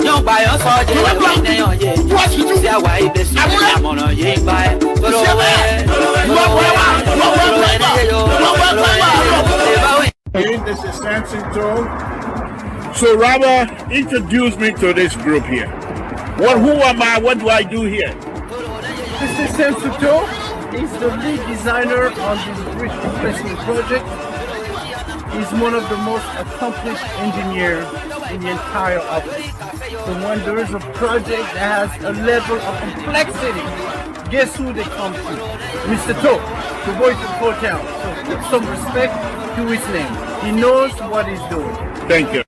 Young by your soldier, what you do? Why this? I'm on a ying by. This is Samson Joe. So, Robert, introduce me to this group here. Who am I? What do I do here? This is Samson Joe. He's the lead designer on this bridge replacement project. He's one of the most accomplished engineers in the entire office. So when there is a project that has a level of complexity, guess who they come to? Mr. Toe, the voice of the town. So put some respect to his name. He knows what he's doing. Thank you.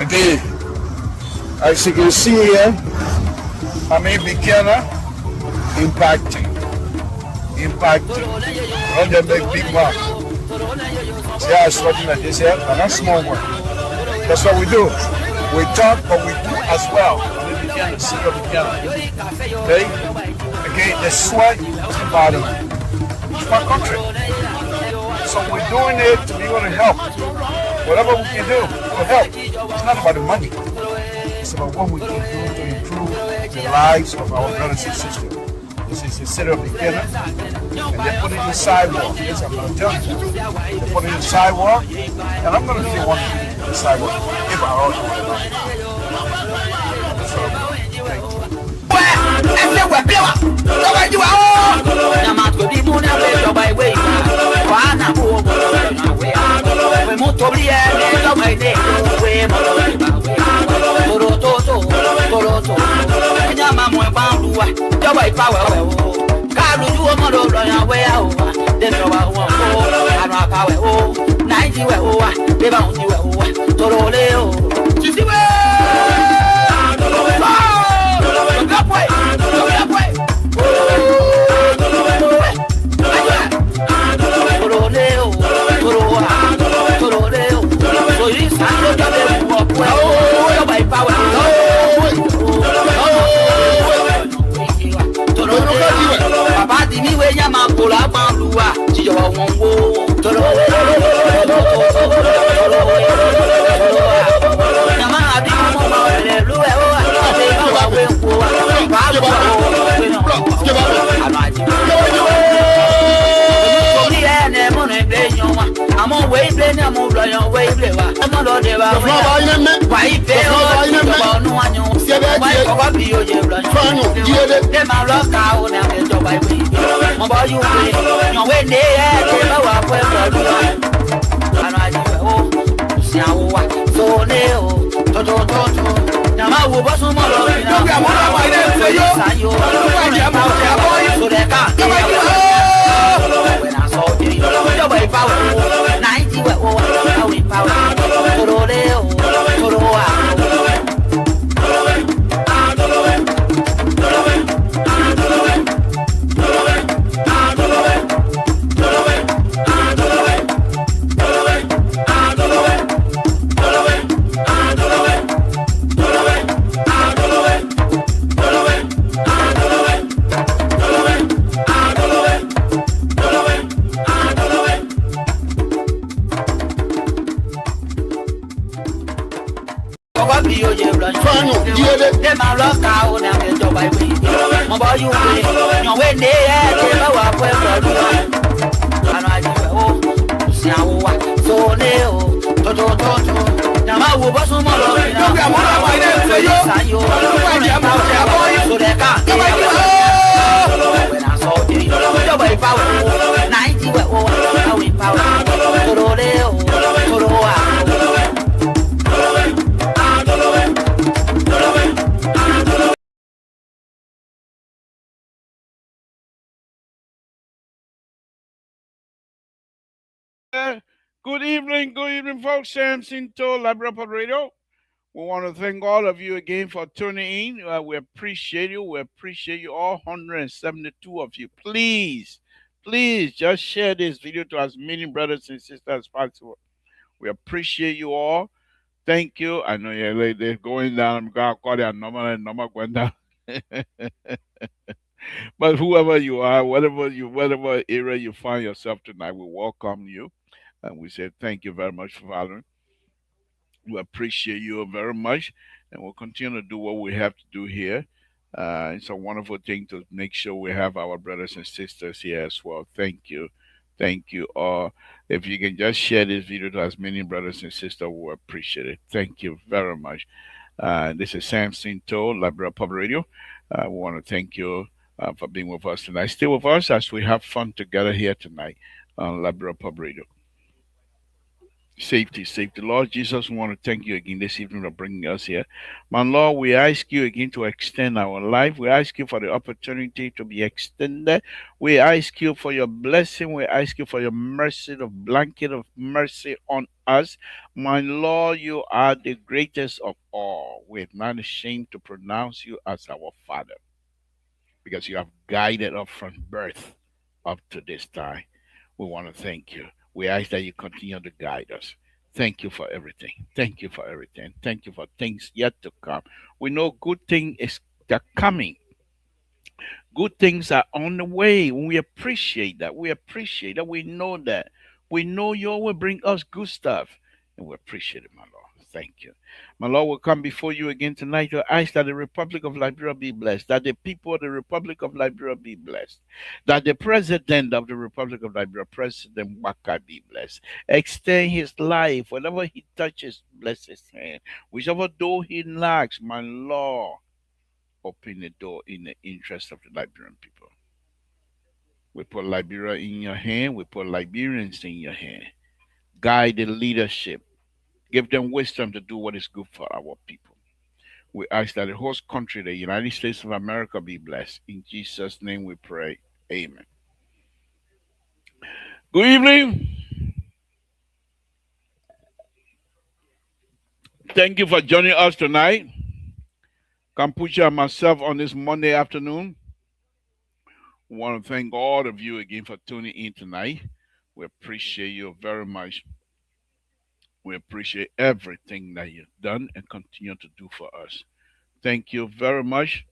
Okay, as you can see here, I'm a beginner impacting on the big mark. See how it's working like this here, and that's small one. That's what we do. We talk, but we do as well. We begin to see your beginner. Okay? Again, the sweat is the body. It's my country. So we're doing it to be able to help. Whatever we can do to help. It's not about the money. It's about what we can do to improve the lives of our brothers and sisters. This is the city of beginner. And they put it in the sidewalk. Yes, I'm going to tell you. They put it in the sidewalk. And I'm going to be one in the sidewalk if I all do it. Baba di mi we nya ma kola pa luwa ti yo won wo I'm on way playing, I'm on way play. I'm on the why pay on one you see why for be your them are rock out and get your wife. About you, your way there, and I oh, so neo, Toto, Nama was so much. So they can't. When I saw you, your way power, 90 were power, them are rock out and get your wife. About you, your way there, and I oh, so neo, Toto, Nama was so much. So they can't. When I saw you, your way power, 90 were power, Good evening, folks. Samson to Labrador Radio. We want to thank all of you again for tuning in. We appreciate you. We appreciate you all, 172 of you. Please just share this video to as many brothers and sisters as possible. We appreciate you all. Thank you. I know they're going down. I'm going to call their number going down. But whoever you are, whatever area you find yourself tonight, we welcome you. And we say thank you very much for following. We appreciate you very much, and we'll continue to do what we have to do here. It's a wonderful thing to make sure we have our brothers and sisters here as well. Thank you. Thank you all. If you can just share this video to as many brothers and sisters, we appreciate it. Thank you very much. This is Samson Toll, Labrador Public Radio. We want to thank you for being with us tonight. Stay with us as we have fun together here tonight on Labrador Public Radio. Safety. Lord Jesus, we want to thank you again this evening for bringing us here. My Lord, we ask you again to extend our life. We ask you for the opportunity to be extended. We ask you for your blessing. We ask you for your mercy, the blanket of mercy on us. My Lord, you are the greatest of all. We're not ashamed to pronounce you as our Father because you have guided us from birth up to this time. We want to thank you. We ask that you continue to guide us. Thank you for everything. Thank you for everything. Thank you for things yet to come. We know good things are coming. Good things are on the way. We appreciate that. We appreciate that. We know that. We know you will bring us good stuff. And we appreciate it, my Lord. Thank you. My Lord, will come before you again tonight to ask that the Republic of Liberia be blessed, that the people of the Republic of Liberia be blessed, that the President of the Republic of Liberia, President Waka, be blessed. Extend his life. Whatever he touches, bless his hand. Whichever door he knocks, my Lord, open the door in the interest of the Liberian people. We put Liberia in your hand. We put Liberians in your hand. Guide the leadership. Give them wisdom to do what is good for our people. We ask that the host country, the United States of America, be blessed. In Jesus' name we pray. Amen. Good evening. Thank you for joining us tonight. Kampucha and myself on this Monday afternoon. We want to thank all of you again for tuning in tonight. We appreciate you very much. We appreciate everything that you've done and continue to do for us. Thank you very much.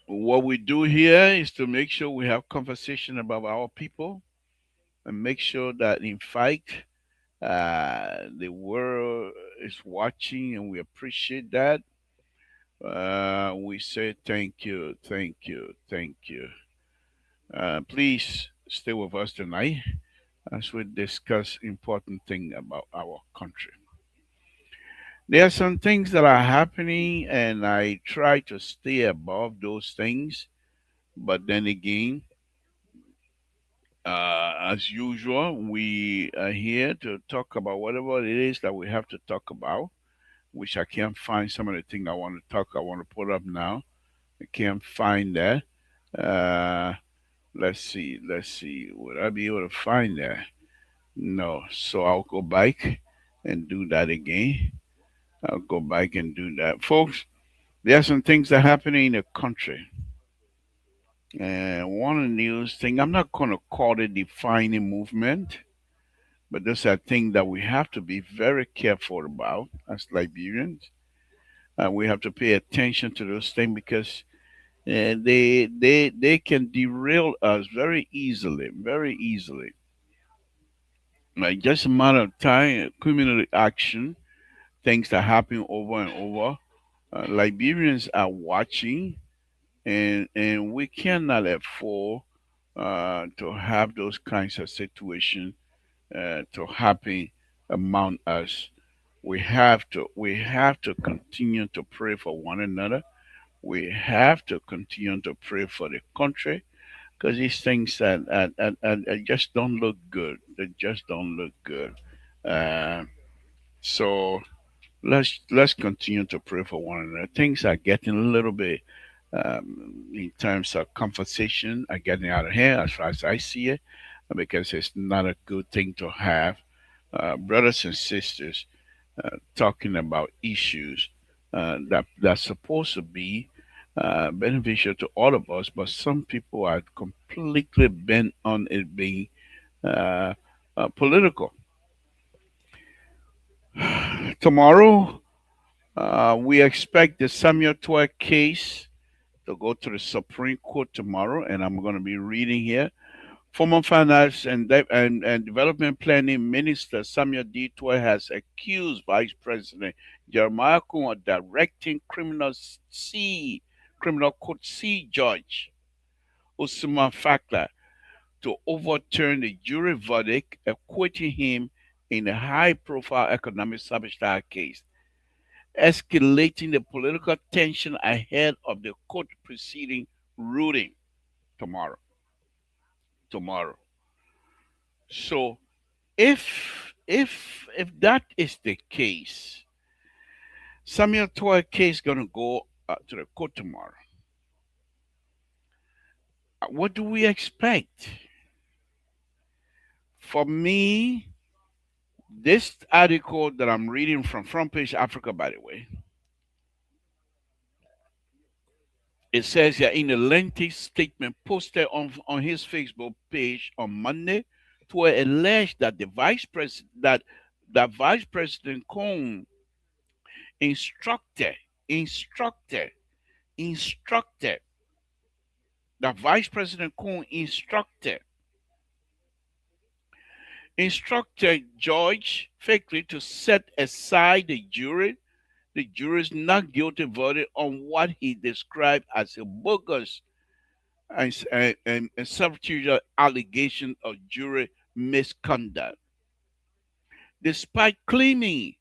What we do here is to make sure we have conversation about our people. and make sure that, in fact, the world is watching, and we appreciate that. We say thank you, thank you, thank you. Please stay with us tonight as we discuss important thing about our country. There are some things that are happening, and I try to stay above those things. But then again, as usual, we are here to talk about whatever it is that we have to talk about, which I can't find some of the things I want to put up now. I can't find that. Uh, let's see. Would I be able to find that? No. So I'll go back and do that again. I'll go back and do that. Folks, there are some things that are happening in the country. And one of the news thing, I'm not going to call it defining movement, but those are things that we have to be very careful about as Liberians. We have to pay attention to those things because they can derail us very easily, very easily. Like just a matter of time, community action, things that happen over and over. Liberians are watching, and we cannot afford to have those kinds of situations to happen among us. We have to continue to pray for one another. We have to continue to pray for the country because these things that just don't look good. They just don't look good. Uh, so let's continue to pray for one another. Things are getting a little bit in terms of conversation are getting out of hand as far as I see it, because it's not a good thing to have brothers and sisters talking about issues that's supposed to be beneficial to all of us, but some people are completely bent on it being uh, political. Tomorrow, we expect the Samuel 12 case to go to the Supreme Court tomorrow, and I'm going to be reading here. Former Finance and Development Planning Minister Samuel D. Toy has accused Vice President Jeremiah Kun of directing Criminal Court C Judge Usman Fakla to overturn the jury verdict acquitting him in a high-profile economic sabotage case, escalating the political tension ahead of the court proceeding ruling tomorrow. Tomorrow. So if that is the case, Samuel Toy case gonna go to the court tomorrow. What do we expect? For me, this article that I'm reading from Front Page Africa, by the way, it says here in a lengthy statement posted on his Facebook page on Monday, to allege that the vice president that Vice President Cohn instructed instructed instructed that Vice President Cohn instructed George Fakely to set aside the jury's not guilty verdict on what he described as a bogus and substantial allegation of jury misconduct, despite claiming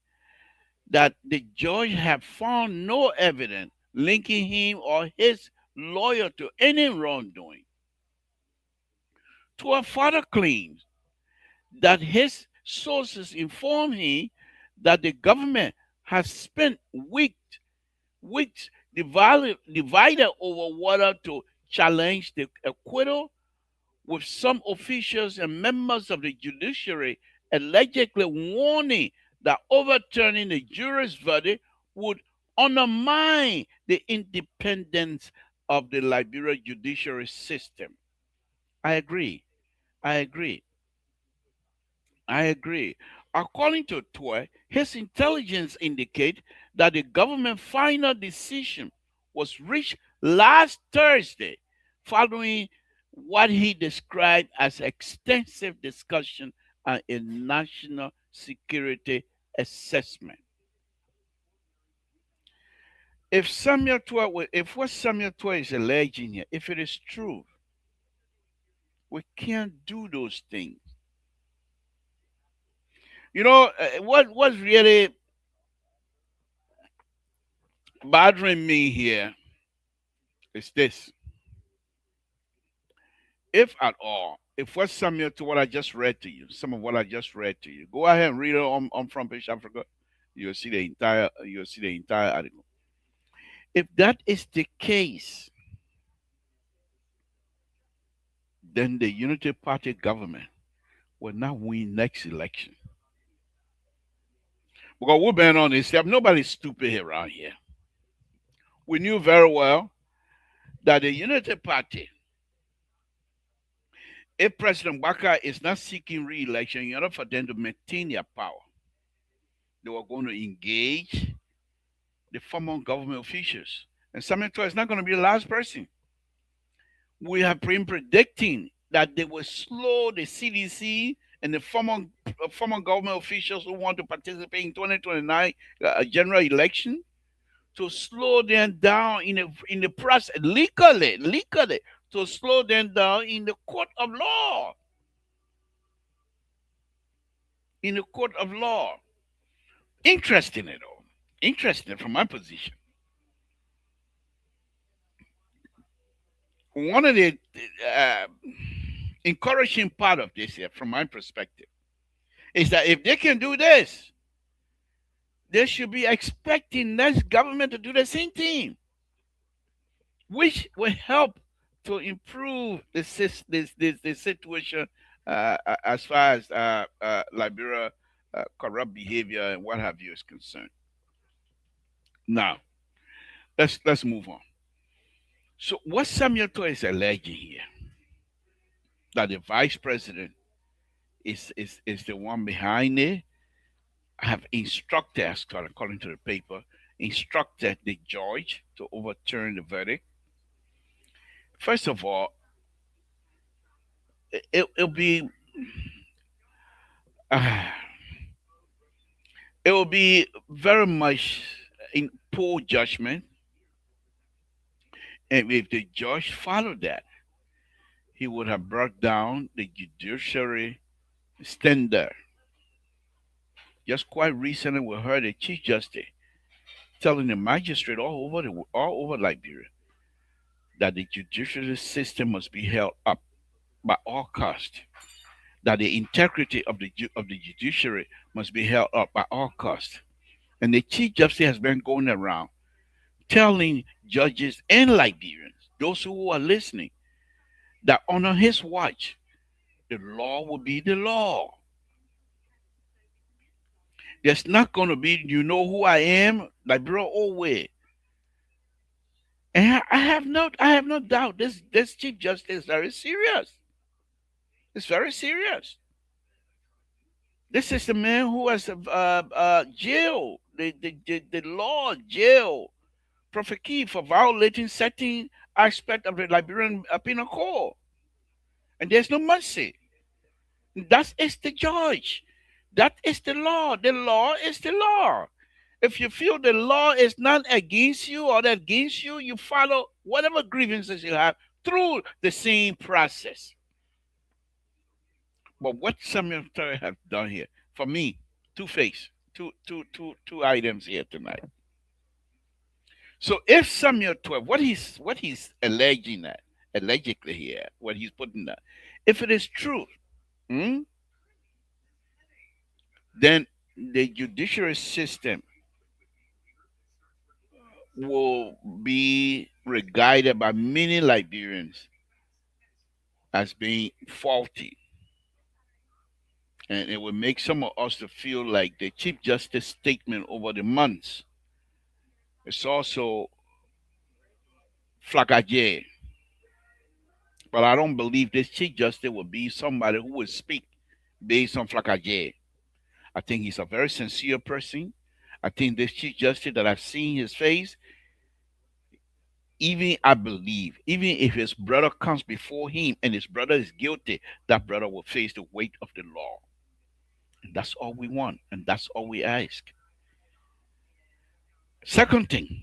that the judge had found no evidence linking him or his lawyer to any wrongdoing. To a further claims that his sources informed him that the government has spent weeks divided over whether to challenge the acquittal, with some officials and members of the judiciary allegedly warning that overturning the jury's verdict would undermine the independence of the Liberia judiciary system. I agree. I agree. I agree. According to Toy, his intelligence indicate that the government final decision was reached last Thursday following what he described as extensive discussion on a national security assessment. If what Samuel 12 is alleging here, if it is true, we can't do those things. What was really bothering me here is this. If at all, if what Samuel to what I just read to you, some of what I just read to you, go ahead and read it on Front Page Africa. You'll see the entire article. If that is the case, then the Unity Party government will not win next election. Because we've been on this step. Nobody's stupid around here. We knew very well that the Unity Party, if President Baka is not seeking re-election in order for them to maintain their power, they were going to engage the former government officials. And Samuel Eto'o is not going to be the last person. We have been predicting that they will slow the CDC and the former government officials who want to participate in 2029 general election to slow them down in the process legally to slow them down in the court of law. In the court of law. Interesting at all. Interesting from my position. One of the encouraging part of this here, from my perspective, is that if they can do this, they should be expecting next government to do the same thing, which will help to improve the situation as far as Liberia corrupt behavior and what have you is concerned. Now, let's move on. So, what Samuel Eto'o is alleging here, that the vice president is the one behind it, have instructed, according to the paper, instructed the judge to overturn the verdict. First of all, it'll be it will be very much in poor judgment, and if the judge followed that, he would have brought down the judiciary standard. Just quite recently, we heard a chief justice telling the magistrate all over Liberia that the judicial system must be held up by all costs. That the integrity of the judiciary must be held up by all costs. And the chief justice has been going around telling judges and Liberians, those who are listening, that under his watch, the law will be the law. There's not going to be, you know who I am, Liberia always. And I have no doubt this chief justice is very serious. It's very serious. This is the man who has jailed the law jail Prophet Key for violating certain aspect of the Liberian penal code, and there's no mercy. That is the judge. That is the law. The law is the law. If you feel the law is not against you or against you, you follow whatever grievances you have through the same process. But what Samuel Eto'o have done here, for me, two items here tonight. So if Samuel 12, what he's alleging that, allegedly here, what he's putting that, if it is true, then the judiciary system will be regarded by many Liberians as being faulty. And it will make some of us to feel like the Chief Justice statement over the months. It's also flagagé. But I don't believe this Chief Justice will be somebody who will speak based on flagagé. I think he's a very sincere person. I think this Chief Justice that I've seen his face, Even I believe, even if his brother comes before him and his brother is guilty, that brother will face the weight of the law. And that's all we want, and that's all we ask. Second thing,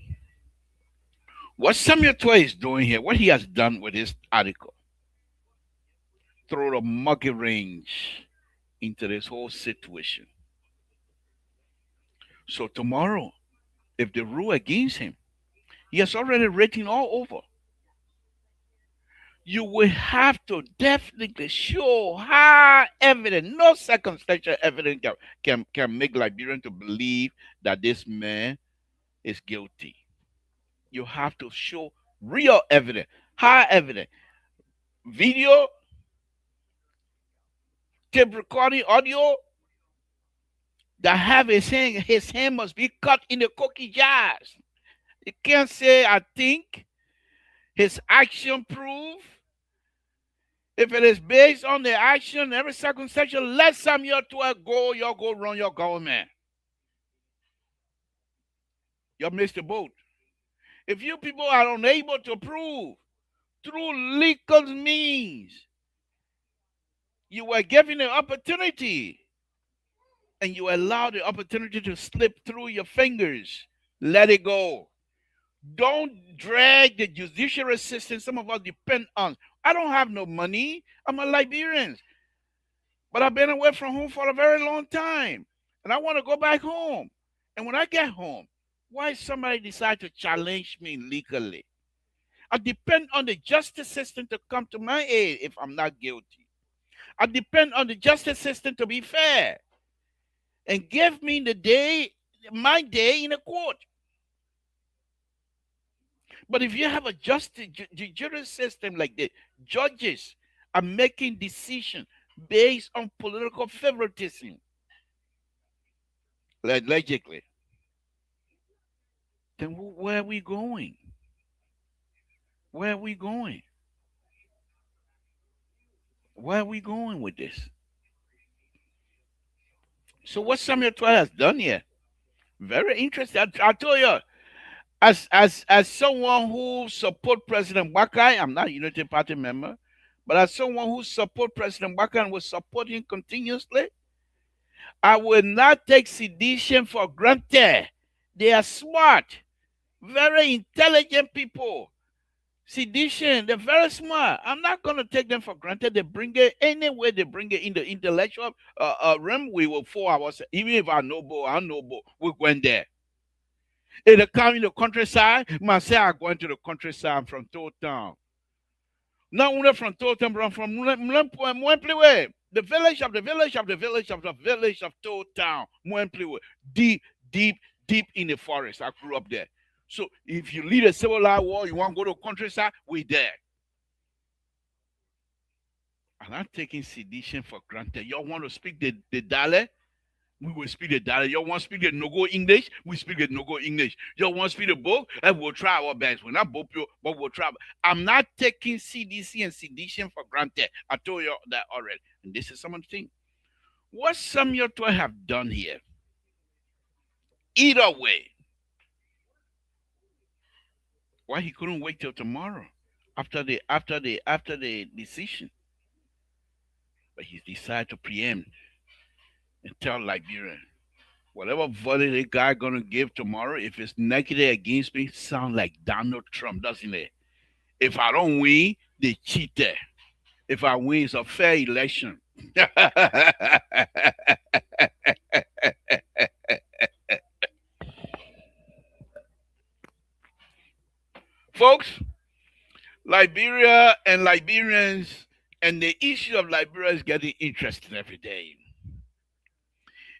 what Samuel Toy is doing here, what he has done with this article, throw the monkey range into this whole situation. So tomorrow, if they rule against him, he has already written all over. You will have to definitely show high evidence, no circumstantial evidence can make Liberian to believe that this man is guilty. You have to show real evidence, high evidence, video, tape recording, audio that have his hand must be cut in the cookie jars. You can't say I think his action prove. If it is based on the action, every circumstantial, let Samuel 12 go, you go run your government. You missed the boat. If you people are unable to prove through legal means, you were given an opportunity and you allow the opportunity to slip through your fingers, let it go. Don't drag the judiciary system some of us depend on. I don't have no money. I'm a Liberian. But I've been away from home for a very long time. And I want to go back home. And when I get home, why somebody decide to challenge me legally? I depend on the justice system to come to my aid if I'm not guilty. I depend on the justice system to be fair and give me my day in a court. But if you have a justice judicial system like this, judges are making decisions based on political favoritism, logically, then where are we going? Where are we going? Where are we going with this? So what Samuel 12 has done here, very interesting. I told you, as someone who support President Bakai, I'm not a Unity Party member, but as someone who support President Bakai and will support him continuously, I will not take sedition for granted. They are smart, very intelligent people. Sedition, they're very smart. I'm not going to take them for granted. They bring it anyway. They bring it in the intellectual realm. We will 4 hours. Even if I know, we went there. If they come in the countryside, myself, I'm going to the countryside. I'm from Town Town. Not only from Town Town, but from Mwempliwe. The village of the village of the village of the village of Town Town. Mwempliwe. Deep, deep, deep in the forest. I grew up there. So if you lead a civil war, you want to go to the countryside, we there. I'm not taking sedition for granted. Y'all want to speak the dialect? We will speak the dialect. Y'all want to speak the no-go English? We speak the no-go English. Y'all want to speak the book? And we'll try our best. We're not both you, but we'll try. I'm not taking CDC and sedition for granted. I told you that already. And this is some of the thing. What Samuel 12 have done here, either way, why he couldn't wait till tomorrow after the decision? But he decided to preempt and tell Liberian, whatever verdict the guy gonna give tomorrow, if it's negative against me, sound like Donald Trump, doesn't it? If I don't win, they cheated. If I win, it's a fair election. Folks, Liberia and Liberians and the issue of Liberia is getting interesting every day.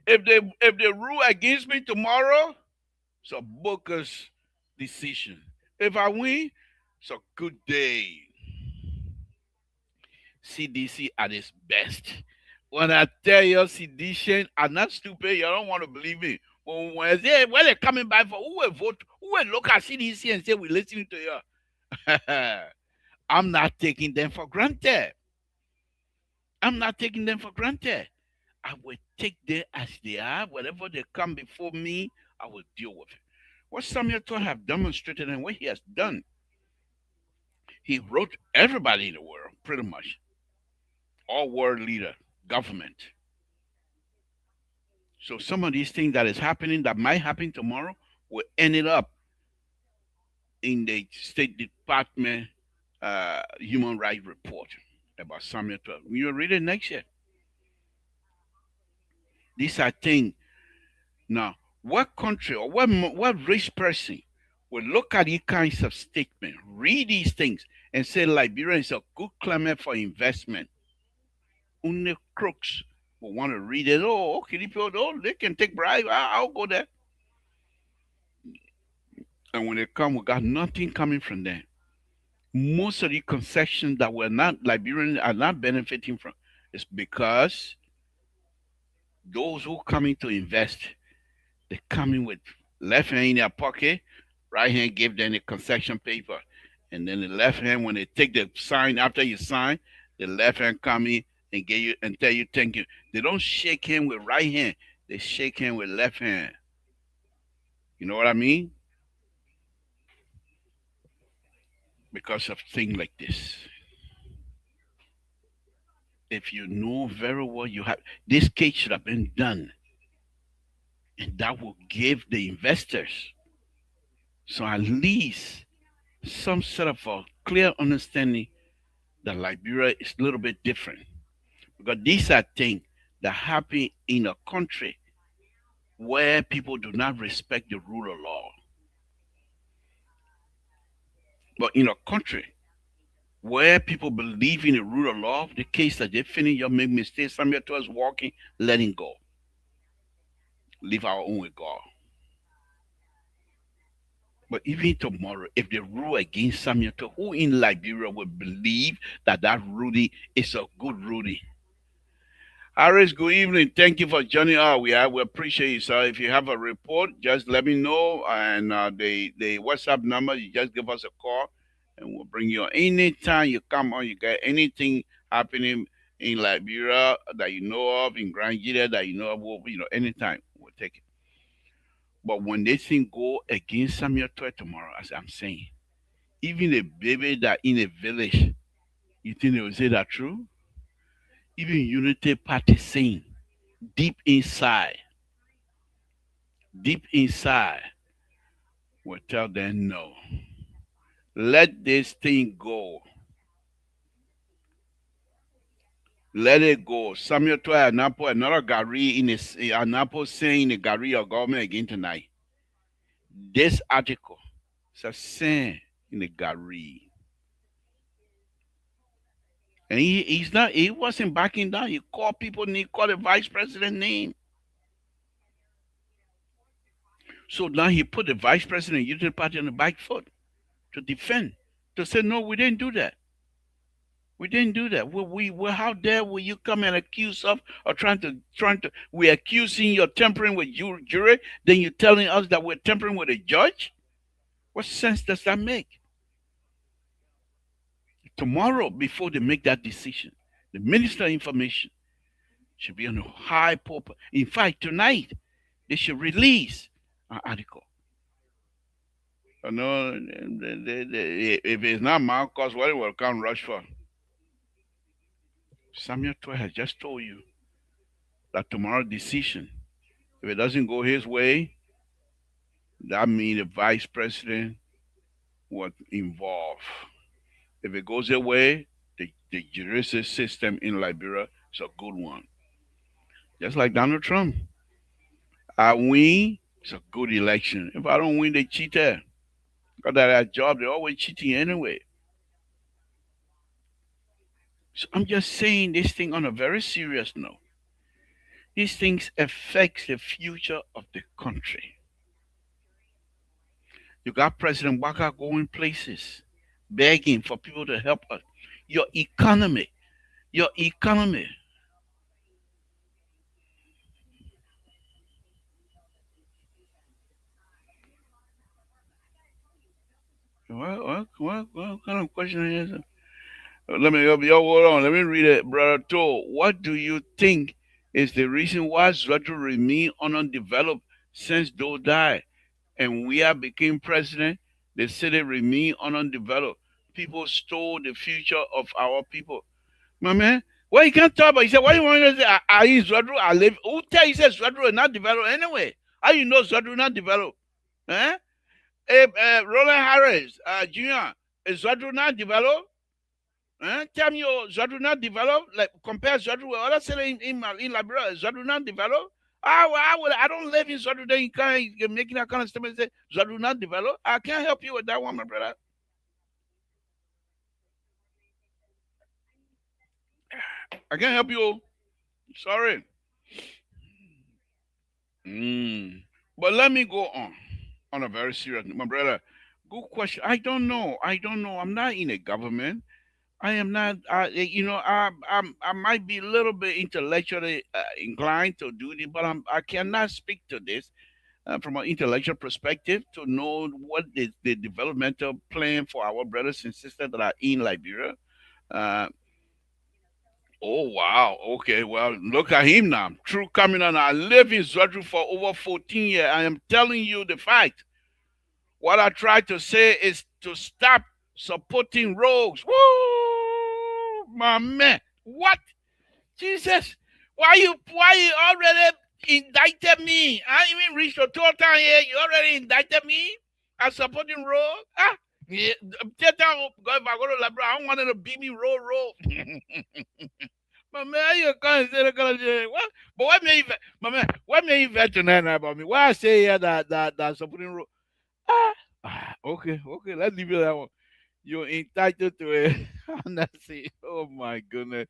If they rule against me tomorrow, it's a bogus decision. If I win, it's a good day. CDC at its best. When I tell you sedition, I'm not stupid, you don't want to believe me. When they're coming by for who will vote, who will look at CDC and say we're listening to you. I'm not taking them for granted. I'm not taking them for granted. I will take them as they are. Whatever they come before me, I will deal with it. What Samuel 12 have demonstrated and what he has done He wrote everybody in the world, pretty much, all world leader, government. So some of these things that is happening, that might happen tomorrow, will end it up in the State Department Human Rights Report about Samuel 12. You will read it next year. These are things. Now, what country or what rich person will look at these kinds of statements, read these things, and say Liberia is a good climate for investment? Only crooks will want to read it. Oh, okay, people, oh, they can take bribe. I'll go there. And when they come, we got nothing coming from them. Most of the concessions that we're not Liberians are not benefiting from is because those who coming to invest, they coming with left hand in their pocket, right hand give them the concession paper, and then the left hand when they take the sign after you sign, the left hand come in and give you and tell you thank you. They don't shake hand with right hand; they shake hand with left hand. You know what I mean? Because of things like this. If you know very well you have this case should have been done, and that will give the investors so at least some sort of a clear understanding that Liberia is a little bit different. Because these are things that happen in a country where people do not respect the rule of law. But in a country where people believe in the rule of law, the case that they finish, you make mistakes, somebody to us walking, letting go. Leave our own with God. But even tomorrow, if they rule against Samuel, who in Liberia will believe that that ruling is a good ruling? Harris, good evening. Thank you for joining us. We appreciate you, sir. If you have a report, just let me know. And the WhatsApp number, you just give us a call and we'll bring you on. Anytime you come on, you get anything happening in Liberia that you know of, in Nigeria that you know of, anytime we'll take it. But when they thing go against Samuel 12 tomorrow, as I'm saying, even a baby that in a village, you think they will say that true? Even Unity Party saying deep inside, deep inside, will tell them no. Let this thing go. Let it go. Samuel 12 and put another Gary in his Anapo saying the Gary of government again tonight. This article is a sin in the Gary. And he wasn't backing down. He called people, he called the vice president name. So now he put the vice president of the Unity Party on the back foot to defend, to say, no, we didn't do that. We didn't do that. How dare will you come and accuse us of trying to, we're accusing you of tampering with jury, then you're telling us that we're tampering with a judge? What sense does that make? Tomorrow, before they make that decision, the Minister of Information should be on a high pulpit. In fact, tonight, they should release an article. No, if it's not Marcus, what will come rush for? Samuel 12 has just told you that tomorrow's decision, if it doesn't go his way, that means the vice president was involved. If it goes their way, the judicial system in Liberia is a good one. Just like Donald Trump. I win, it's a good election. If I don't win, they cheat there. Because that job, they're always cheating anyway. So I'm just saying this thing on a very serious note. These things affect the future of the country. You got President Waka going places, begging for people to help us. Your economy. What kind of question is it? Let me hold on. Let me read it, brother. To what do you think is the reason why Zwadru remain undeveloped since Doe died, and we have became president? The city remain undeveloped. people stole the future of our people. My man, well, you can't talk about. He said, "Why you want to say I in Zwadru? I live." Who tell you said Zwadru is not developed anyway? How you know Zwadru not developed? Eh? Roland Harris, Junior, is Zwadru not developed? Tell me, Zwadru not developed? Like compare Zwadru with other cities in Liberia. Is Zwadru not developed? I don't live in Zwadru. Then you can't you're making that kind of statement. Say Zwadru not developed. I can't help you with that one, my brother. I can't help you. Sorry. Mm. But let me go on a very serious note. My brother. Good question. I don't know. I don't know. I'm not in a government. I am not. I might be a little bit intellectually inclined to do this, but I cannot speak to this from an intellectual perspective to know what is the developmental plan for our brothers and sisters that are in Liberia. Uh, oh wow. Okay. Well, look at him now. True coming on. I live in Zwadru for over 14 years. I am telling you the fact. What I try to say is to stop supporting rogues. Woo, my man. What? Jesus. Why you already indicted me? I even reached the total here. You already indicted me as supporting rogue? Ah. Yeah, tell them, God, if I go to Labra, I don't want them to beat me roll. My man, you can't say that. What? But what made you, my man, what made you vet tonight about me? Why I say here that supporting rogue? Okay, let's leave it that one. You're entitled to it. Honestly, oh my goodness.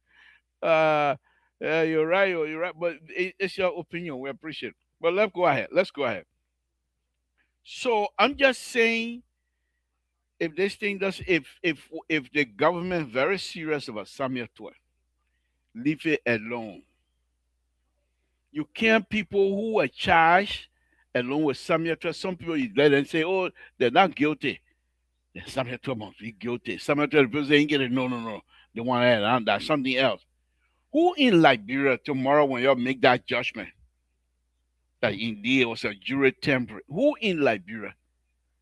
Uh, yeah, you're right. You're right. But it's your opinion. We appreciate it. But let's go ahead. Let's go ahead. So I'm just saying, if this thing does, if the government very serious about Samuel 12, leave it alone. You can't people who are charged along with Samuel 12. Some people you let them say, oh, they're not guilty. Samuel 12 must be guilty. Samuel 12 people say, ain't get it. No. They want to add that something else. Who in Liberia tomorrow when y'all make that judgment that indeed it was a jury temper? Who in Liberia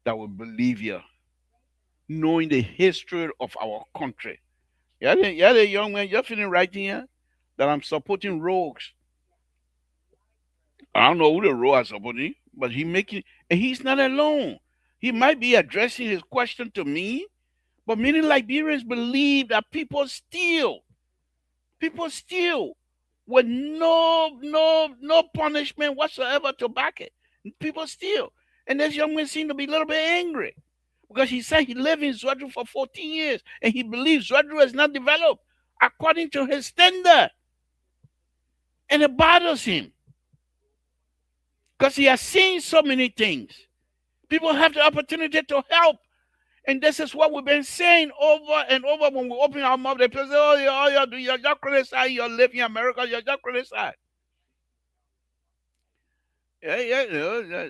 that will believe you, knowing the history of our country? Yeah, the young man, you're feeling right here that I'm supporting rogues. I don't know who the rogue are supporting, but he making and he's not alone. He might be addressing his question to me, but many Liberians believe that people steal with no punishment whatsoever to back it. People steal. And this young man seemed to be a little bit angry because he said he lived in Zwadru for 14 years and he believes Zwadru has not developed according to his standard. And it bothers him because he has seen so many things. People have the opportunity to help. And this is what we've been saying over and over when we open our mouth. They say, oh, you're just criticizing, you're living in America, you're just criticizing. Yeah.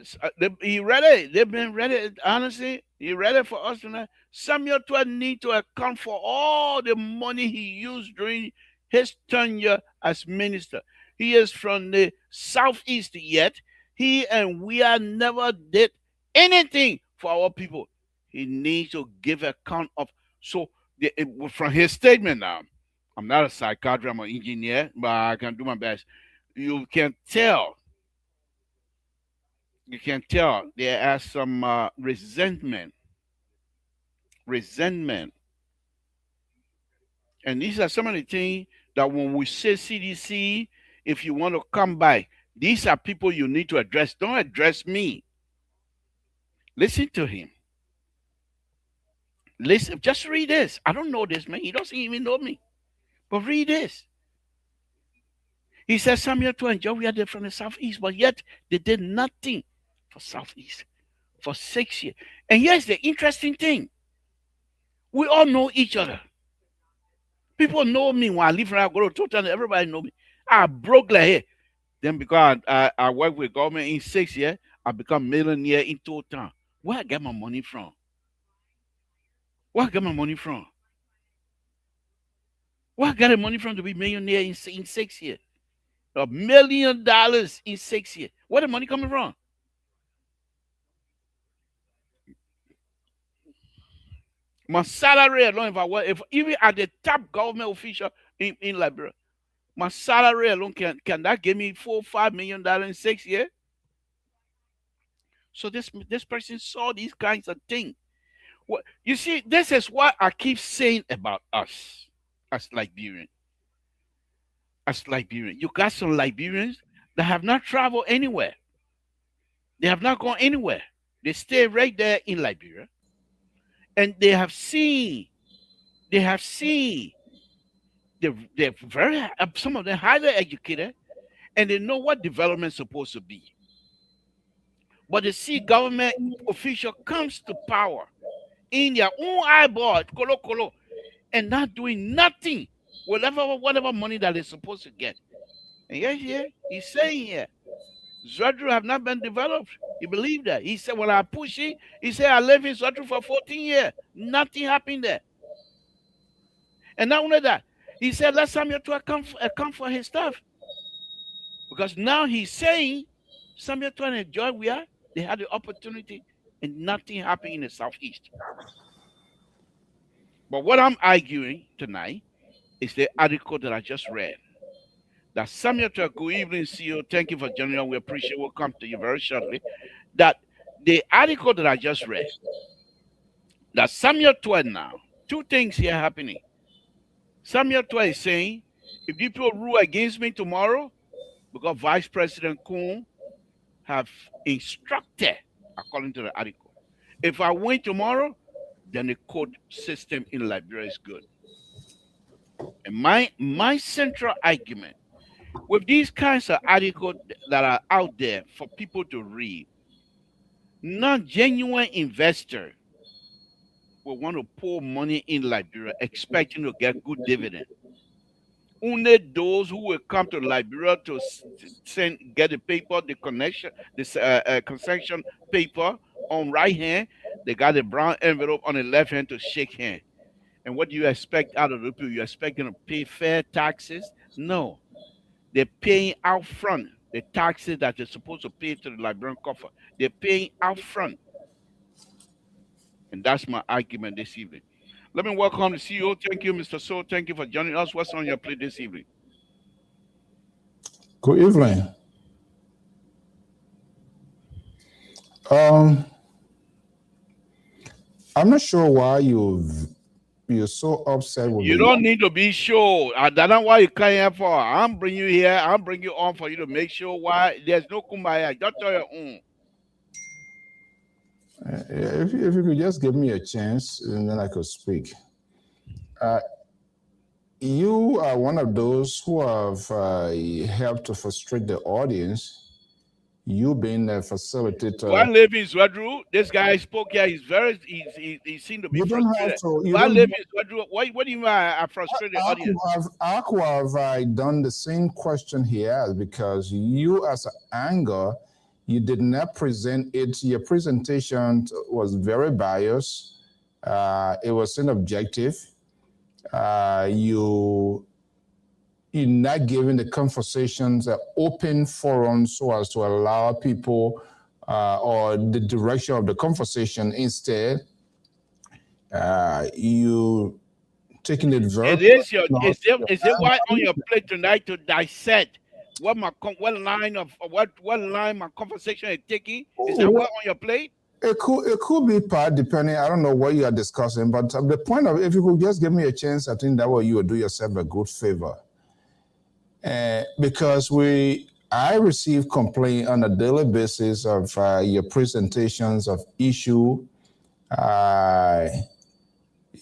He ready. They've been ready. Honestly, he ready for us tonight. Samuel 12 need to account for all the money he used during his tenure as minister. He is from the southeast yet. He and we are never did anything for our people. He needs to give account of. So from his statement now, I'm not a psychiatrist, I'm an engineer, but I can do my best. You can tell. You can tell there are some resentment, and these are some of the things that when we say CDC, if you want to come by, these are people you need to address. Don't address me. Listen to him. Listen, just read this. I don't know this man. He doesn't even know me. But read this. He says Samuel 2 and Joey are from the southeast, but yet they did nothing for southeast for 6 years. And here's the interesting thing. We all know each other. People know me when I live around, I go to Total, everybody know me. I broke like here. Then because I work with government in 6 years, I become millionaire in Total. Where I get my money from? Where I get my money from? Where I got the money from to be millionaire in 6 years? $1 million in 6 years. Where the money coming from? My salary alone, if I work, if even at the top government official in Liberia, my salary alone can that give me $4 or $5 million in 6 years? So this person saw these kinds of things. What you see, this is what I keep saying about us as Liberians. As Liberians, you got some Liberians that have not traveled anywhere. They have not gone anywhere. They stay right there in Liberia, and they have seen they're very some of them highly educated, and they know what development is supposed to be. But they see government official comes to power in their own eyeball, colo colo, and not doing nothing, whatever money that they're supposed to get. And yes, yeah, he's saying here, Zwadru have not been developed. He believed that. He said, when I push it, he said, I lived in Zwadru for 14 years. Nothing happened there. And not only that, he said, let Samuel Twa come for his stuff. Because now he's saying, Samuel Twa and Joy, they had the opportunity and nothing happened in the Southeast. But what I'm arguing tonight is the article that I just read. That Samuel Twa, good evening, CEO. Thank you for joining us. We appreciate it. We'll come to you very shortly. That the article that I just read, that Samuel Twa now, two things here happening. Samuel Twa is saying, if people rule against me tomorrow, because Vice President Kuhn have instructed, according to the article, if I win tomorrow, then the court system in Liberia is good. And my central argument with these kinds of articles that are out there for people to read, not genuine investor will want to pour money in Liberia expecting to get good dividend. Only those who will come to Liberia to get the paper, the connection, this concession paper on right hand, they got a brown envelope on the left hand to shake hand. And what do you expect out of the people? You expect them to pay fair taxes? No. They're paying out front the taxes that they're supposed to pay to the Liberian coffer. They're paying out front. And that's my argument this evening. Let me welcome the CEO. Thank you, Mr. So. Thank you for joining us. What's on your plate this evening? Good evening. I'm not sure why you're so upset with you. Don't need to be sure. That's not why you come here for. I'm bringing you here. I'm bringing you on for you to make sure why there's no kumbaya. Just tell your own. If you could just give me a chance, and then I could speak. You are one of those who have helped to frustrate the audience. You being a facilitator. I live in Zwadru. This guy spoke here. He seemed to be frustrated. I live in Zwadru. What do you mean I frustrate the audience? I could have done the same question here because you, as an anchor, you did not present it. Your presentation was very biased. It was inobjective. You're not giving the conversations an open forum so as to allow people or the direction of the conversation. Instead, you taking it very. Is it why on your plate tonight to dissect what line my conversation is taking? Is that what on your plate? It could be part depending. I don't know what you are discussing, but the point of, if you could just give me a chance, I think that way you would do yourself a good favor. Because I receive complaint on a daily basis of your presentations of issue,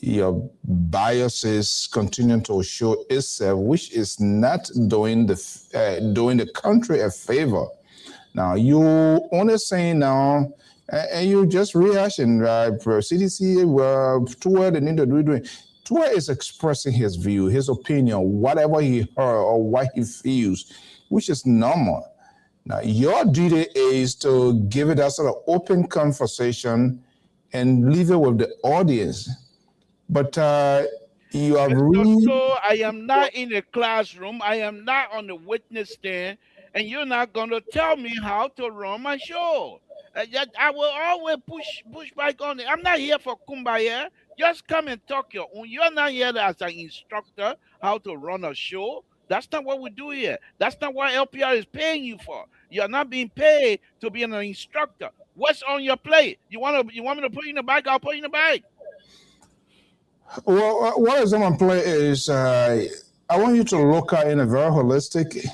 your biases continue to show itself, which is not doing the country a favor. Now you only saying now, and you just rehashing CDC toward the need to do. Tua is expressing his view, his opinion, whatever he heard or what he feels, which is normal. Now, your duty is to give it a sort of open conversation and leave it with the audience. But you are really... So I am not in the classroom. I am not on the witness stand, and you're not going to tell me how to run my show. I will always push back on it. I'm not here for kumbaya. Just come and talk your own. You're not here as an instructor how to run a show. That's not what we do here. That's not what LPR is paying you for. You're not being paid to be an instructor. What's on your plate? You want me to put you in the bag? I'll put you in the bag. Well, what is on my play is I want you to look at in a very holistic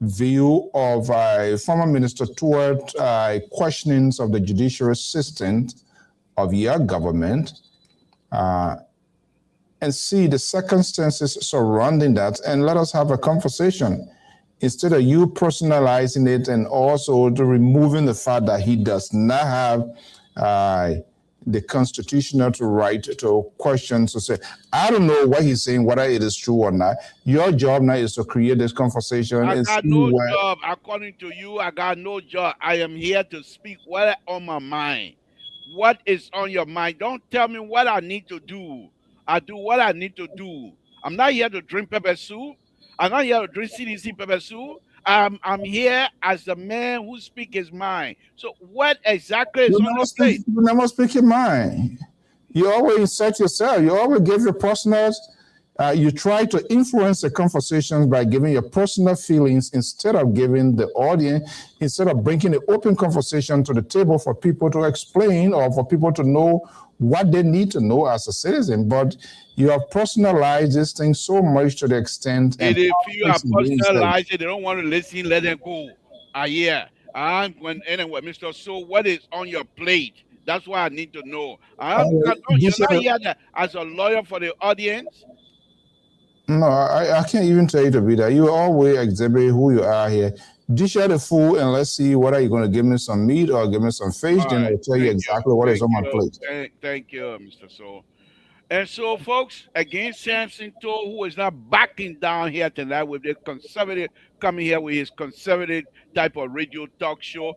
view of former Minister toward questionings of the judiciary system of your government and see the circumstances surrounding that, and let us have a conversation instead of you personalizing it and also to removing the fact that he does not have the constitutional right to question, to say, I don't know what he's saying, whether it is true or not. Your job now is to create this conversation. I got no job. According to you, I got no job. I am here to speak what on my mind. What is on your mind? Don't tell me what I need to do. I do what I need to do. I'm not here to drink pepper soup. I'm not here to drink CDC pepper soup. I'm here as the man who speaks his mind. So what exactly is on your plate? You never speak your mind. You always insert yourself. You always give your personal. You try to influence the conversations by giving your personal feelings instead of giving the audience, instead of bringing the open conversation to the table for people to explain or for people to know what they need to know as a citizen. But you have personalized this thing so much to the extent. And if you are personalized, they don't want to listen, let them go. Yeah. Anyway, Mr. So what is on your plate? That's what I need to know. You're not here as a lawyer for the audience. No, I can't even tell you to be that. You always exhibit who you are here. Dish out the food and let's see whether you're going to give me some meat or give me some fish. Then I'll tell you exactly what is on my plate. Thank you, Mr. So. And so, folks, again, Samson Toe, who is not backing down here tonight with the conservative, coming here with his conservative type of radio talk show,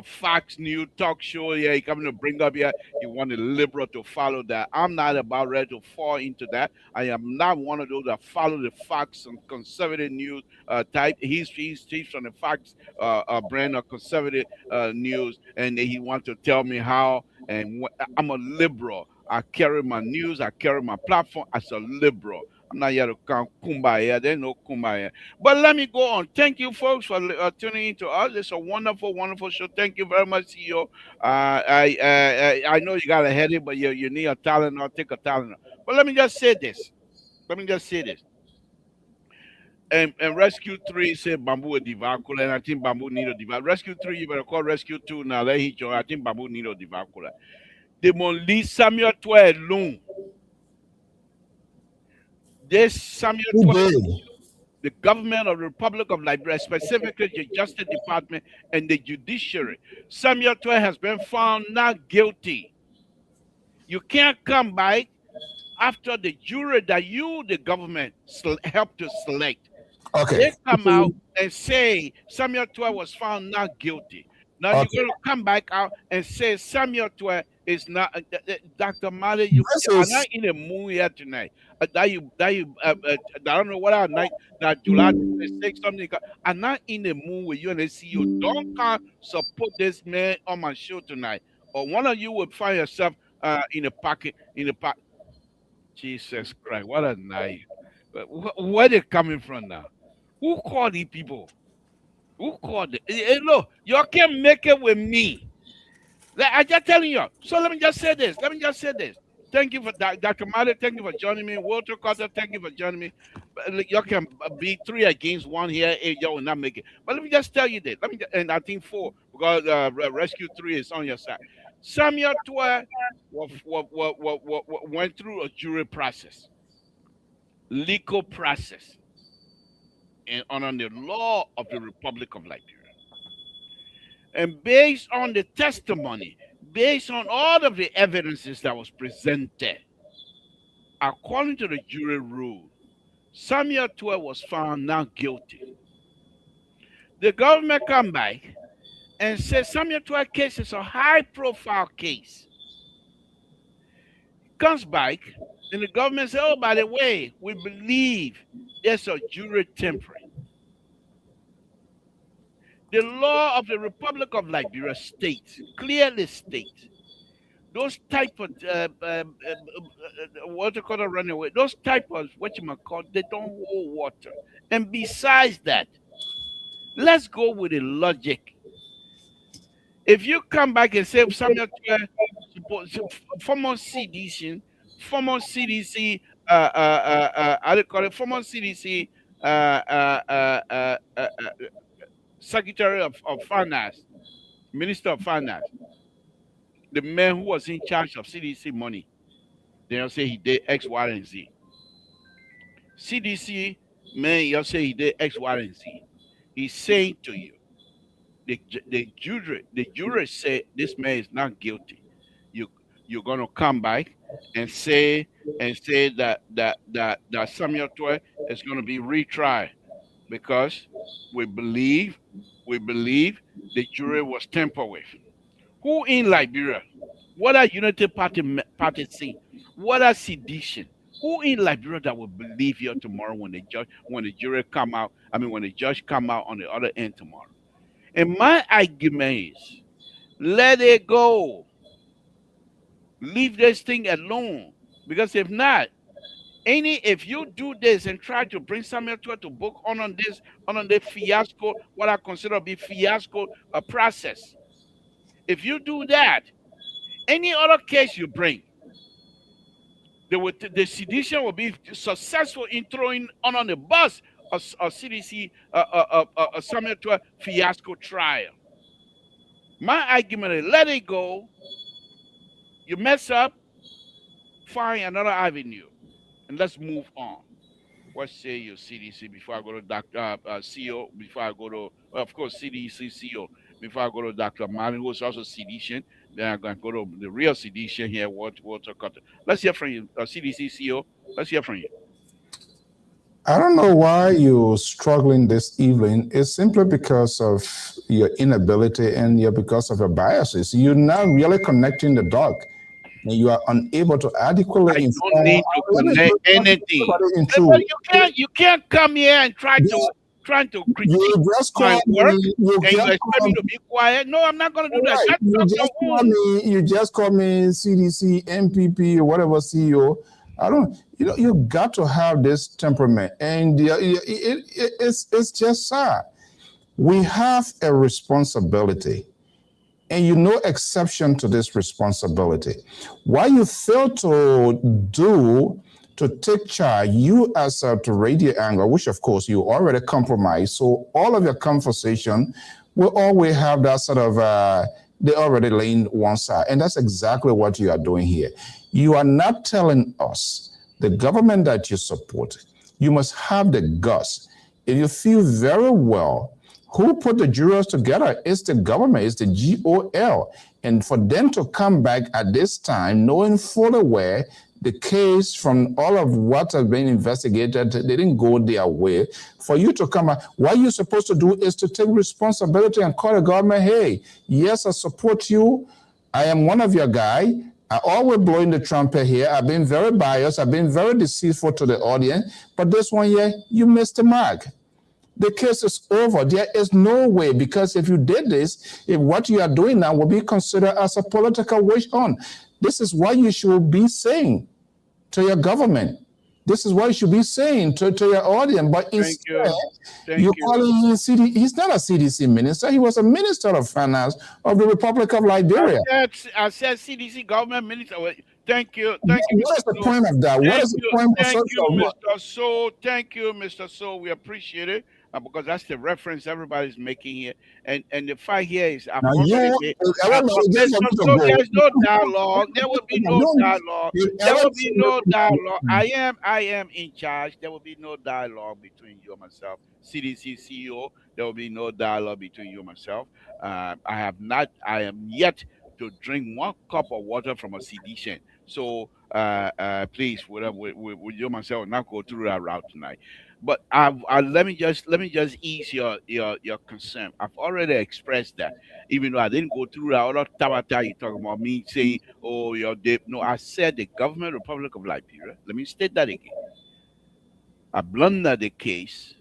Fox News talk show. Yeah, he coming to bring up here. You want the liberal to follow that. I'm not about ready to fall into that. I am not one of those that follow the Fox and conservative news type. He's from the Fox brand of conservative news, and he wants to tell me how. And I'm a liberal. I carry my news. I carry my platform as a liberal. I'm not here to count kumbaya. There's no kumbaya. But let me go on. Thank you, folks, for tuning in to us. It's a wonderful, wonderful show. Thank you very much, CEO. I know you got a headache, but you need a Tylenol. Take a Tylenol. But let me just say this. And Rescue 3 said Bamboo a divacula, and I think Bamboo need a divacula. Rescue 3, you better call Rescue 2 now. Let him join. I think Bamboo need a divacula. They won't leave Samuel 12 alone. This Samuel 12, the government of the Republic of Liberia, specifically the Justice Department and the judiciary, Samuel 12 has been found not guilty. You can't come back after the jury that you, the government, helped to select. Okay. They come out and say Samuel 12 was found not guilty. Now you're going to come back out and say Samuel 12 is not. Dr. Mali, you are not in the mood here tonight. I don't know what I like. That July 26 something. I'm not in the mood with you and the CEO. Don't come support this man on my show tonight, or one of you will find yourself in the pocket. Jesus Christ, what a night! Where they coming from now? Who called these people? Who called it? Hey, look, y'all can't make it with me. I just telling you. So let me just say this. Thank you for Dr. Mali. Thank you for joining me. Walter Carter, thank you for joining me. Y'all can be 3 against 1 here. Y'all will not make it. But let me just tell you this. And I think 4 because Rescue 3 is on your side. Samuel 12 went through a jury process, legal process, and under the law of the Republic of Liberia. And based on the testimony, based on all of the evidences that was presented, according to the jury rule, Samuel 12 was found not guilty. The government come back and said Samuel 12 case is a high-profile case. Comes back, and the government said, oh, by the way, we believe there's a jury tampering. The law of the Republic of Liberia clearly states, those type of what you call a runaway, those type of what you might call, they don't hold water. And besides that, let's go with the logic. If you come back and say Samuel Twe, former CDC, former CDC, how do you call it, former CDC uh, uh, uh, uh, uh, uh, Secretary of Finance, Minister of Finance, the man who was in charge of CDC money, they'll say he did X, Y, and Z. CDC man, you'll say he did X, Y, and Z. He's saying to you, the jury say this man is not guilty. You you're gonna come back and say that Samuel Twe is gonna be retried because we believe we believe the jury was tampered with. Who in Liberia? What are Unity Party saying? What are sedition? Who in Liberia that will believe you tomorrow when the jury come out? I mean when the judge come out on the other end tomorrow? And my argument is let it go. Leave this thing alone. Because if not, if you do this and try to bring Samuel to book on this fiasco, what I consider to be fiasco a process. If you do that, any other case you bring, the sedition will be successful in throwing on the bus a CDC a Samuel fiasco trial. My argument is let it go. You mess up, find another avenue, and let's move on. What say your CDC before I go to Dr. CEO, before I go to, well, of course, CDC CEO, before I go to Dr. Martin, who's also sedition. Then I'm going to go to the real sedition here, Walter Cutter. Let's hear from you, CDC CEO. Let's hear from you. I don't know why you're struggling this evening. It's simply because of your inability and because of your biases. You're not really connecting the dot. You are unable to adequately I inform. don't need to connect anything. You can't come here and try to critique my work and you expect me to be quiet. No, I'm not going to do that. You just call me CDC, MPP, or whatever CEO. I don't. You got to have this temperament, and it's just sad. We have a responsibility. And no exception to this responsibility. What you fail to do to take charge, you as to radio angle, which of course you already compromised. So all of your conversation will always have that sort of, they already laying one side. And that's exactly what you are doing here. You are not telling us, the government that you support, you must have the guts. If you feel very well, who put the jurors together? It's the government, it's the GOL. And for them to come back at this time, knowing fully well the case from all of what has been investigated, they didn't go their way. For you to come back, what you're supposed to do is to take responsibility and call the government, hey, yes, I support you. I am one of your guys. I always blowing the trumpet here. I've been very biased. I've been very deceitful to the audience. But this one here, you missed the mark. The case is over. There is no way, because if you did this, if what you are doing now will be considered as a political witch hunt. This is what you should be saying to your government. This is what you should be saying to your audience. But instead, you're calling him he's not a CDC minister. He was a minister of finance of the Republic of Liberia. I said CDC government minister. Thank you. What is the point of that? What is the point of social work? Mr. So, thank you, Mr. So. We appreciate it. Because that's the reference everybody's making here, and the fight here is there's no dialogue. There will be no dialogue. There will be no dialogue. I am in charge. There will be no dialogue between you and myself, CDC CEO. There will be no dialogue between you and myself. I am yet to drink one cup of water from a sedition. So please, with you myself, not go through that route tonight. But let me just ease your concern. I've already expressed that, even though I didn't go through that other tabata you talking about me saying, oh, you're deep. No, I said the government Republic of Liberia. Let me state that again. I blundered the case,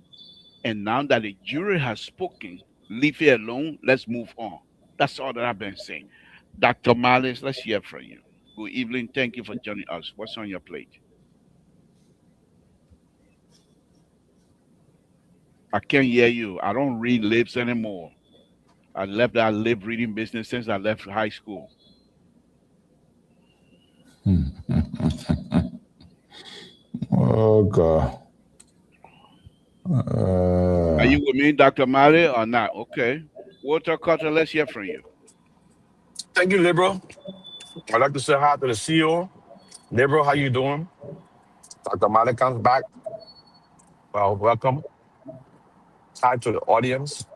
and now that the jury has spoken, leave it alone. Let's move on. That's all that I've been saying. Dr. Malice, let's hear from you. Good evening. Thank you for joining us. What's on your plate? I can't hear you. I don't read lips anymore. I left that lip reading business since I left high school. Oh God. Are you with me, Dr. Mali, or not? Okay. Walter Carter, let's hear from you. Thank you, Liberal. I'd like to say hi to the CEO. Liberal, how you doing? Dr. Malik comes back. Well, welcome. Hi to the audience.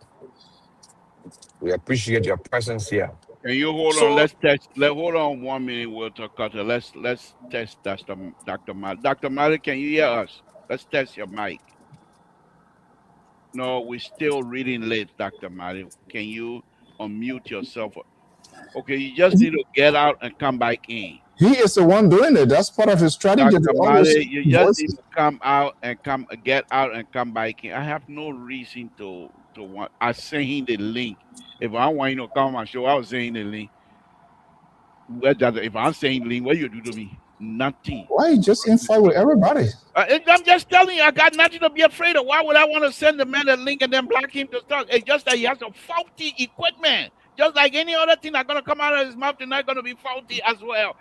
We appreciate your presence here. Can you hold on? So, Let's test. Hold on 1 minute, Walter Carter. Let's test Dr. Mali. Dr. Mali, can you hear us? Let's test your mic. No, we're still reading lips, Dr. Mali. Can you unmute yourself? Okay, you just need to get out and come back in. He is the one doing it. That's part of his strategy. Dr. Mali, you just need to come out and get out and come back in. I have no reason to want. I sent him the link. If I want you to come on my show, I was saying the link. If I'm saying link, what you do to me? Nothing. Why you just in fight with everybody? I'm just telling you, I got nothing to be afraid of. Why would I want to send the man a link and then block him to talk? It's just that he has some faulty equipment. Just like any other thing that's going to come out of his mouth, they're not going to be faulty as well.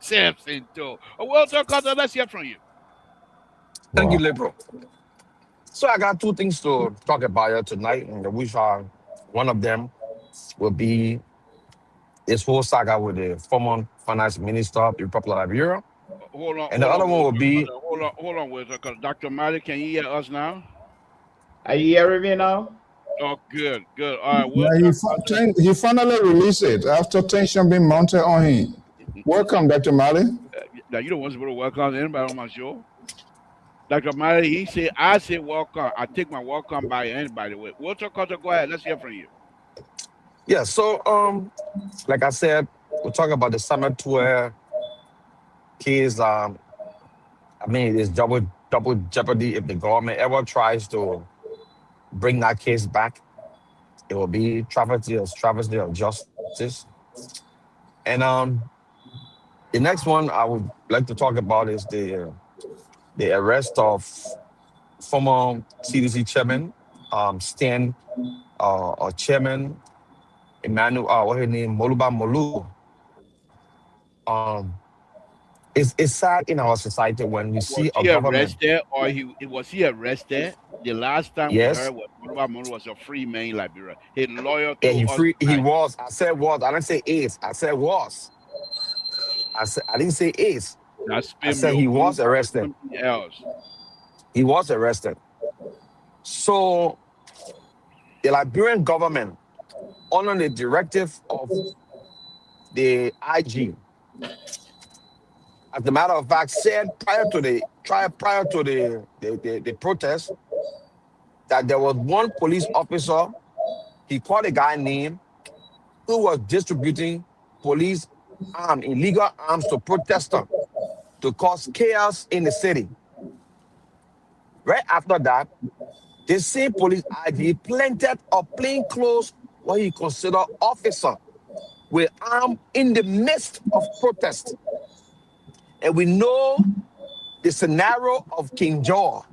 Samson, too. Walter Carter, let's hear from you. thank you, Liberal. So I got two things to talk about here tonight, and which are one of them will be this whole saga with the former finance minister of the Republic of Liberia. Hold on. And the other one will be Hold on, Walter Carter. Dr. Mali, can you hear us now? Are you hearing me now? Oh, good. All right. Yeah, he finally released it after tension being mounted on him. Welcome, Dr. Mali. Now, you don't want to welcome anybody on my show. Dr. Mali, he said, I say welcome. I take my welcome by anybody. Walter Carter, go ahead. Let's hear from you. yeah. So like I said, we'll talk about the Summit Tour case. I mean, it's double jeopardy if the government ever tries to bring that case back. It will be travesty of justice. And the next one I would like to talk about is the arrest of former CDC chairman, Stan, or chairman Emmanuel, what his name, Moluba Molu. It's sad in our society when we see a government. Arrested, or was he arrested? The last time Yes. we heard was Moluba Molu was a free man in Liberia. He's loyal to Yeah, us. he was. I said was. I didn't say is. I said was. I didn't say is. I said he was arrested. He was arrested. So the Liberian government, under the directive of the IG, as a matter of fact, said prior to the protest that there was one police officer, he called a guy named, who was distributing police illegal arms to protesters to cause chaos in the city. Right after that, the same police IG planted a plainclothes, what he considered officer, with arms in the midst of protest. And we know the scenario of King George.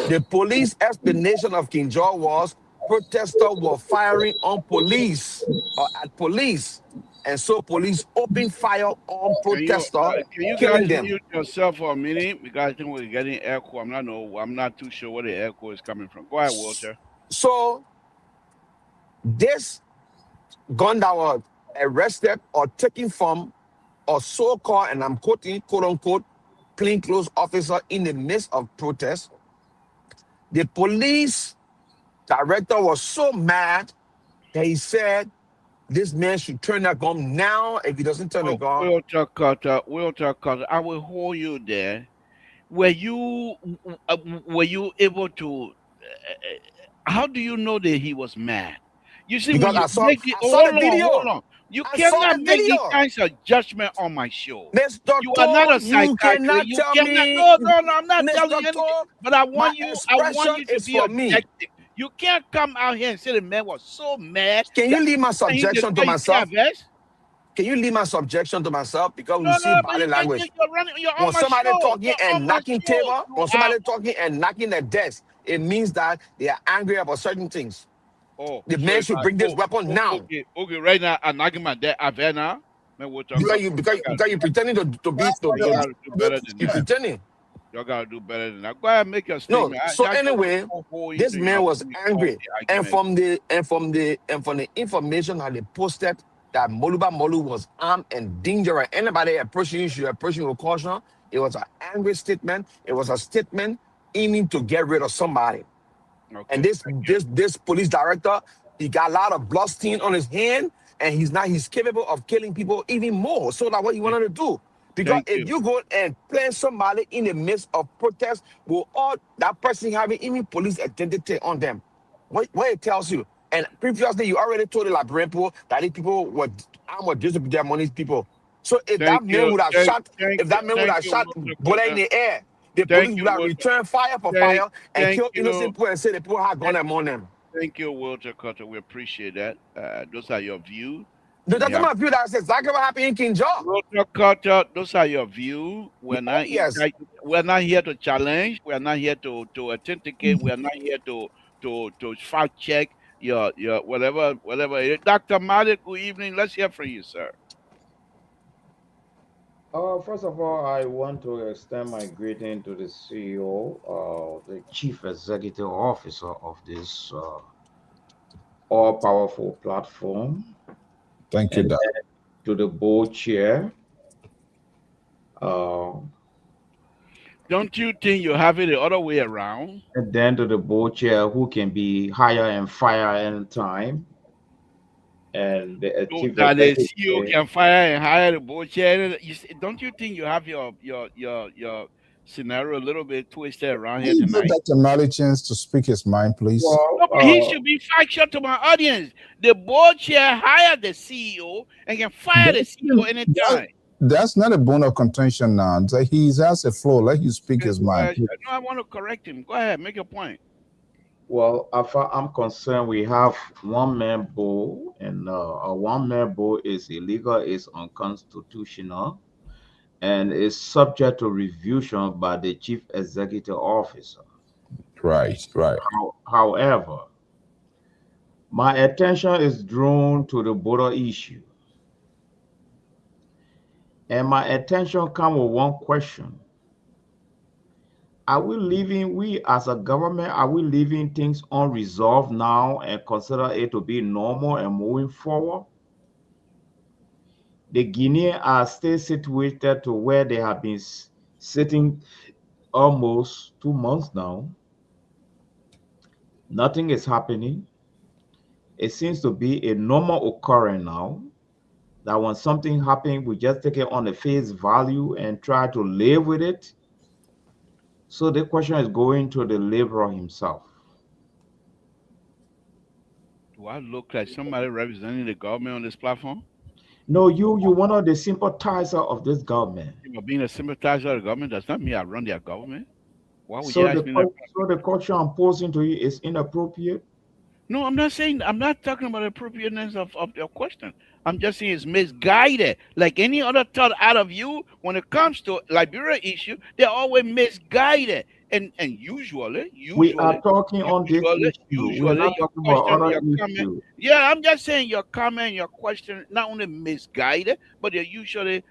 The police explanation of King George was protesters were firing on police or at police. And so police opened fire on protesters, Can you killing guys them. mute yourself for a minute? Because I think we're getting echo. I'm not too sure where the echo is coming from. Go ahead, Walter. So this gun that was arrested or taken from a so-called, and I'm quoting, quote unquote, plainclothes officer in the midst of protest, the police director was so mad that he said this man should turn that gun now. If he doesn't turn the gun, Walter Carter, I will hold you there. Were you able to? How do you know that he was mad? You see, because when you I saw hold the video. Hold on. You I saw cannot the make these video. kinds of judgment on my show. Mr. You are not a you cannot psychiatrist. tell me. No, I'm not Mr. telling you anything. Todd, But I my want you expression to is be for me. objective. You can't come out here and say the man was so mad. Can you leave my subjection to myself? Vest? Can you leave my subjection to myself? Because we No, see no, but body you can't. language. You're running. You're on When my somebody show. talking You're on and my knocking show. table, when somebody talking and knocking the desk, it means that they are angry about certain things. Oh, The so man if should bring this weapon now. Okay, right now, I'm knocking my dad. Avena, man, we'll talk. Because you pretending to be You gotta do better than you that. pretending. You gotta do better than that. Go ahead and make your No, statement. so anyway, this man was angry, and argument. from the information that they posted that Moluba Molu was armed and dangerous. Anybody approaching you should approach you with caution. It was an angry statement. It was a statement aiming to get rid of somebody. Okay, And this police director, he got a lot of blood stain on his hand, and he's capable of killing people even more. So that's what he wanted to do. Because Thank if you go and plant somebody in the midst of protest with all that person having even police identity on them, what it tells you. And previously, you already told the Liberian people that these people were armed with distribute their money, people. So if that man would have shot, bullet in the air, the police would have returned fire for fire and killed innocent people and say the people had gone among them. Thank you, Walter Carter. We appreciate that. Those are your views. That's my view. That's exactly what happened in King George. Walter Carter, those are your views. We're not here to challenge. We're not here to authenticate. We're not here to fact check your whatever. Dr. Malik, good evening. Let's hear from you, sir. First of all, I want to extend my greeting to the CEO, the Chief Executive Officer of this all-powerful platform. Thank you, Dad. To the board chair. Don't you think you have it the other way around? And then to the board chair, who can be hire and fire anytime. And the CEO can fire and hire the board chair. Don't you think you have your scenario a little bit twisted around here tonight? Dr. Mali chance to speak his mind, please. Well, he should be factual to my audience. The board chair hired the CEO and can fire the CEO anytime. That's not a bone of contention now. He has a flow. Let you speak his mind. No, I want to correct him. Go ahead, make your point. Well, as far I'm concerned, we have one-man bull, and a one-man bull is illegal, is unconstitutional, and is subject to revision by the Chief Executive Officer. Right. However, my attention is drawn to the border issue. And my attention comes with one question. We as a government, are we leaving things unresolved now and consider it to be normal and moving forward? The Guineans are still situated to where they have been sitting almost 2 months now. Nothing is happening. It seems to be a normal occurrence now, that when something happens, we just take it on the face value and try to live with it. So the question is going to the laborer himself. Do I look like somebody representing the government on this platform? No, you're one of the sympathizer of this government. Being a sympathizer of the government does not mean I run their government. Why would so the question I'm posing to you is inappropriate? No, I'm not talking about the appropriateness of your question. I'm just saying it's misguided. Like any other thought out of you, when it comes to Liberia issue, they're always misguided. And usually we are talking on this issue. We're not talking about other issues. Yeah, I'm just saying your comment, your question, not only misguided, but they're usually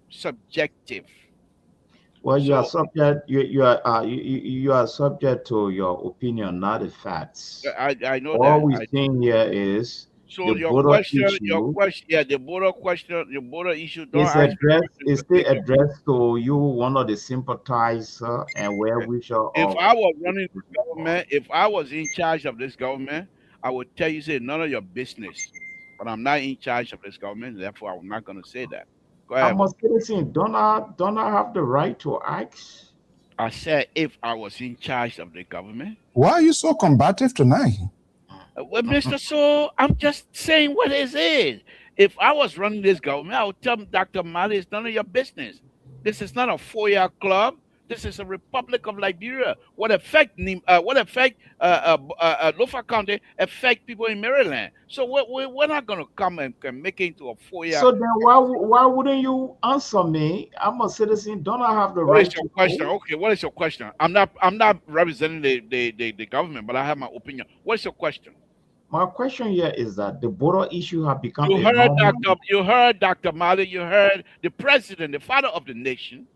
subjective. Well, you are subject. You are subject to your opinion, not the facts. I know all that. All we're saying here is your question, the border issue. Is still addressed to you, one of the sympathizer and well-wisher. If I was running the government, if I was in charge of this government, I would tell you, say none of your business. But I'm not in charge of this government, therefore I'm not going to say that. Go ahead. I'm a citizen. Don't I have the right to ask? I said if I was in charge of the government. Why are you so combative tonight? Well, Mr. So I'm just saying what it is. If I was running this government, I would tell Dr. Mali, it's none of your business. This is not a 4-year club This is a Republic of Liberia. What affect Lofa County affect people in Maryland. So we're not going to come and make it into a 4-year. So then why wouldn't you answer me? I'm a citizen. Don't I have the What right is your to question? vote? Okay, what is your question? I'm not representing the government, but I have my opinion. What's your question? My question here is that the border issue have become a normal. You heard Dr. Mali, you heard the president, the father of the nation,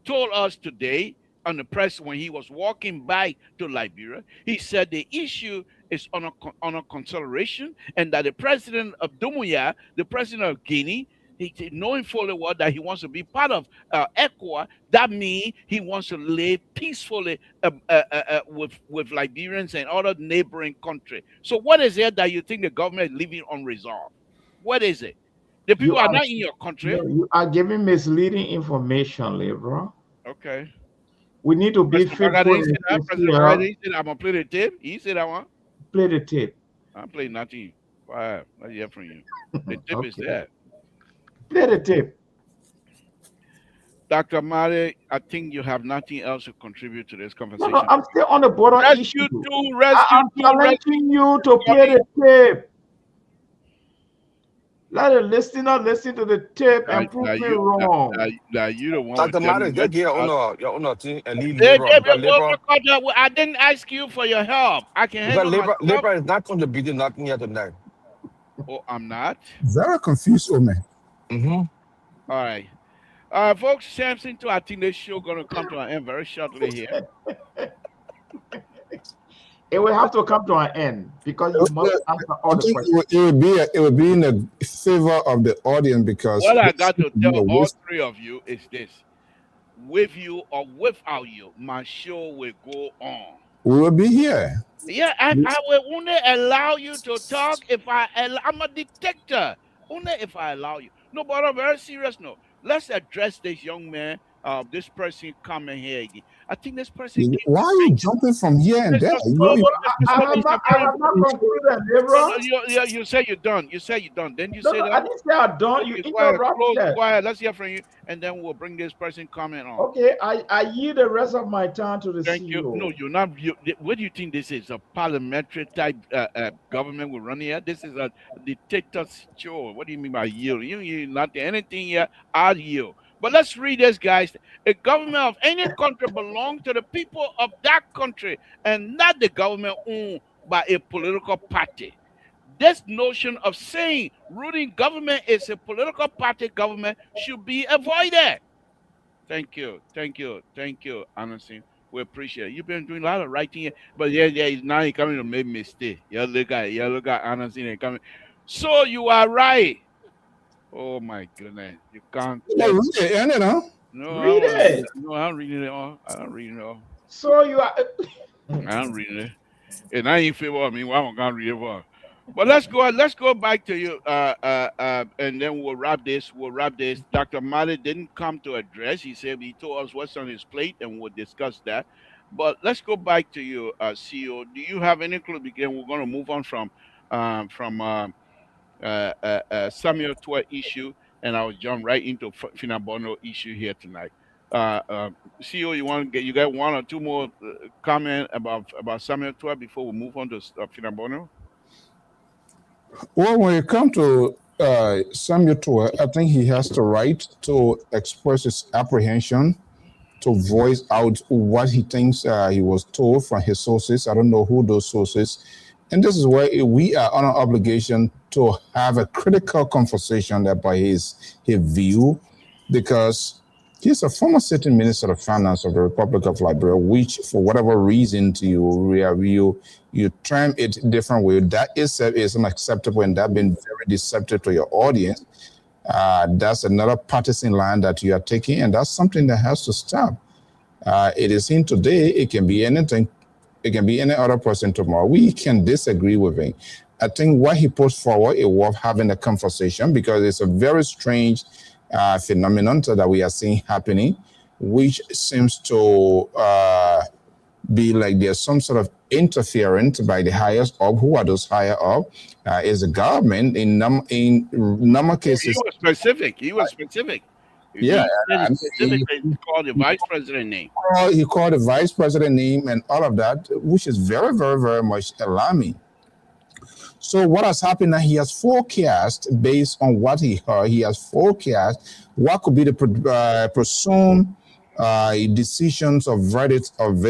told us today on the press when he was walking by to Liberia. He said the issue is on a consideration, and that the president of Dumuya, the president of Guinea, knowing fully well that he wants to be part of ECOWAS, that means he wants to live peacefully with Liberians and other neighboring countries. So what is it that you think the government is leaving unresolved? What is it? The people are not in your country. You are giving misleading information, Libra. Okay. We need to be faithful. President Biden said, I'm going to play the tape. He said that one. Play the tape. I'm playing nothing. Wow. Let's hear from you. The tape is there. Play the tape. Dr. Mari, I think you have nothing else to contribute to this conversation. No, I'm still on the border issue. I'm challenging you to play the tape. Let the listener listen to the tape and prove me wrong. Now you don't want Dr. Mari, get your own thing and leave Libra. I didn't ask you for your help. I can handle myself. Libra is not contributing nothing here tonight. Oh, I'm not? Very confused, oh man. All right. Folks, Samson, I think this show going to come to an end very shortly here. It will have to come to an end because you must answer all the questions. It would be in the favor of the audience because what I got to tell all three of you is this: with you or without you, my show will go on. We will be here. Yeah, I will only allow you to talk if I'm a dictator. Only if I allow you. No, but I'm very serious. No, let's address this young man. This person coming here again. I think this person. Why are you jumping from here and there? I have not concluded, Libra. You say you're done. You say you're done. Then you say that. I didn't say I'm done. You interrupted. Quiet. Let's hear from you, and then we'll bring this person comment on. Okay, I yield the rest of my time to the Thank CEO. you. No, you're not. What do you think this is? A parliamentary type government we're running here? This is a dictator's show. What do you mean by yield? You not anything here. I yield. But let's read this, guys. A government of any country belongs to the people of that country and not the government owned by a political party. This notion of saying ruling government is a political party government should be avoided. Thank you, Anderson. We appreciate it. You've been doing a lot of writing here, but now you're coming to make mistake. You look at Anderson and coming. So you are right. Oh my goodness! You can't. No, read it, No, read it. No, I'm reading it all. I don't read it all. So you are. I'm reading it, and I ain't favor of me. Why I'm gonna read it for? But let's go back to you, and then we'll wrap this. Dr. Mali didn't come to address. He said he told us what's on his plate, and we'll discuss that. But let's go back to you, CEO. Do you have any clue? Again, we're gonna move on from Samuel Tua issue, and I'll jump right into Finabono issue here tonight. CEO, you got one or two more comment about Samuel Tua before we move on to Finabono? Well, when it comes to Samuel Tua, I think he has the right to express his apprehension, to voice out what he thinks he was told from his sources. I don't know who those sources. And this is where we are on an obligation to have a critical conversation about his view, because he's a former sitting minister of finance of the Republic of Liberia, which for whatever reason to you term it different way. That is unacceptable, and that been very deceptive to your audience. That's another partisan line that you are taking, and that's something that has to stop. It is in today, it can be anything. It can be any other person tomorrow. We can disagree with him. I think what he puts forward is worth having a conversation, because it's a very strange phenomenon that we are seeing happening, which seems to be like there's some sort of interference by the highest up. Who are those higher up? Is the government in number cases. He was specific. Yeah, He said I it mean, specifically called the vice president name. he called the vice president name and all of that, which is very, very, very much alarming. So what has happened now? He has forecast based on what he heard. He has forecast what could be the presumed decisions or verdicts of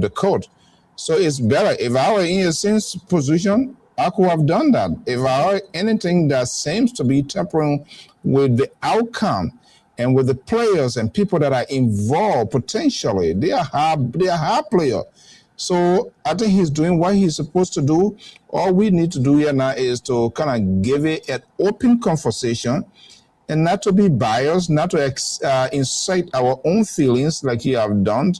the court. So it's better if I were in a sense position, I could have done that. If I heard anything that seems to be tampering with the outcome and with the players and people that are involved potentially, they are high players. So I think he's doing what he's supposed to do. All we need to do here now is to kind of give it an open conversation and not to be biased, not to incite our own feelings like you have done.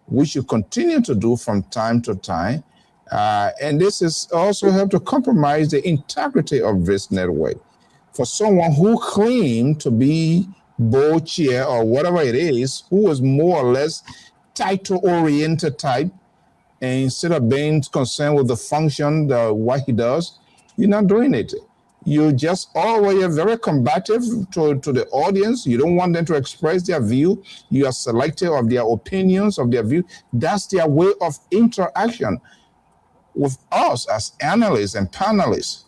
We should continue to do from time to time. And this is also help to compromise the integrity of this network. For someone who claimed to be board chair or whatever it is, who was more or less title-oriented type, and instead of being concerned with the function, what he does, you're not doing it. You're just always very combative to the audience. You don't want them to express their view. You are selective of their opinions, of their view. That's their way of interaction with us as analysts and panelists.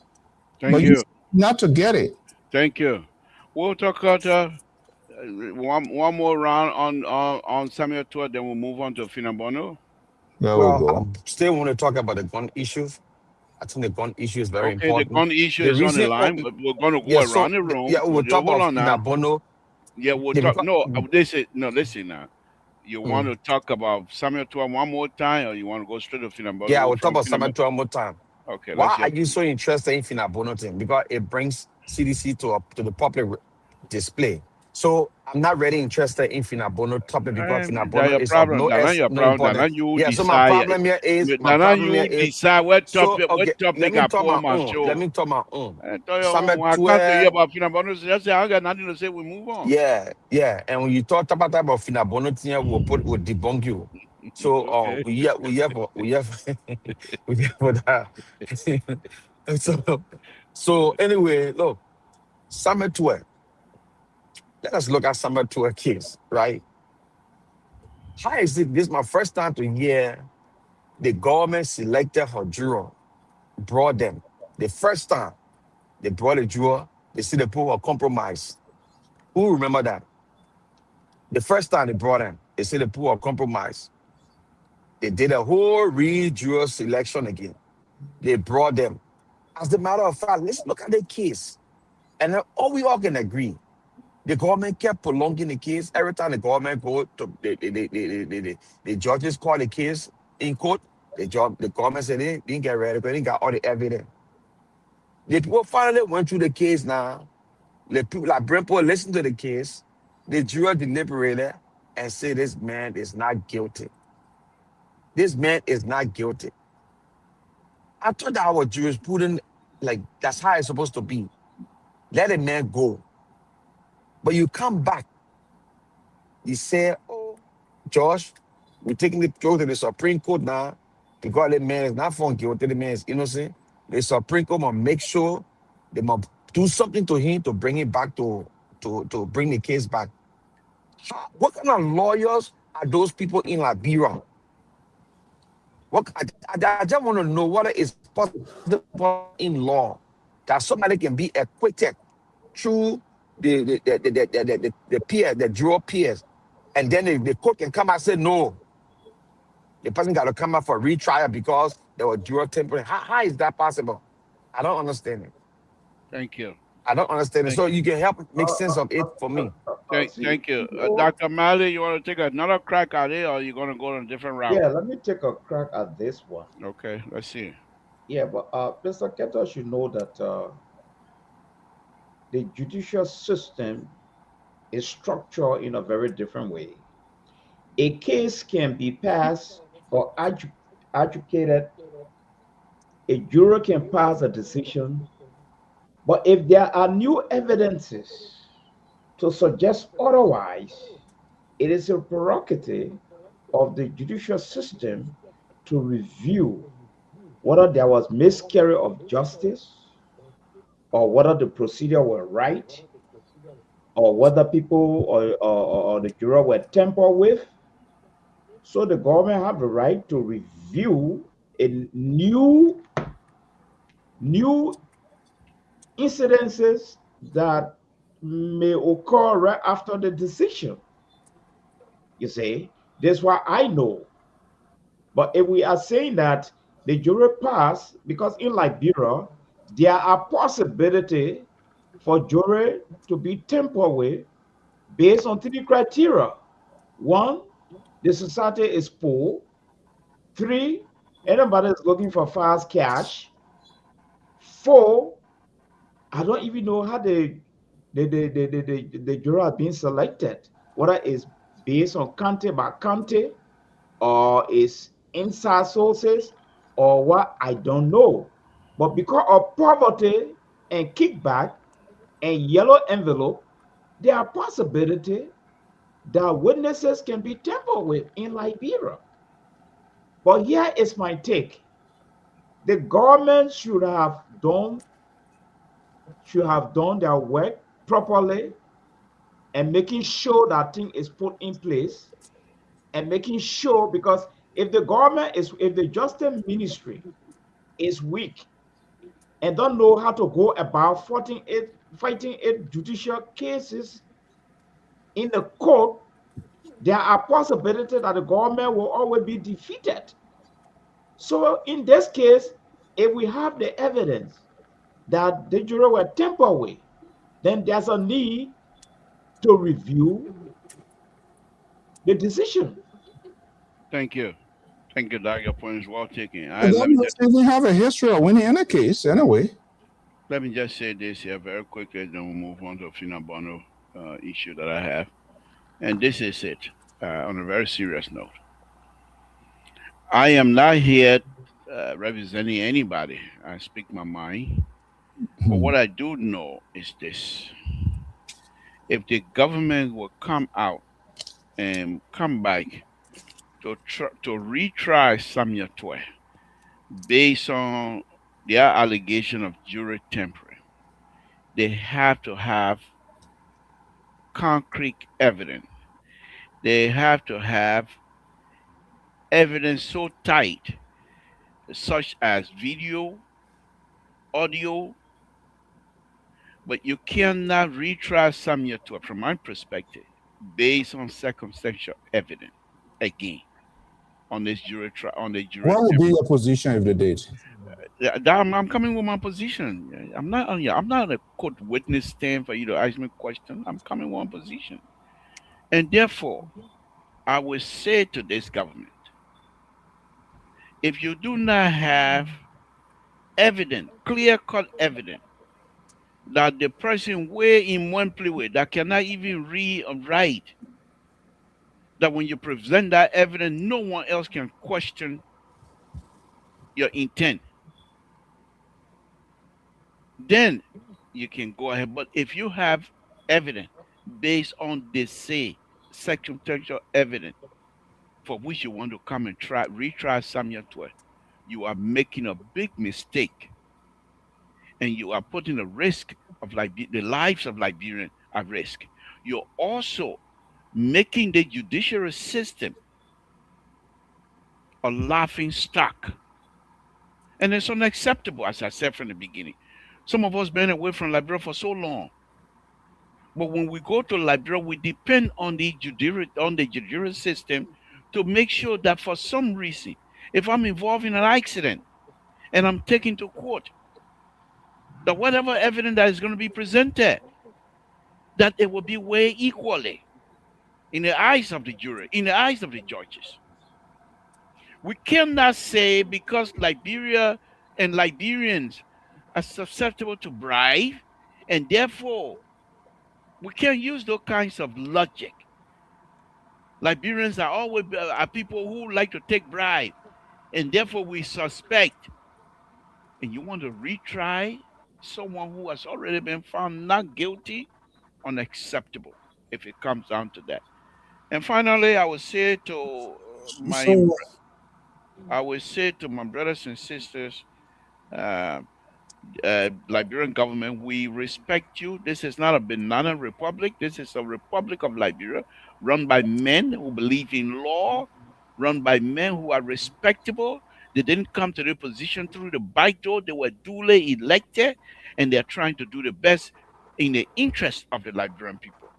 Thank you. Not to get it. Thank you. We'll talk about one more round on Samuel Tour, then we'll move on to Finabono. There we Well, go. I still want to talk about the gun issue. I think the gun issue is very important. The gun issue is on the line. We're going to go around the room. Yeah, we'll talk about Finabono. Yeah, we'll talk. Listen now. You want to talk about Samuel Tour one more time, or you want to go straight to Finabono? Yeah, we'll talk about Samuel Tour one more time. Okay. Why are you so interested in Finabono thing? Because it brings CDC to the public display. So I'm not really interested in Finabono topic because Finabono is of no importance. Yeah, so my problem here is decide what topic I put on my show. Let me talk my own. I can't to you about Finabono. Just say I got nothing to say. We move on. Yeah. And when you talk about Finabono thing, we'll debunk you. So we have for that. So anyway, look, Samuel Tour. Let us look at Samuel Tour case, right? How is it? This is my first time to hear the government selected her juror, brought them. The first time they brought a juror, they see the people were compromised. Who remember that? The first time they brought them, they see the people were compromised. They did a whole re-juror selection again. They brought them. As a matter of fact, let's look at the case. And then we all can agree. The government kept prolonging the case. Every time the government go to the judges call the case in court, the government said they didn't get ready because they didn't got all the evidence. The people finally went through the case now. The people like Brentford listened to the case. The jury deliberated and said this man is not guilty. This man is not guilty. I thought that our jurisprudence, like that's how it's supposed to be. Let a man go. But you come back, you say, oh, Josh, we're taking the case to the Supreme Court now because the man is not found guilty, the man is innocent. The Supreme Court must make sure they must do something to him to bring it back to bring the case back. What kind of lawyers are those people in Liberia? I just want to know whether it's possible in law that somebody can be acquitted through the peer, the juror peers, and then the court can come and say no. The person got to come out for retrial because there was juror tampering. How is that possible? I don't understand it. Thank you. I don't understand it. So you can help make sense of it for me. Thank you. Dr. Malley, you want to take another crack at it, or are you going to go on a different route? Yeah, let me take a crack at this one. Okay, let's see. Yeah, but Mr. Keto should know that the judicial system is structured in a very different way. A case can be passed or adjudicated. A juror can pass a decision, but if there are new evidences to suggest otherwise, it is a prerogative of the judicial system to review whether there was miscarriage of justice or whether the procedure were right or whether people or the juror were tampered with. So the government have the right to review a new incidences that may occur right after the decision. You see, that's why I know. But if we are saying that the jury passed, because in Liberia, there are possibility for jury to be tampered with based on three criteria. One, the society is poor. Three, anybody is looking for fast cash. Four, I don't even know how the juror are being selected, whether it's based on county by county or is inside sources or what, I don't know. But because of poverty and kickback and yellow envelope, there are possibility that witnesses can be tampered with in Liberia. But here is my take. The government should have done their work properly and making sure that thing is put in place and making sure, because if the justice ministry is weak and don't know how to go about fighting it judicial cases in the court, there are possibilities that the government will always be defeated. So in this case, if we have the evidence that the jury were tampered with, then there's a need to review the decision. Thank you. Thank you, Doc. Your point is well taken. The government even have a history of winning in a case anyway. Let me just say this here very quickly, then we'll move on to a Finabono issue that I have. And this is it, on a very serious note. I am not here representing anybody. I speak my mind. But what I do know is this. If the government will come out and come back to retry Samuel Twe based on their allegation of jury tampering, they have to have concrete evidence. They have to have evidence so tight, such as video, audio, but you cannot retry Samuel Twe, from my perspective, based on circumstantial evidence. Again, on this jury trial, on the jury. What would be your position if they did? I'm coming with my position. I'm not a court witness stand for you to ask me a question. I'm coming with my position, and therefore, I will say to this government: if you do not have evidence, clear-cut evidence, that the person were in one play with that cannot even read or write, that when you present that evidence, no one else can question your intent, then you can go ahead. But if you have evidence based on the say circumstantial evidence for which you want to come and retry Samuel Twe, you are making a big mistake, and you are putting the risk of the lives of Liberians at risk. You're also making the judiciary system a laughing stock. And it's unacceptable, as I said from the beginning. Some of us been away from Liberia for so long. But when we go to Liberia, we depend on the judiciary system to make sure that for some reason, if I'm involved in an accident and I'm taken to court, that whatever evidence that is going to be presented, that it will be weighed equally in the eyes of the jury, in the eyes of the judges. We cannot say because Liberia and Liberians are susceptible to bribe, and therefore we can't use those kinds of logic. Liberians are people who like to take bribe, and therefore we suspect. And you want to retry someone who has already been found not guilty? Unacceptable if it comes down to that. And finally, I would say to my brothers and sisters, Liberian government, we respect you. This is not a banana republic. This is a republic of Liberia, run by men who believe in law, run by men who are respectable. They didn't come to their position through the back door. They were duly elected, and they're trying to do the best in the interest of the Liberian people.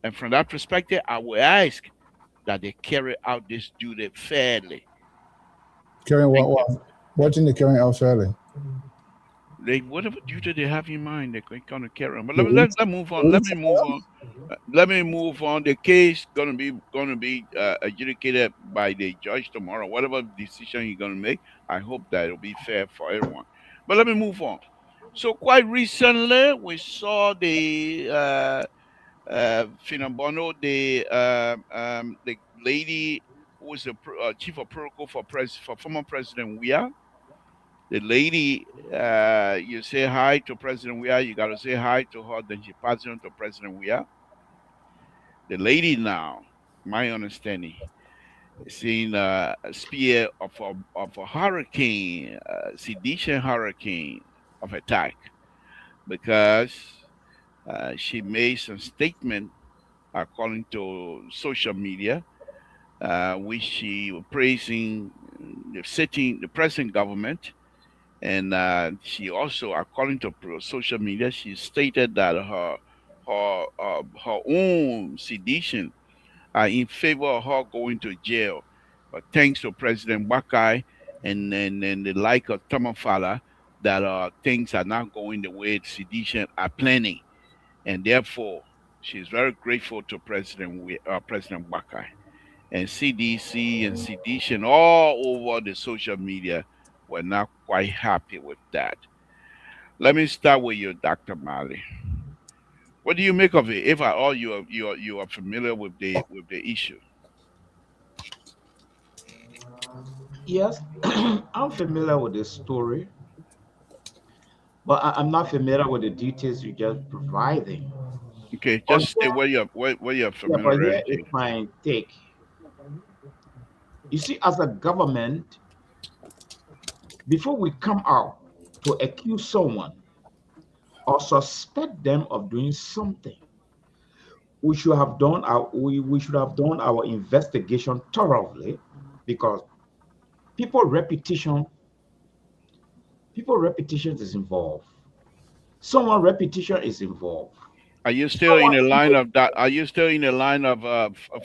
And from that perspective, I will ask that they carry out this duty fairly. Carrying Thank you. what in the carrying out fairly? Whatever duty they have in mind, they're going to carry on. But The weeks- let move the on. Let weeks me of move work? on. Let me move on. The case gonna be adjudicated by the judge tomorrow. Whatever decision you're gonna make, I hope that it'll be fair for everyone. But let me move on. So quite recently, we saw the Finabono, the lady who was the chief of protocol for former President Weah. The lady, you say hi to President Weah, you got to say hi to her, then she passes on to President Weah. The lady now, my understanding, is seeing a spear of a hurricane, sedition hurricane of attack, because she made some statement according to social media, which she was praising the present government. And she also, according to social media, she stated that her own sedition are in favor of her going to jail. But thanks to President Bakai and the like of Tamafala, that things are not going the way sedition are planning. And therefore, she's very grateful to President Bakai. And CDC and sedition all over the social media were not quite happy with that. Let me start with you, Dr. Mali. What do you make of it? If at all you are familiar with the issue. Yes, I'm familiar with this story, but I'm not familiar with the details you just providing. Okay, But just stay where you're yeah, but here is familiarity. my take. You see, as a government, before we come out to accuse someone or suspect them of doing something, we should have done our investigation thoroughly, because people repetition people repetition is involved. Someone repetition is involved. Are you still in Someone the line of that? Are you still in the line of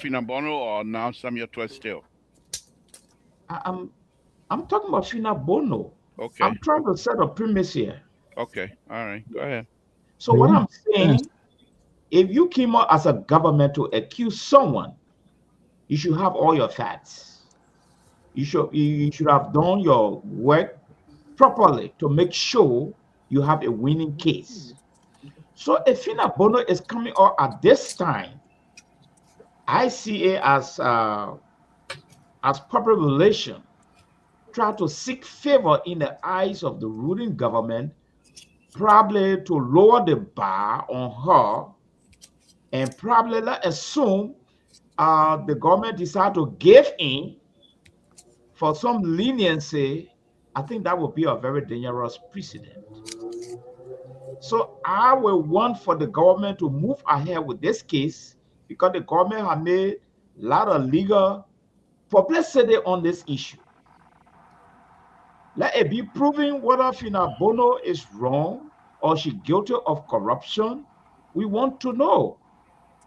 Finabono or now Samuel Twist still? I, I'm talking about Fina Bono. I'm Okay, trying to set a premise here. okay, all right, go ahead. So what I'm saying, if you came out as a government to accuse someone, you should have all your facts. You should have done your work properly to make sure you have a winning case. So if Fina Bono is coming out at this time, I see it as public relation, try to seek favor in the eyes of the ruling government, probably to lower the bar on her, and probably let's assume the government decide to give in for some leniency. I think that would be a very dangerous precedent. So I will want for the government to move ahead with this case, because the government have made a lot of legal publicity on this issue. Let it be proven whether Fina Bono is wrong or she guilty of corruption. We want to know.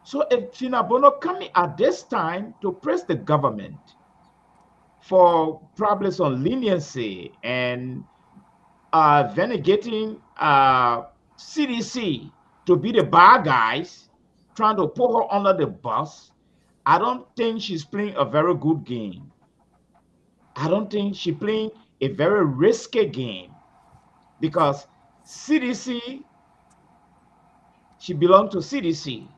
So if Fina Bono coming at this time to press the government for probably some leniency and vindicating CDC to be the bad guys, trying to put her under the bus, I don't think she's playing a very good game. I don't think she's playing a very risky game, because CDC, she belongs to CDC,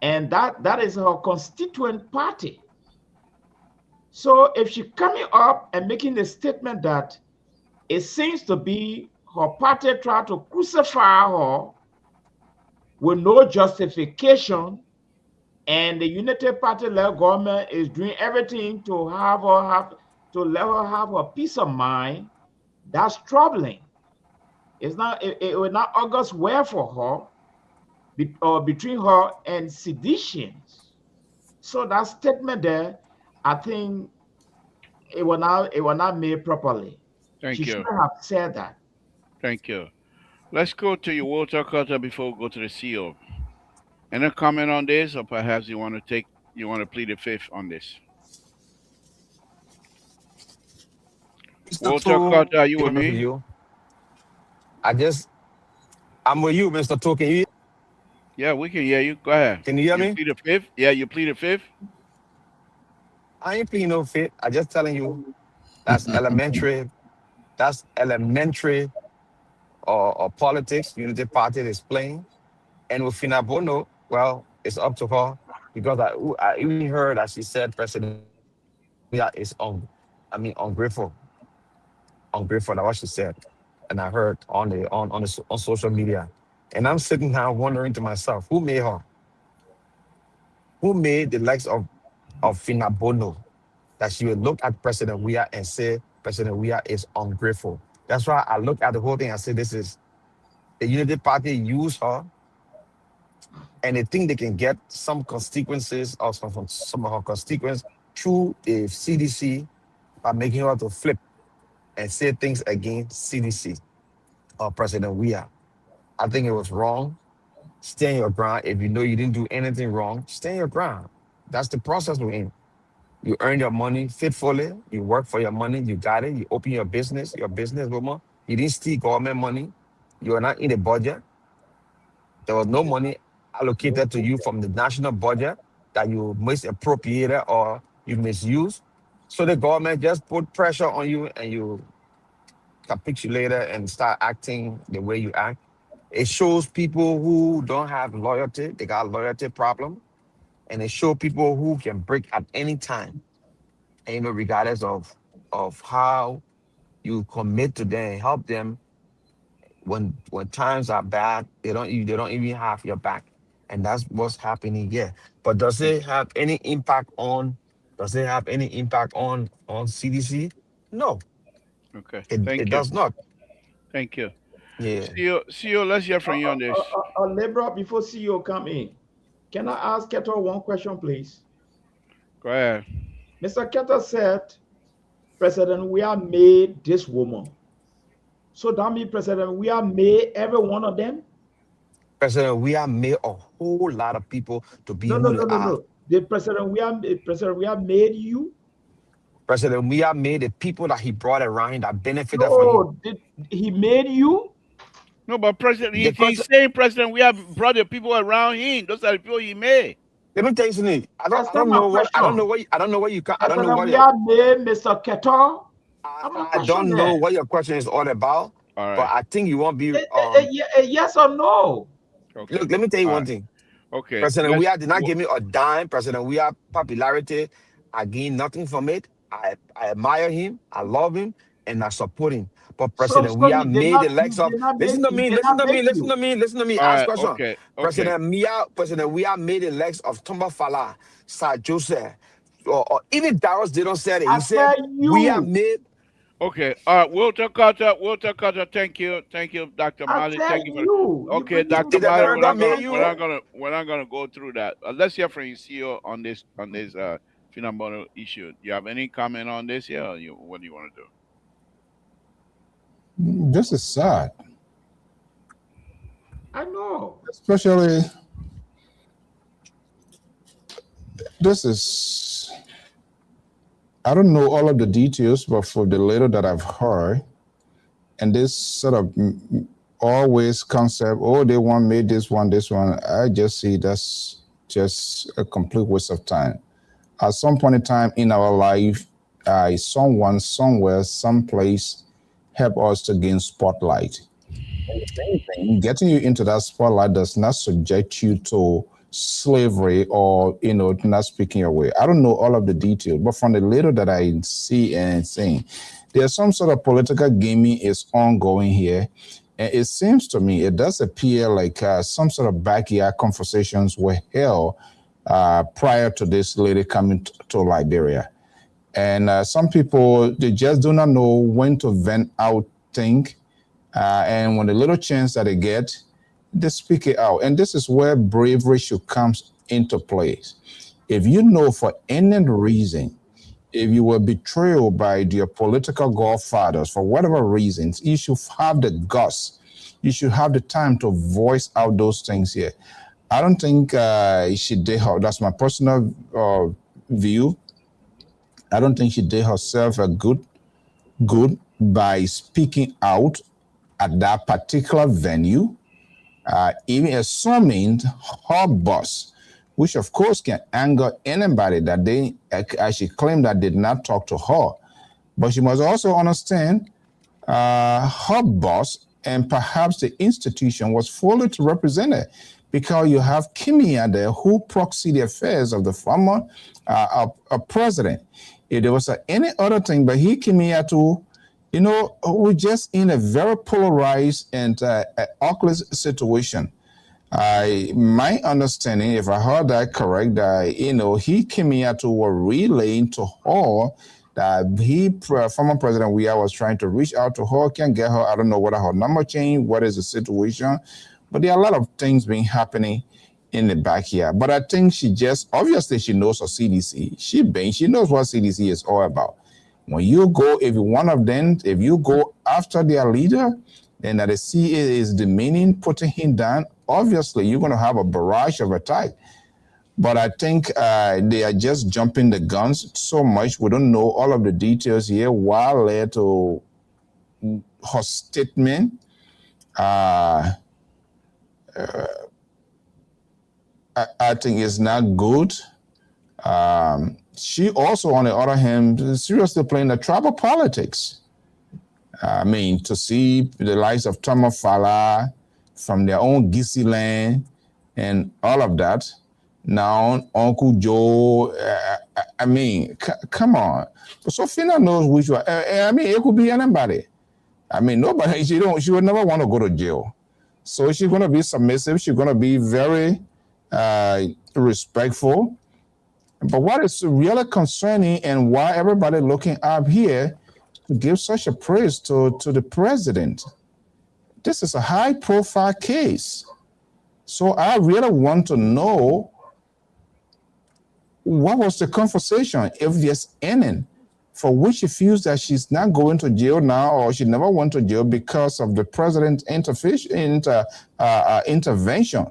and that is her constituent party. So if she coming up and making a statement that it seems to be her party try to crucify her with no justification, and the United Party led government is doing everything to let her have a peace of mind, that's troubling. It's not. It will not August well for her, or between her and seditions. So that statement there, I think it will not made properly. Thank She you. shouldn't have said that. Thank you. Let's go to your Walter Carter before we go to the CEO. Any comment on this, or perhaps you want to plead the fifth on this? Mr. Walter Two, Carter, are you with me? you. I'm with you, Mr. Two. Yeah, we can hear you. Go ahead. Can you hear You me? plead the fifth? Yeah, you plead the fifth? I ain't pleading no fit. I just telling you that's elementary. That's elementary or politics. Unity Party is playing. And with Finabono, well, it's up to her because I even heard that she said President Weah is ungrateful. Ungrateful. That's what she said. And I heard on social media. And I'm sitting here wondering to myself, who made her? Who made the likes of Finabono that she would look at President Weah and say President Weah is ungrateful? That's why I look at the whole thing and say this is the Unity Party use her and they think they can get some constituencies or some of her constituents through the CDC by making her to flip and say things against CDC or President Weah. I think it was wrong. Stay your ground. If you know you didn't do anything wrong, stay your ground. That's the process we're in. You earn your money faithfully. You work for your money. You got it. You open your business woman. You didn't steal government money. You are not in the budget. There was no money allocated to you from the national budget that you misappropriated or you misused. So the government just put pressure on you and you capitulated and start acting the way you act. It shows people who don't have loyalty, they got loyalty problem, and it shows people who can break at any time. And regardless of how you commit to them, help them when times are bad, they don't even have your back. And that's what's happening here. But does it have any impact on CDC? No, Okay. it Thank you. does not. Thank you. Yeah. CEO, let's hear from you on this. Libra, before CEO come in, can I ask Keto one question, please? Go ahead. Mr. Keto said, President Weah made this woman. So that means President Weah made every one of them? President Weah made a whole lot of people to be who they are. No. Did President Weah made you? President Weah made the people that he brought around him that benefited from him. Did he made you? No, but he's saying President Weah brought the people around him. Those are the people he made. Let me tell you something. I don't know what you can. I don't know what Weah made Mr. Keto. I don't know what your question is all about. All right. But I think you won't be. Yes or no? Okay. Look, let me tell you one thing. Okay. President Weah did not give me a dime. President Weah popularity, I gained nothing from it. I admire him, I love him, and I support him. But President Weah made the likes of. Listen to me. Ask question. Okay. President Weah made the likes of Tomba Fala, Sir Joseph, or even Darius didn't say it. He said Weah made. Okay. Walter Carter, thank you, Dr. Mali. Thank you. Okay, Dr. Mali, we're not gonna go through that. Let's hear from you, CEO, on this Finabono issue. Do you have any comment on this? Yeah, what do you want to do? This is sad. I know. Especially, this is, I don't know all of the details, but for the little that I've heard, and this sort of always concept, they want me this one, I just see that's just a complete waste of time. At some point in time in our life, someone, somewhere, someplace help us to gain spotlight. And the same thing, getting you into that spotlight does not subject you to slavery or, not speaking your way. I don't know all of the details, but from the little that I see and seeing, there's some sort of political gaming is ongoing here. And it seems to me, it does appear like some sort of backyard conversations were held prior to this lady coming to Liberia. And some people, they just do not know when to vent out things. And when the little chance that they get, they speak it out. And this is where bravery should come into place. If you know for any reason, if you were betrayed by your political godfathers for whatever reasons, you should have the guts. You should have the time to voice out those things here. I don't think she did her. That's my personal view. I don't think she did herself a good by speaking out at that particular venue, even assuming her boss, which of course can anger anybody that they actually claim that did not talk to her. But she must also understand her boss and perhaps the institution was fully to represent her, because you have Kimia there who proxy the affairs of the former president. If there was any other thing, but he Kimia to, we're just in a very polarized and awkward situation. My understanding, if I heard that correct, he came here to relaying to her that former President Weah was trying to reach out to her, can't get her. I don't know whether her number changed, what is the situation, but there are a lot of things being happening in the back here. But I think she just, obviously she knows her CDC. She knows what CDC is all about. When you go, if one of them, if you go after their leader, and that the CA is demeaning, putting him down, obviously you're going to have a barrage of attack. But I think they are just jumping the guns so much. We don't know all of the details here. What led to her statement? I think it's not good. She also, on the other hand, is seriously playing the tribal politics. I mean, to see the likes of Tamafala from their own Gisi land and all of that. Now, Uncle Joe, I mean, come on. But Sophina knows which one. I mean, it could be anybody. I mean, nobody, she would never want to go to jail. So she's going to be submissive. She's going to be very respectful. But what is really concerning and why everybody looking up here to give such a praise to the president? This is a high-profile case. So I really want to know what was the conversation, if there's any, for which she feels that she's not going to jail now or she never went to jail because of the president's intervention.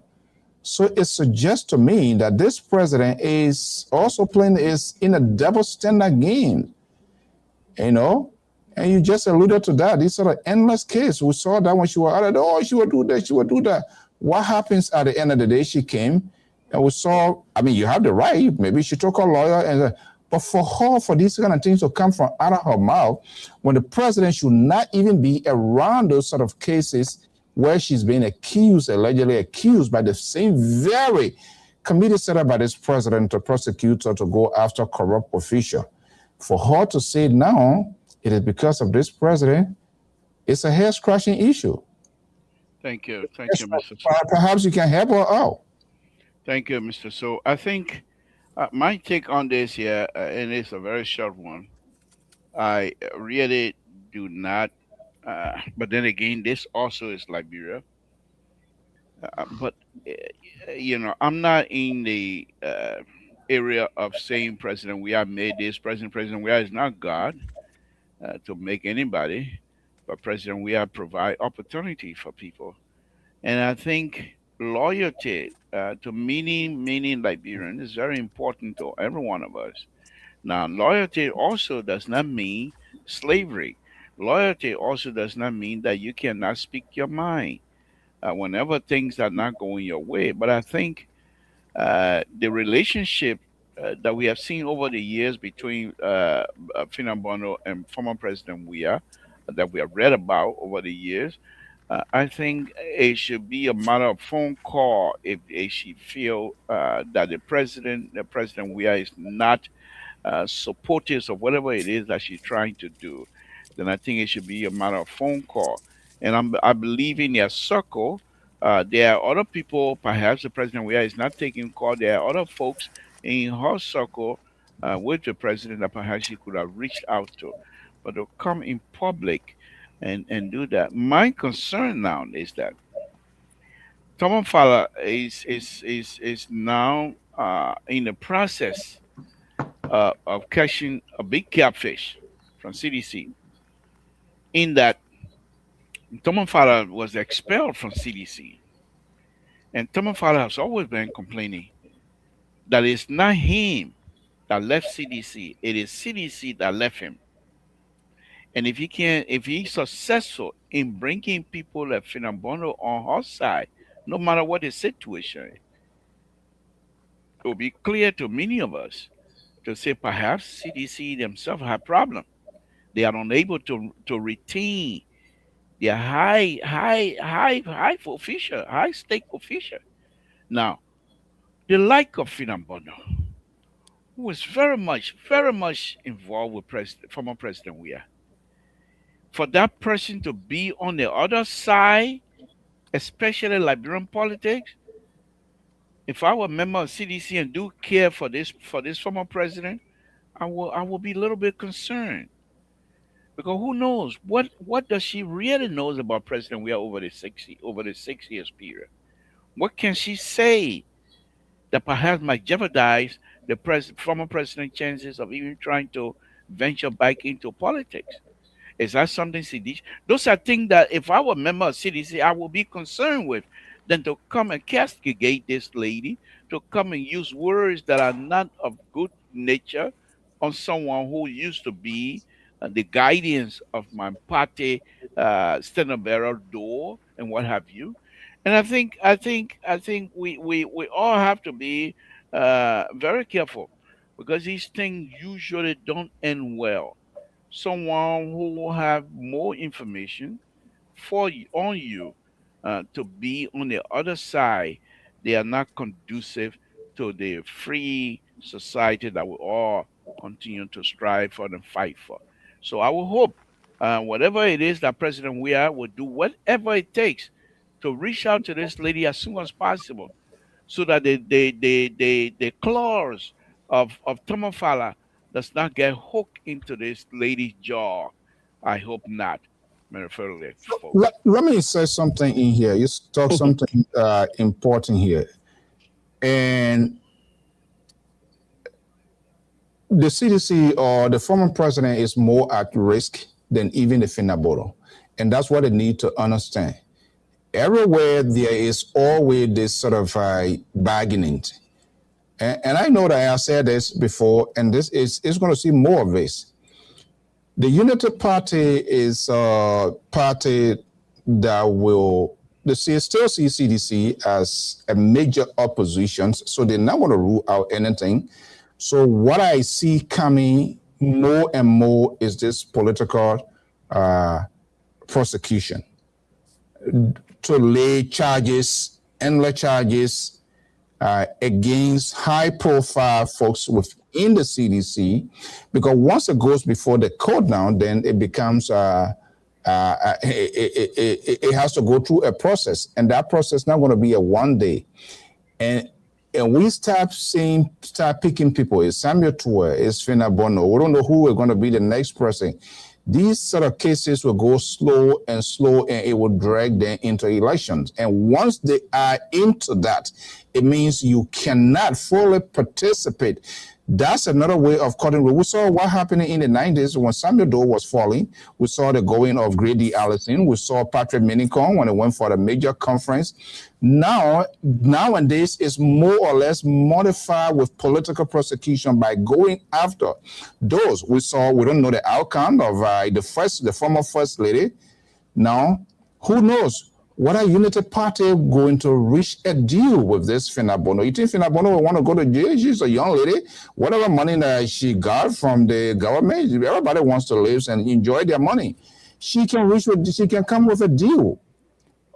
So it suggests to me that this president is also playing in a double standard game, And you just alluded to that. It's sort of endless case. We saw that when she was out, she would do that, she would do that. What happens at the end of the day? She came, and we saw, I mean, you have the right. Maybe she took her lawyer, but for her, for these kind of things to come from out of her mouth, when the president should not even be around those sort of cases where she's being accused, allegedly accused by the same very committee set up by this president to prosecute her to go after corrupt official. For her to say now, it is because of this president, it's a hair-scratching issue. Thank you. Thank you, Mr. So. Perhaps you can help her out. Thank you, Mr. So. I think my take on this here, and it's a very short one, I really do not, but then again, this also is Liberia. But, I'm not in the area of saying President Weah made this. President Weah is not God to make anybody, but President Weah provide opportunity for people. And I think loyalty to many Liberians is very important to every one of us. Now, loyalty also does not mean slavery. Loyalty also does not mean that you cannot speak your mind whenever things are not going your way. But I think the relationship that we have seen over the years between Finambono and former President Weah, that we have read about over the years, I think it should be a matter of phone call if she feel that the President Weah is not supporters of whatever it is that she's trying to do, then I think it should be a matter of phone call. And I believe in their circle, there are other people, perhaps the President Weah is not taking call. There are other folks in her circle with the president that perhaps she could have reached out to. But to come in public and do that. My concern now is that Tom Fowler is now in the process of catching a big catfish from CDC. In that Tom Fowler was expelled from CDC, and Tom Fowler has always been complaining that it's not him that left CDC; it is CDC that left him. And if he's successful in bringing people like Finambono on her side, no matter what the situation, it will be clear to many of us to say perhaps CDC themselves have problem. They are unable to retain their high official, high stake official. Now, the like of Finambono, who was very much involved with former President Weah, for that person to be on the other side, especially Liberian politics, if I were a member of CDC and do care for this former president, I will be a little bit concerned. Because who knows what does she really knows about President Weah over the 6 years period? What can she say that perhaps might jeopardize the former president chances of even trying to venture back into politics? Is that something CDC? Those are things that if I were a member of CDC, I would be concerned with. Than to come and castigate this lady, to come and use words that are not of good nature on someone who used to be the guidance of my party standard bearer door and what have you. And I think we all have to be very careful because these things usually don't end well. Someone who will have more information on you to be on the other side, they are not conducive to the free society that we all continue to strive for and fight for. So I will hope whatever it is that President Weah will do whatever it takes to reach out to this lady as soon as possible so that the claws of Tomofala does not get hooked into this lady's jaw. I hope not. Metaphorically, folks. Let me say something in here. You talk something important here. And the CDC or the former president is more at risk than even the Finaboro. And that's what they need to understand. Everywhere there is always this sort of bargaining. And I know that I said this before, and this is going to see more of this. The United Party is a party that will still see CDC as a major opposition, so they're not going to rule out anything. So what I see coming more and more is this political prosecution to lay charges, endless charges against high-profile folks within the CDC, because once it goes before the court now, then it becomes it has to go through a process, and that process is not going to be a one day. And we start picking people. It's Samuel Tour, it's Fina Bono. We don't know who are going to be the next person. These sort of cases will go slow, and it will drag them into elections. And once they are into that, it means you cannot fully participate. That's another way of cutting. We saw what happened in the 90s when Samuel Doe was falling. We saw the going of Grady Allison. We saw Patrick Minicon when he went for the major conference. Nowadays, it's more or less modified with political prosecution by going after those. We don't know the outcome of the former first lady. Now, who knows? What are United Party going to reach a deal with this Finabono? You think Finabono will want to go to jail? She's a young lady. Whatever money that she got from the government, everybody wants to live and enjoy their money. She can come with a deal.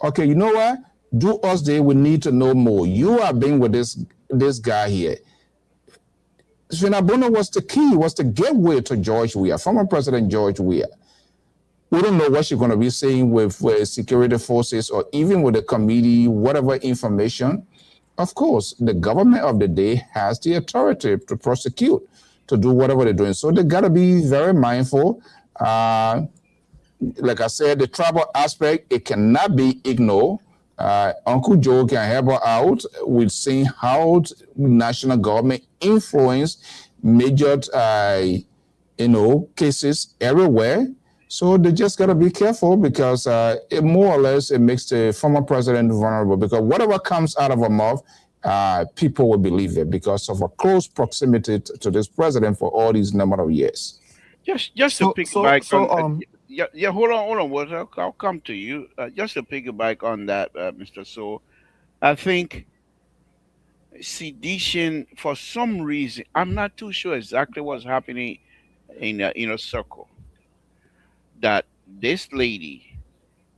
Okay, you know what? Do us there. We need to know more. You are being with this guy here. Finabono was the key, was the gateway to George Weah, former President George Weah. We don't know what she's going to be saying with security forces or even with the committee, whatever information. Of course, the government of the day has the authority to prosecute, to do whatever they're doing. So they got to be very mindful. like I said, the tribal aspect, it cannot be ignored. Uncle Joe can help her out with seeing how national government influence major, cases everywhere. So they just got to be careful because it more or less it makes the former president vulnerable because whatever comes out of her mouth, people will believe it because of a close proximity to this president for all these number of years. Just to piggyback on, yeah. Hold on, Walter. I'll come to you. Just to piggyback on that, Mr. So, I think sedition for some reason. I'm not too sure exactly what's happening in the inner circle. That this lady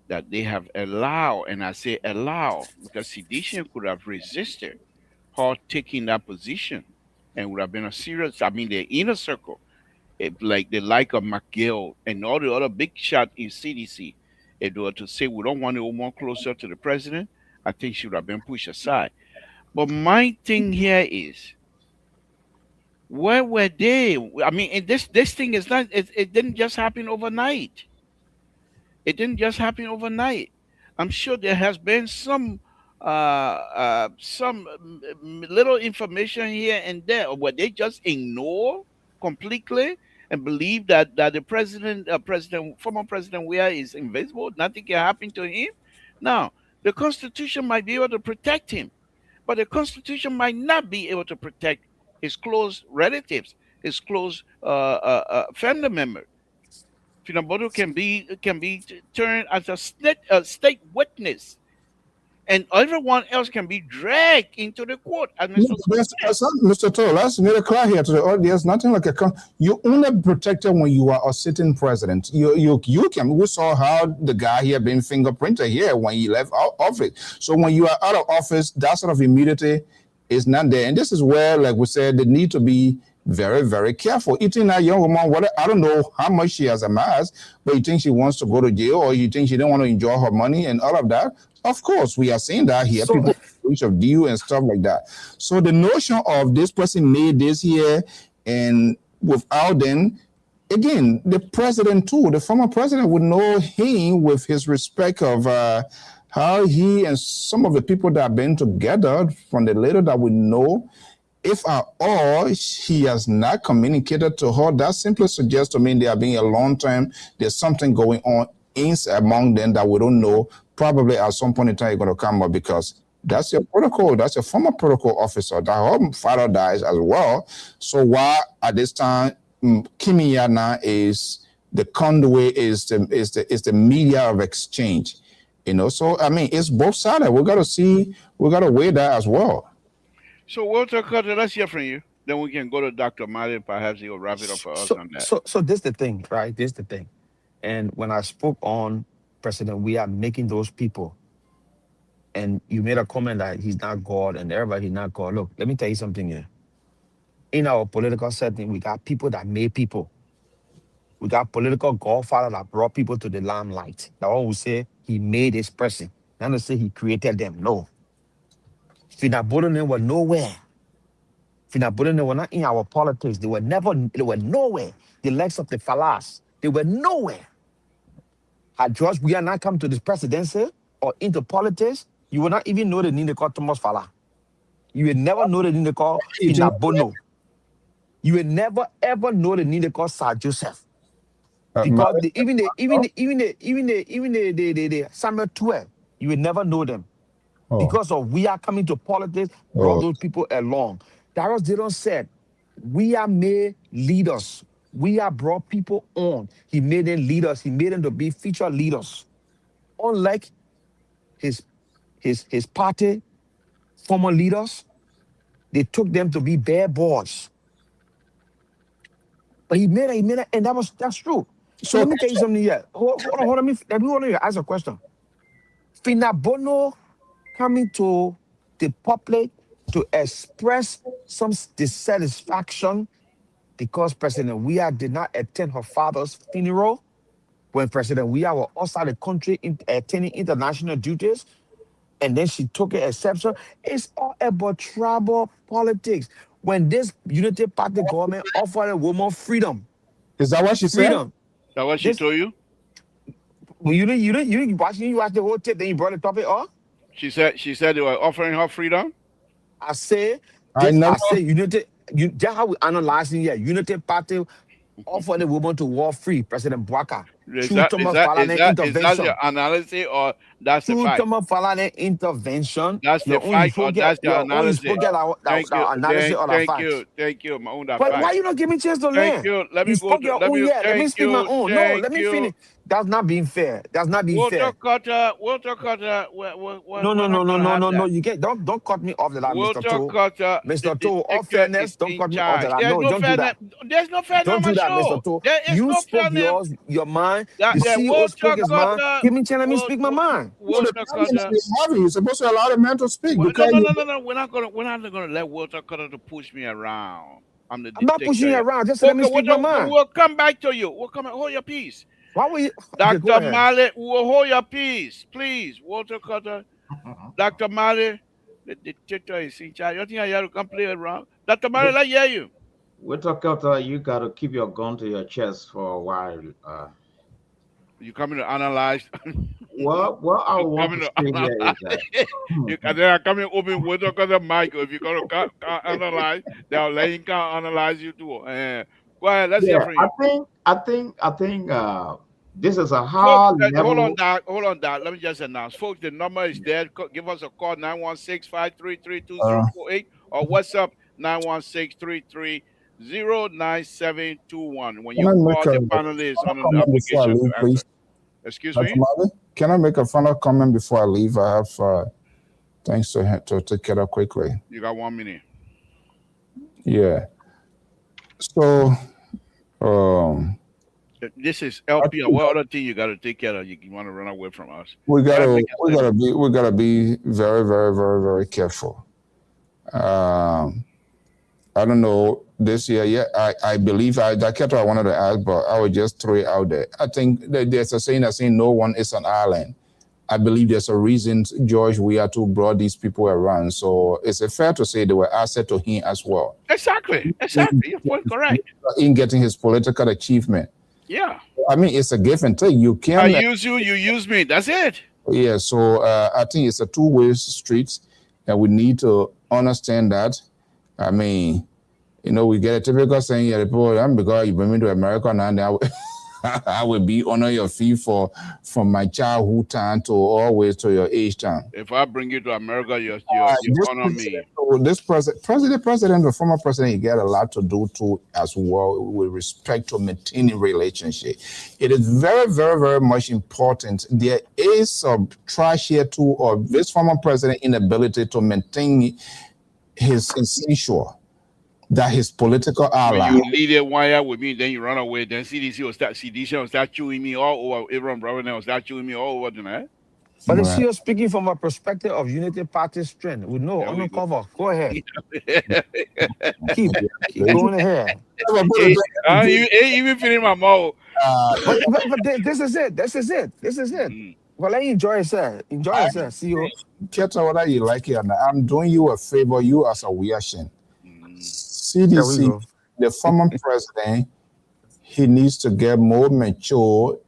that they have allowed, and I say allow because sedition could have resisted her taking that position and would have been a serious. I mean, the inner circle like the like of McGill and all the other big shot in CDC, if they were to say we don't want to go more closer to the president, I think she would have been pushed aside. But my thing here is, where were they? I mean, and this thing is not. It didn't just happen overnight. It didn't just happen overnight. I'm sure there has been some little information here and there, or what they just ignore completely and believe that the former president Weah is invisible, nothing can happen to him. Now, the Constitution might be able to protect him, but the Constitution might not be able to protect his close relatives, his close family members. Finabodo can be turned as a state witness, and everyone else can be dragged into the court. As Mr. Mr. Toll, let's make it clear here to the audience. Nothing like you only protected when you are a sitting president. You can. We saw how the guy here being fingerprinted here when he left office. So when you are out of office, that sort of immunity is not there. And this is where, like we said, they need to be very, very careful. Eating that young woman, I don't know how much she has amassed, but you think she wants to go to jail or you think she don't want to enjoy her money and all of that? Of course, we are seeing that here. People breach of due and stuff like that. So the notion of this person made this here and without them, again, the president too, the former president would know him with his respect of how he and some of the people that have been together from the little that we know, if at all he has not communicated to her, that simply suggests to me they are being a long time. There's something going on among them that we don't know. Probably at some point in time, you're going to come up because that's your protocol. That's your former protocol officer. That her father dies as well. So while at this time, Kimi Yana is the conduit, is the media of exchange. So I mean, it's both sides. We got to weigh that as well. So, Walter Carter, let's hear from you. Then we can go to Dr. Mali. Perhaps he'll wrap it up for us on that. So this is the thing, right? This is the thing. And when I spoke on President, we are making those people. And you made a comment that he's not God and everybody he's not God. Look, let me tell you something here. In our political setting, we got people that made people. We got political godfather that brought people to the limelight. That one will say he made this person. Not to say he created them. No. Finabodo were nowhere. Finabodo were not in our politics. They were nowhere. The legs of the Falas, they were nowhere. Had George Weah not come to this presidency or into politics, you would not even know the name they call Thomas Fala. You would never know the name they call Finabono. You would never ever know the name they call Sir Joseph. Because even the Samuel 12, you would never know them. Because of we are coming to politics, brought those people along. Darius Didon said, we are made leaders. We are brought people on. He made them leaders. He made them to be future leaders. Unlike his party former leaders, they took them to be bare boys. But he made it, and that's true. So let me tell you something here. Hold on. Let me want to ask a question. Finabono coming to the public to express some dissatisfaction because President Weah did not attend her father's funeral when President Weah was outside the country attending international duties, and then she took an exception. It's all about tribal politics. When this Unity Party government offered a woman freedom. Is that what she said? Freedom. Is that what she told you? Well, you didn't watch the whole tape, then you brought the topic up. She said they were offering her freedom. I say I this. never. I say unity. You just how we analyzing here. Unity Party offer the woman to war free. President Bwaka. Is True that is Thomas that is Falana that is that your intervention. analysis or that's the True fact? Thomas Falana intervention. That's the Your own you fact or forget. that's your Your own you analysis? forget our, Thank you, our analysis or our facts. thank you. My own that But why fact. you not give me a chance to Thank learn? you. Let You me go spoke to. your own, yeah. Let me speak my own. No, Thank let me you. finish. That's not being fair. That's not being Walter fair. Cutter. We're not gonna have No. that. You get don't cut me off the line, Mr. Walter Toe. Cutter, Mr. the Toe, all ticket fairness, is don't in cut me off the charge. line. There's No, no don't do fairness. that. There's no fairness Don't on my do that, Mr. show. Toe. There is You no spoke fairness. your mind. That The CEO Walter spoke his mind. Cutter. Give me chance, let me speak my mind. So the Walter problem is Cutter. you're having. You're supposed to allow the man to speak No, because no. We're not gonna let Walter Cutter to push me around. I'm the I'm not dictator pushing you here. around. Just let me Okay, speak my mind. we'll come back to you. We'll come and hold your peace. Why will you? Okay, go Dr. ahead. Mallett, we'll hold your peace, please. Walter Cutter, Dr. Mallett, the dictator is in charge. You think I have to come play around? Dr. Mallett, I hear you. Walter Cutter, you got to keep your gun to your chest for a while. You coming to analyze? What I You want coming to to say here analyze? is that You can then I come and open Walter Cutter mic. If you're gonna analyze, they'll let him analyze you too. Go ahead, let's hear yeah, from you. I think this is a Folks, high level. hold on, Doc. Let me just announce. Folks, the number is there. Give us a call, 916-533-2048 or WhatsApp 916-333-09721. When can you I make call a the panelists on the comment before I application leave, to answer. please? Excuse Dr. me? Mali, can I make a final comment before I leave? I have things to take care of quickly. You got 1 minute. Yeah. So, This is LP. What other thing you got to take care of? You want to run away from us? we Go ahead, gotta make it simple. be very, very, very, very careful. I don't know this year. Yeah, I believe that's what I wanted to ask, but I would just throw it out there. I think that there's a saying no one is an island. I believe there's a reason, George, we are to brought these people around. So it's fair to say they were asset to him as well. Exactly. Your point correct. In getting his political achievement. Yeah. I mean, it's a give and take. You can't. I use you, you use me. That's it. Yeah. So I think it's a two-way street, and we need to understand that. I mean, we get a typical saying, yeah, because you bring me to America now, I will be honor your fee from my childhood time to always to your age time. If I bring you to America, you honor me. This president, the former president, he got a lot to do too as well with respect to maintaining relationship. It is very, very, very much important. There is some trash here too of this former president inability to maintain his essential. That his political ally. When you lead a wire with me, then you run away. Then CDC will start chewing me all over. Everyone, brother, will start chewing me all over tonight. But it's you're speaking from a perspective of Unity Party strength. We know undercover. Go ahead. keep going ahead. Even feeling my mouth. But this is it. Well, let you enjoy yourself. See you. Keta, whether you like it or not, I'm doing you a favor. You as a reaction. CDC, the former president, he needs to get more mature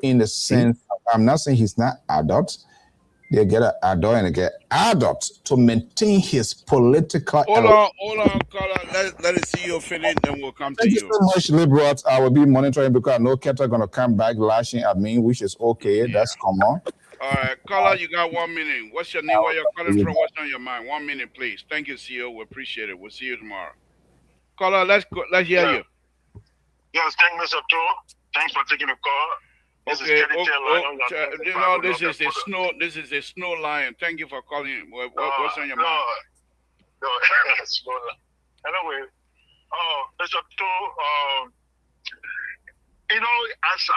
in the sense of, I'm not saying he's not adult. They get an adult and they get adult to maintain his political. Hold on, caller. Let us see your finish, then we'll come to you. Thank you so much, liberals. I will be monitoring because I know Keta going to come back lashing at me, which is okay. Yeah. That's common. All right, caller, you got 1 minute. What's your name? Where you're calling from? What's on your mind? 1 minute, please. Thank you, CEO. We appreciate it. We'll see you tomorrow. Caller, let's hear you. Yes, thank you, Mr. Toe. Thanks for taking the call. This is a snow lion. Thank you for calling. What's on your mind? No, anyway, Mr. Toe, as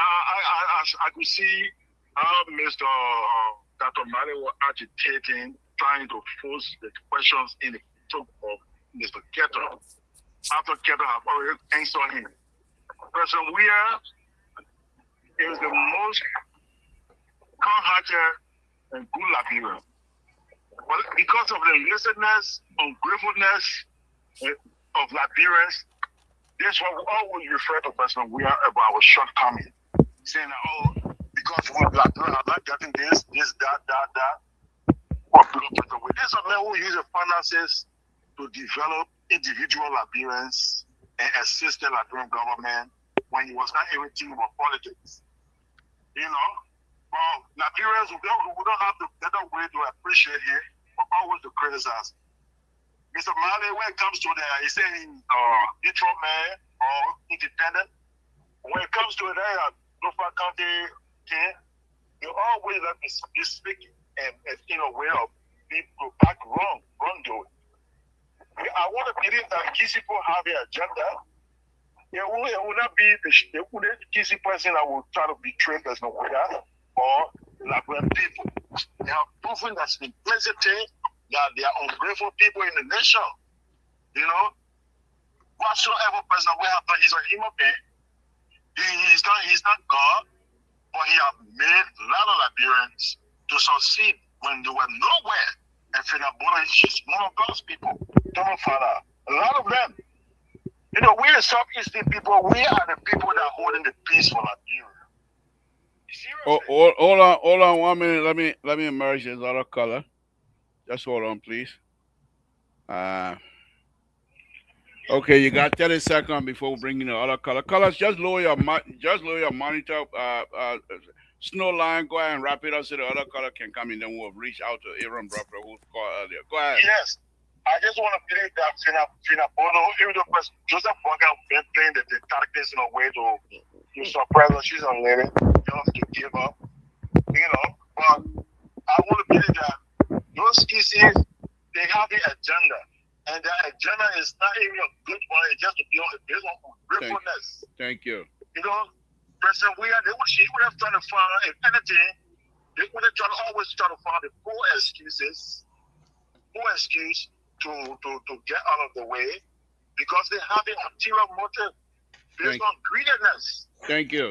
I could see how Mr. Dr. Mali was agitating, trying to force the questions in the talk of Mr. Keto. After Keto have already answered him. President Weir is the most kind-hearted and good Liberian. But because of the laziness, ungratefulness of Liberians, this is what we always refer to President Weir about our shortcoming. Saying that, because we Liberians are not getting this, that. There's a man who uses finances to develop individual Liberians and assist the Liberian government when he was not everything about politics. You know? Well, Liberians who don't have the better way to appreciate him, but always to criticize. Mr. Mali, when it comes to the, he's saying neutral man or independent, when it comes to the Norfolk County king, you always let me speak and in a way of people back wrongdoing. I want to believe that Kisi people have an agenda. It will not be the Kisi person that will try to betray President Weda or Liberian people. They have proven that simplicity, that they are ungrateful people in the nation. You know, whatsoever President Weda have done, he's a human being. He's not God, but he has made a lot of Liberians to succeed when they were nowhere. And Finabona is just one of those people. Don't follow. A lot of them. You know, we the Southeastern people, we are the people that are holding the peace for Liberia. Hold on 1 minute. Let me merge this other color. Just hold on, please. Okay, you got 30 seconds before we bring in the other color. Colors, just lower your monitor. Snow line, go ahead and wrap it up so the other color can come in. Then we'll reach out to Aaron Bropper who called earlier. Go ahead. Yes, I just want to believe that Finabono, even though Joseph Bonga been playing the tactics in a way to surprise her, she's a lady, just to give up, you know. But I want to believe that those cases, they have the agenda. And the agenda is not even a good one, it's just to be based on gratefulness. Thank you. You know, President Weah, she would have tried to find, if anything, they would have always try to find the full excuse to get out of the way because they have an ulterior motive based on greediness. Thank you.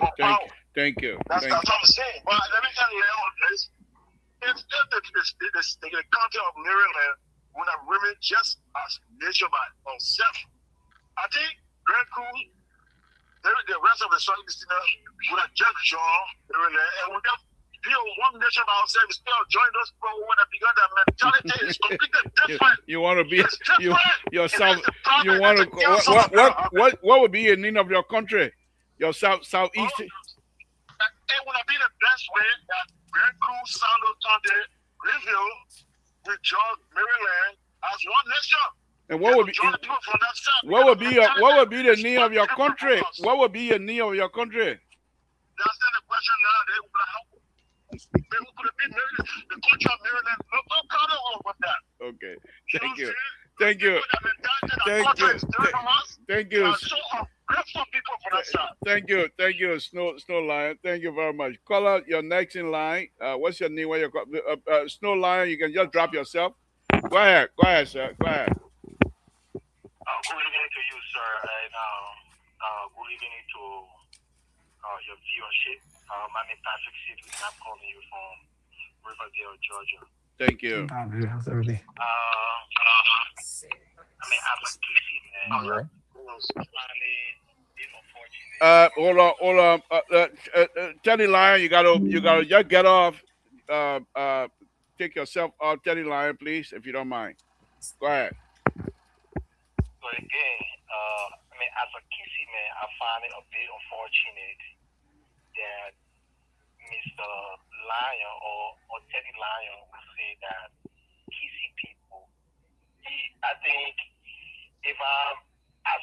Thank you. That's what I'm saying. But let me tell you on this. If the county of Maryland would have remained just as nation by itself, I think Grand Crew, the rest of the Southeasterners would have just joined Maryland and would have built one nation by ourselves, still join those people who would have begun that mentality. It's completely different. You want to be yourself. You want to what would be your need of your country? Your southeast. It would have been the best way that Grand Crew, Sando County, Greenville, with George, Maryland as one nation. And what would be the need of your country? What would be your need of your country? That's not the question now. They could have been the country of Maryland. No problem with that. Okay. Thank you. Thank you. Thank you, Snow Lion. Thank you very much. Caller, you're next in line. What's your name? Where you Snow Lion? You can just drop yourself. Go ahead, sir. Go ahead. Good evening to you, sir, and good evening to your viewership. My name is Patrick Sidley, and I'm calling you from Riverdale, Georgia. Thank you. How's everything? Hold on. Teddy Lion, you gotta just get off. Take yourself off, Teddy Lion, please, if you don't mind. Go ahead. So again, as a Kissy man, I find it a bit unfortunate that Mr. Lion or Teddy Lion will say that Kissy people. I think if I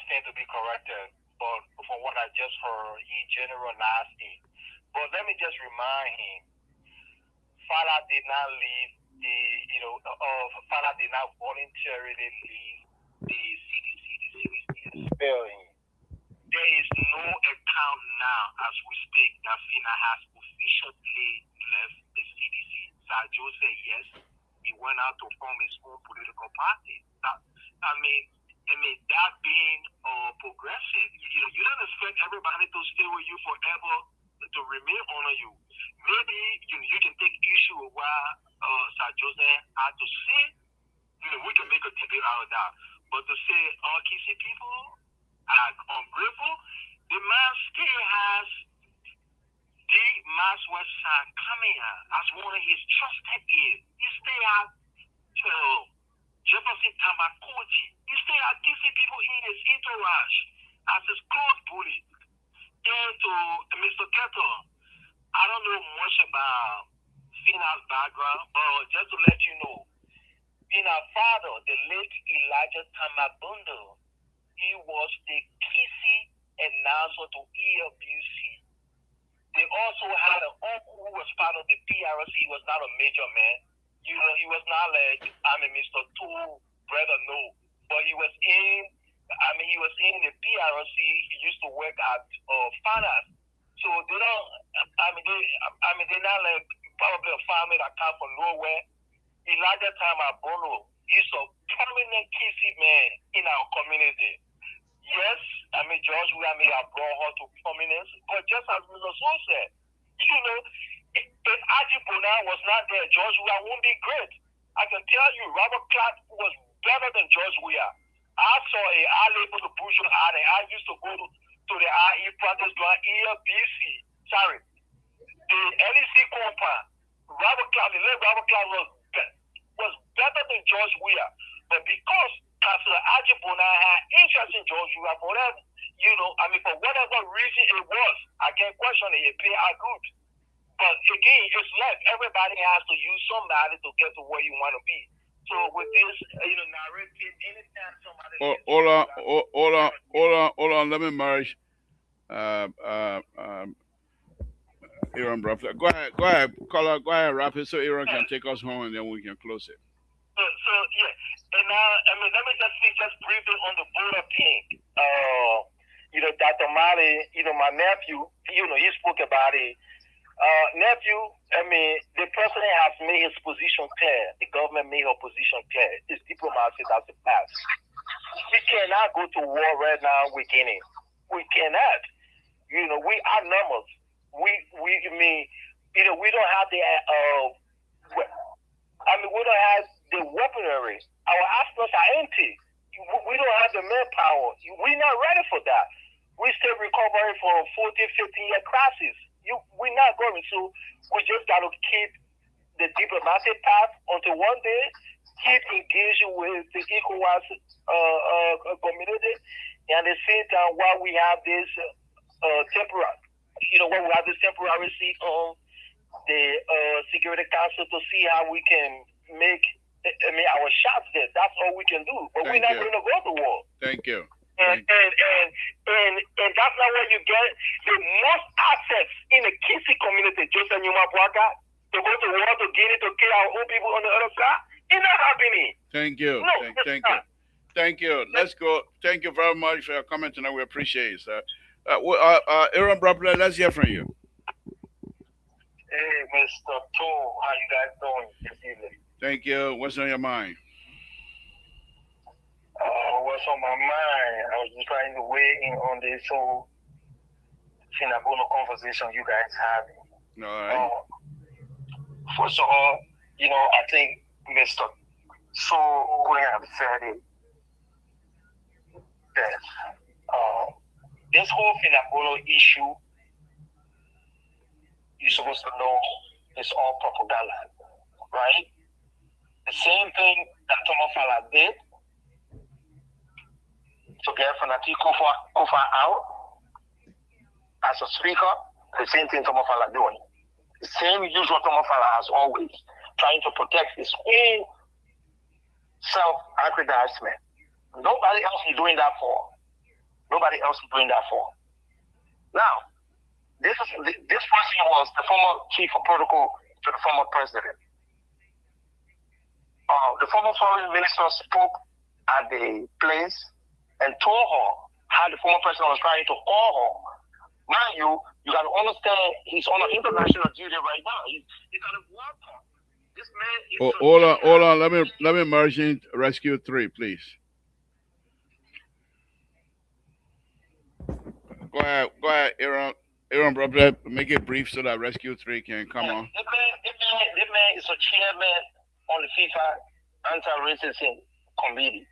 stand to be corrected, but from what I just heard, he generalized it. But let me just remind him, Fala did not leave Fala did not voluntarily leave the CDC. The CDC is spelling. There is no account now, as we speak, that FINA has officially left the CDC. Sajo said yes, he went out to form his own political party. That being progressive, you don't expect everybody to stay with you forever, to remain under you. Maybe you can take issue with what Sajose had to say. We can make a debate out of that. But to say all Kisi people are ungrateful, the man still has Today, Maxwell San coming as one of his trusted ears. He stay at Jefferson Tamakoji. He stay at DC people in his entourage as his close bully. And to Mr. Keto, I don't know much about Fina's background, but just to let you know, Fina's father, the late Elijah Tamabundo, he was the Kisi announcer to ELBC. They also had an uncle who was part of the PRC. He was not a major man. You know, he was not like, Mr. Two, brother, no. But he was in the PRC. He used to work at finance. So they don't, they're not like probably a family that come from nowhere. Elijah Tamabono is a prominent Kisi man in our community. Yes, George Weah may have brought her to prominence, but just as Mr. So said, you know, if Ajibona was not there, George Weah wouldn't be great. I can tell you, Robert Clark was better than George Weah. I saw I labeled the Bush ad, and I used to go to the IE practice during ELBC. Sorry, the LEC compound. The late Robert Clark was better than George Weah, but because Councilor Ajibona had interest in George Weah for that, for whatever reason it was, I can't question it. It paid out good. But again, it's like everybody has to use somebody to get to where you want to be. So with this, narrative, anytime somebody... Hold on. Let me merge. Aaron, go ahead, caller, go ahead, wrap it so Aaron can take us home and then we can close it. So yeah, and now let me just speak just briefly on the border thing. Dr. Mali, my nephew, he spoke about it. Nephew, the president has made his position clear. The government made her position clear. It's diplomacy that's the past. We cannot go to war right now with Guinea. We cannot. We are numbers. We don't have the we don't have the weaponry. Our arsenals are empty. We don't have the manpower. We're not ready for that. We're still recovering from 14, 15-year crisis. We're not going. So we just got to keep the diplomatic path until one day, keep engaging with the ECOWAS community, and at the same time, while we have this temporary seat on the Security Council to see how we can make our shots there. That's all we can do. But we're not going to go to war. Thank you. And that's not where you get the most assets in the Kisi community, Joseph Nyuma Bwaka, to go to war to Guinea to kill our own people on the other side. It's not happening. Thank you. No, thank you. Thank you. Let's go. Thank you very much for your comment tonight. We appreciate it, sir. Aaron Brabler, let's hear from you. Hey, Mr. Toe, how you guys doing this evening? Thank you. What's on your mind? What's on my mind? I was just trying to weigh in on this whole Finabono conversation you guys having. All right. First of all, I think Mr. So going to have said it that this whole Finabono issue, you're supposed to know it's all propaganda, right? The same thing that Tomofala did to get Fanati Kufa out as a speaker, the same thing Tomofala doing. The same usual Tomofala as always, trying to protect his own self-aggrandizement. Nobody else is doing that for. Nobody else is doing that for. Now, this person was the former chief of protocol to the former president. The former foreign minister spoke at the place and told her how the former president was trying to call her. Mind you, you got to understand he's on an international duty right now. He's got to work her. This man is... Hold on. Let me merge in Rescue 3, please. Go ahead, Aaron, brother. Make it brief so that Rescue 3 can come on. This man is a chairman on the FIFA anti-racism committee.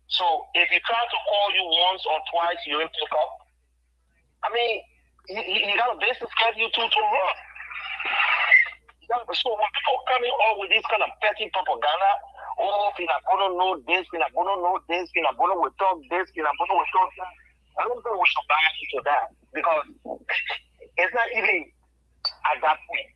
So if he tries to call you once or twice, you don't pick up. he got a business schedule to run. So when people coming up with this kind of petty propaganda, oh, Finabono know this, Finabono know this, Finabono will talk this, Finabono will talk that, I don't think we should buy into that because it's not even at that point.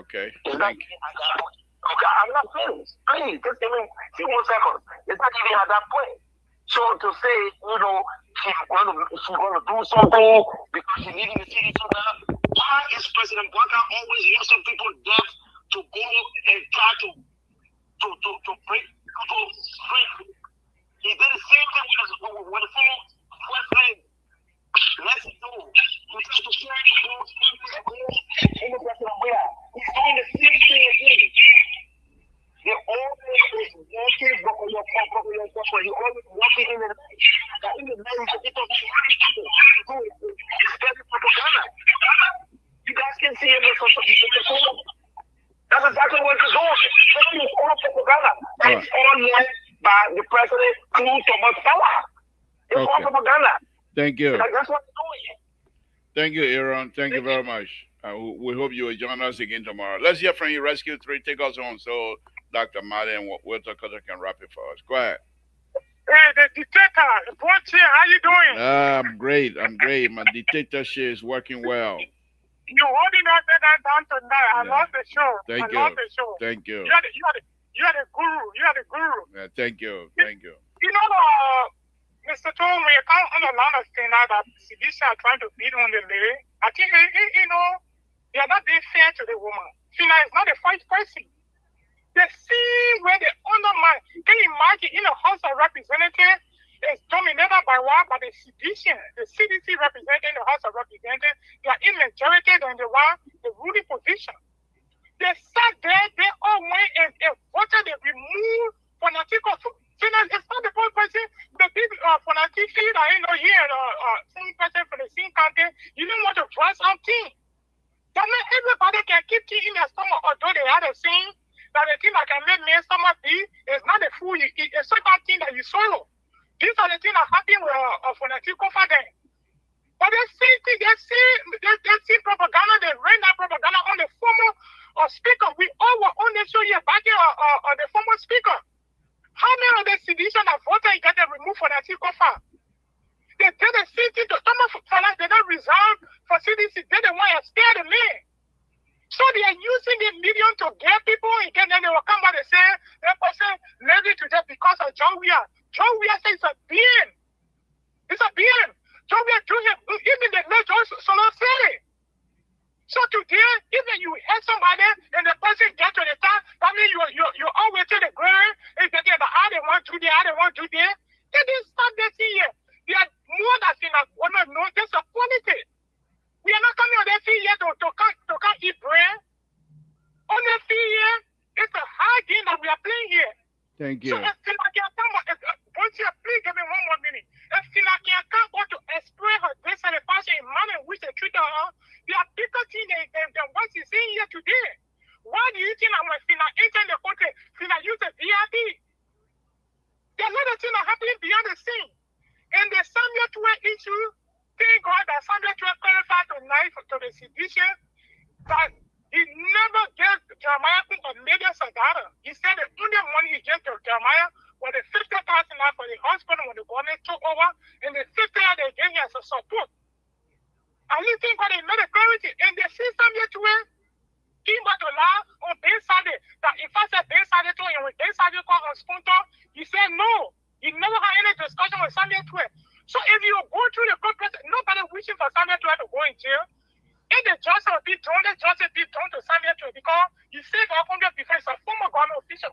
Okay. It's not even at that point. Okay, I'm not finished. Please, just give me 2 more seconds. It's not even at that point. So to say, she's going to do something because she's leaving the city so now, why is President Baka always using people dead to go and try to break people's strength? He did the same thing with the same president. Let's do. He tried to share the rules in the president where he's doing the same thing again. They always walking on your property. You always walking in the night. That in the night, people it's very propaganda. You guys can see it in the social media. That's exactly what it's doing. It's all propaganda. And it's all led by the president to Thomas Power. It's all propaganda. Thank you. That's what it's doing. Thank you, Aaron. Thank you very much. We hope you will join us again tomorrow. Let's hear from you, Rescue 3. Take us home so Dr. Mali and Walter Cutter can wrap it for us. Go ahead. Hey, the dictator, the board chair, how you doing? I'm great. My dictatorship is working well. You holding us down tonight. I love the show. Thank I love the show. Thank you. You are the guru. You are the guru. Yeah, thank you. You know, Mr. Tom, we can't understand now that CBC are trying to beat on the lay. I think, they are not being fair to the woman. Fina is not a fight person. The same way they undermine. Can you imagine in a House of Representatives is dominated by what? By the sedition. The CDC representing the House of Representatives, they are in majority than the ruling position. They sat there, they all went and voted, they removed fanatical. It's not the point person, the big fanatic that here, same person for the same country, you don't want to draw something. That means everybody can keep tea in their stomach, although they are the same. That the thing that can make men's stomach be is not the food you eat, it's certain thing that you swallow. These are the things that happen with fanatical for them. But they see propaganda, they ran that propaganda on the former speaker. We all were on the show here backing on the former speaker. How many of the sedition that voted get them removed for that CDC? They did the same thing to some of us, they don't resign for CDC, they don't want to scare the man. So they are using the medium to get people, and then they will come back and say, that person led it to death because of John Weir. John Weir says it's a being. It's a being. John Weir do him, even the late John Solo said it. So today, even you hate somebody and the person get to the top, that means you always to the ground, and they get the I don't want to do there, I don't want to do there. They didn't stop this here. They are more than one of no, there's a quality. We are not coming on their feet yet to come eat bread. On their feet here, it's a hard game that we are playing here. Thank you. So if Tina can come, please give me 1 more minute. If Tina can come out to explain her dissatisfaction in manner in which they treat her, they are bigger thing than what she's saying here today. Why do you think that when Tina enter the country, Tina use the VIP? There's a lot of things that happening behind the scene. And the Samuel 12 issue, thank God that Samuel 12 clarified tonight to the sedition that he never gave Jeremiah a million sadara. He said the only money he gave to Jeremiah was the 50,000 for the hospital when the government took over, and the 50,000 they gave him as a support. And you think God made a clarity, and the system yet to came back to law on Ben Sunday that if I said Ben Sunday to him, when Ben Sunday called on Spunto, he said no. He never had any discussion with Sunday 12. So if you go through the court process, nobody wishing for Sunday 12 to go in jail. If the judge will be thrown, the judge will be thrown to Sunday 12 because he said 100 before it's a former government official.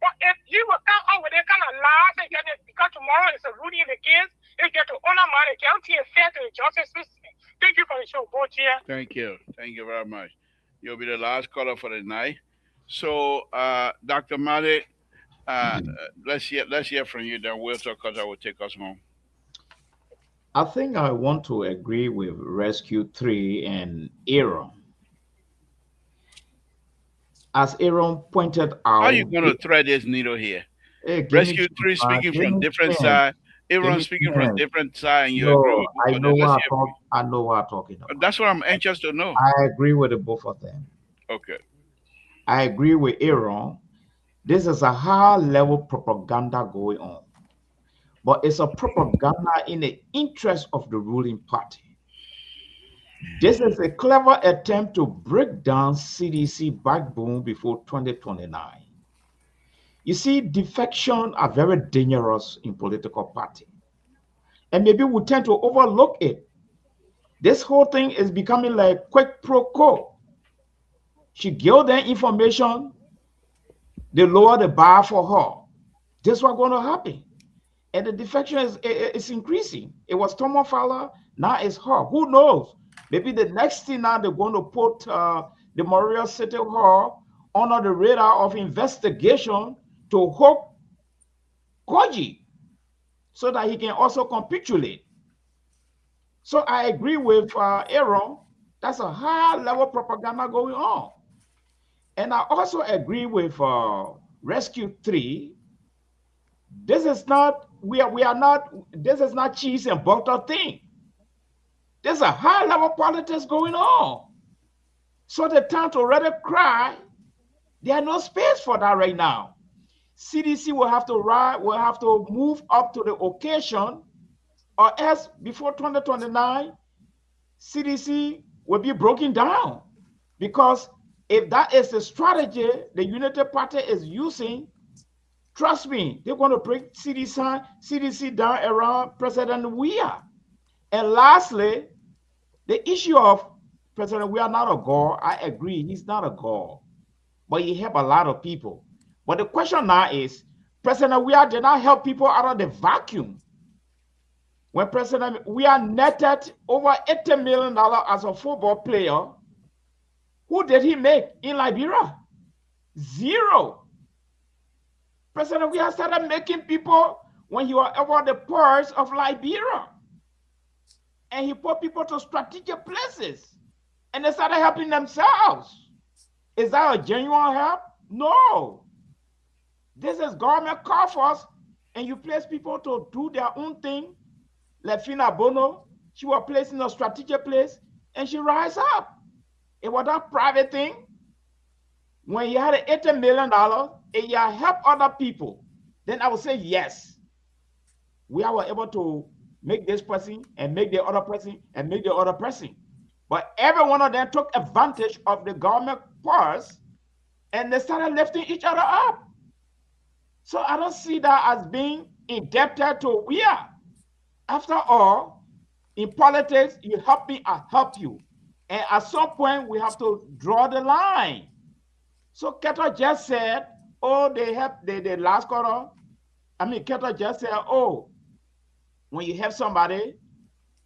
But if you will come out with that kind of lies and get it, because tomorrow is a ruling in the case, you get to honor my county and fair to the justice system. Thank you for the show, both here. Thank you. Thank you very much. You'll be the last caller for the night. So, Dr. Mali, let's hear from you. Then Walter Cutter will take us home. I think I want to agree with Rescue 3 and Aaron. As Aaron pointed out, how are you going to thread this needle here? Hey, Rescue 3 speaking from different side. Everyone's speaking from Independent. different side, and you agree No, with both I of know them. Let's what hear from you. I know what I'm talking about. That's what I'm anxious to know. I agree with the both of them. Okay. I agree with Aaron. This is a high level propaganda going on, but it's a propaganda in the interest of the ruling party. This is a clever attempt to break down CDC backbone before 2029. You see, defection are very dangerous in political party, and maybe we tend to overlook it. This whole thing is becoming like quick pro quo. She give them information, they lower the bar for her. This is what's going to happen. And the defection is increasing. It was Thomas Fowler, now it's her. Who knows? Maybe the next thing now they're going to put the Memorial City Hall under the radar of investigation to hook Koji so that he can also capitulate. So I agree with Aaron. That's a high level propaganda going on. And I also agree with Rescue 3. This is not, we are not, this is not cheese and butter thing. There's a high level politics going on. So the time to really cry, there's no space for that right now. CDC will have to move up to the occasion, or else before 2029, CDC will be broken down. Because if that is the strategy the Unity Party is using, trust me, they're going to break CDC down around President Weah. And lastly, the issue of President Weah not a god. I agree, he's not a god, but he helped a lot of people. But the question now is, President Weah did not help people out of the vacuum. When President Weah netted over $80 million as a football player, who did he make in Liberia? Zero. President Weah started making people when he was over the purse of Liberia. And he put people to strategic places. And they started helping themselves. Is that a genuine help? No. This is government coffers, and you place people to do their own thing. Like Fina Bono, she was placed in a strategic place, and she rise up. It was that private thing. When you had $80 million and you help other people, then I would say yes. We are able to make this person and make the other person and make the other person. But every one of them took advantage of the government purse and they started lifting each other up. So I don't see that as being indebted to we are. After all, in politics, you help me, I help you. And at some point, we have to draw the line. So Keto just said, oh, they help the last quarter. I mean, Keto just said, oh, when you have somebody,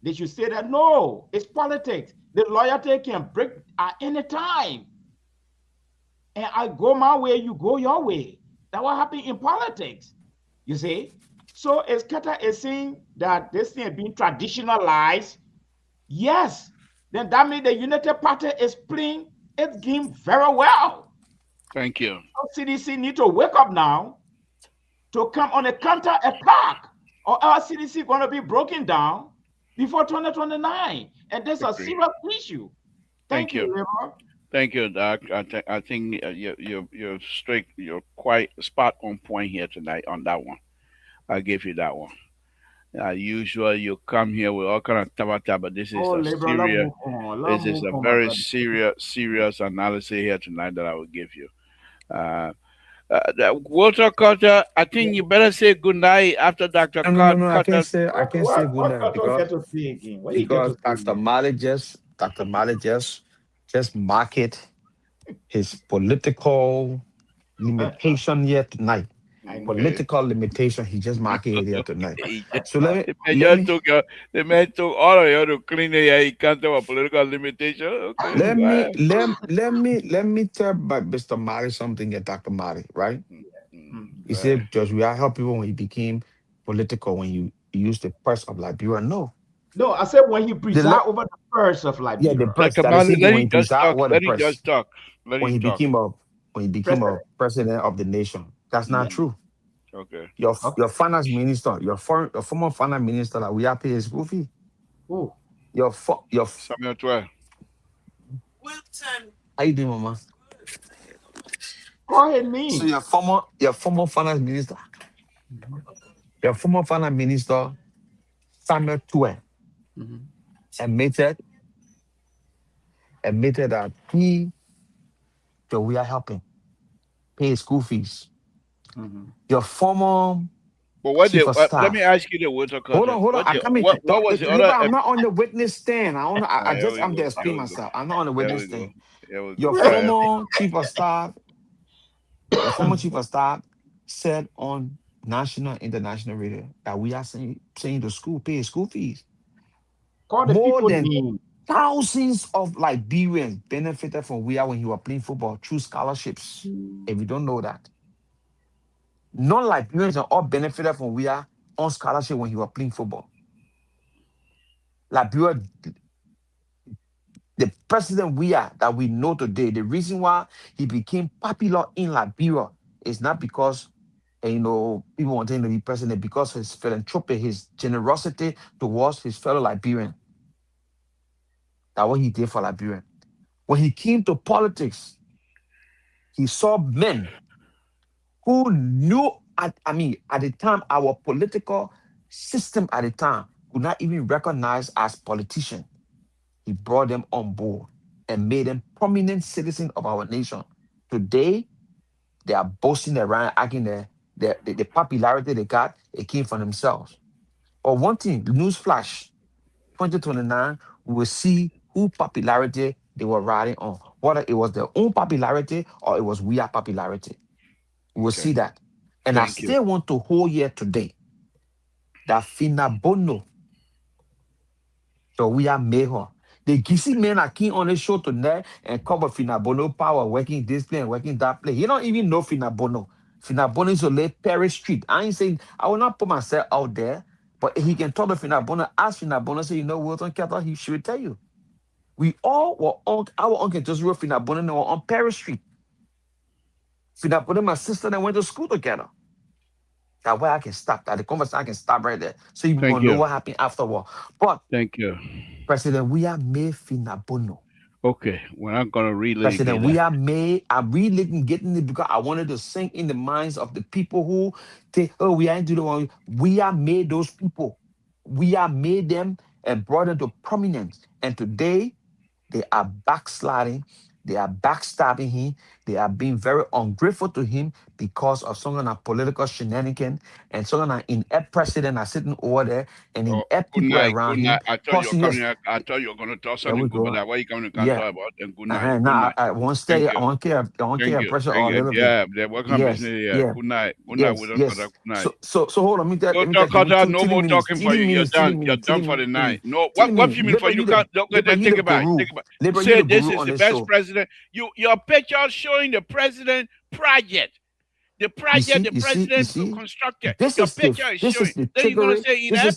they should say that, no, it's politics. The loyalty can break at any time. And I go my way, you go your way. That's what happened in politics, you see? So as Keto is saying that this thing is being traditionalized, yes, then that means the Unity Party is playing its game very well. Thank you. So CDC need to wake up now to come on a counter attack, or our CDC going to be broken down before 2029. And this is a serious issue. Thank you, River. Thank you, Doc. I think you're straight. You're quite spot on point here tonight on that one. I'll give you that one. Usually you come here with all kind of tabata, but this is a very serious analysis here tonight that I will give you. Walter Carter, I think you better say good night after Dr. Carter. No, I can't say good night because Dr. Mali just market his political limitation here tonight. Political limitation, he just market it here tonight. So the man took all of you to clean it here. He can't have a political limitation. Okay. Let me tell Mr. Mari something at Dr. Mari, right? He said, Judge, we are helping people when he became political, when you used the purse of Liberia. No, I said when he preside over the purse of Liberia. Yeah, the purse. Let him just talk. When he became a president of the nation. That's not true. Okay. Your finance minister, your former finance minister, like we are paying school fee. Oh, Samuel 12. How you doing, mama? go ahead, So me. your former finance minister, Mhm, your former finance minister, Samuel Tue, mhm, admitted admitted that we are helping pay school fees. mhm. Your former But what chief the of let me staff. ask you the water cutter. Hold on. I come in. What was the Labor, other I'm not on the witness stand. I here just we I'm go. there to Here explain we go. myself. I'm not on the Here witness we go. stand. Here we Your go. Go ahead. former chief of staff, your former chief of staff said on national and international radio that we are saying the school pay school fees. Call the More people than name. thousands of Liberians benefited from we are when you were playing football through scholarships. If you don't know that, non-Liberians are all benefited from we are on scholarship when you were playing football. Liberia, the president we are that we know today, the reason why he became popular in Liberia is not because people want him to be president, because his philanthropy, his generosity towards his fellow Liberian. That what he did for Liberia. When he came to politics, he saw men who knew at the time our political system at the time could not even recognize as politicians. He brought them on board and made them prominent citizens of our nation. Today, they are boasting around, acting the popularity they got, it came from themselves. But one thing, newsflash, 2029, we will see who popularity they were riding on, whether it was their own popularity or it was we are popularity. We will Okay. see that. And I Thank you. still want to hold here today that Fina Bono, so we are Mayhaw. The Gisi men are keen on the show tonight and cover Fina Bono power, working this play and working that play. He don't even know Fina Bono. Fina Bono is on late Perry Street. I ain't saying I will not put myself out there, but he can talk to Fina Bono, ask Fina Bono, say, Wilton Kettle, he should tell you. We all were on our uncle just wrote Fina Bono and were on Perry Street. Fina Bono, my sister, and went to school together. That way I can stop that. The conversation I can stop right there. So you Thank will know you. what happened afterward. But Thank you. President, we are made Fina Bono. Okay. We're not gonna President, relitigate we that. are made. I'm really getting it because I wanted to sink in the minds of the people who say, oh, we are into the one. We are made those people. We are made them and brought them to prominence. And today, they are backsliding. They are backstabbing him. They are being very ungrateful to him because of some kind of political shenanigan and some kind of inept president are sitting over there and Oh, inept good people night. around Good him. night. I thought you were Causing coming yes, here. I thought you were gonna talk there we something good, but go. that why you coming to Yeah. talk about and good night. Good Now night. I won't stay. Thank I you. won't care. I won't Thank care you. pressure Thank or a you. little bit. Yeah, the welcome Yes. business here. Yeah. Good night. Good night. We Yes. don't cut Yes. out. Good night. So hold on. Let me Walter tell you. Carter, no 30 more minutes. talking for 30 you. You're minutes. 30 done. You're minutes. done 30 for the night. minutes. No, 30 what minutes. few minutes for Labor, you? you Can't okay, then the think about it. guru. Think about it. Labor, you Say the this guru is on the this best show. president. Your picture showing the president project. The project the You president see. constructed. Your picture is showing. Then you're gonna say inept?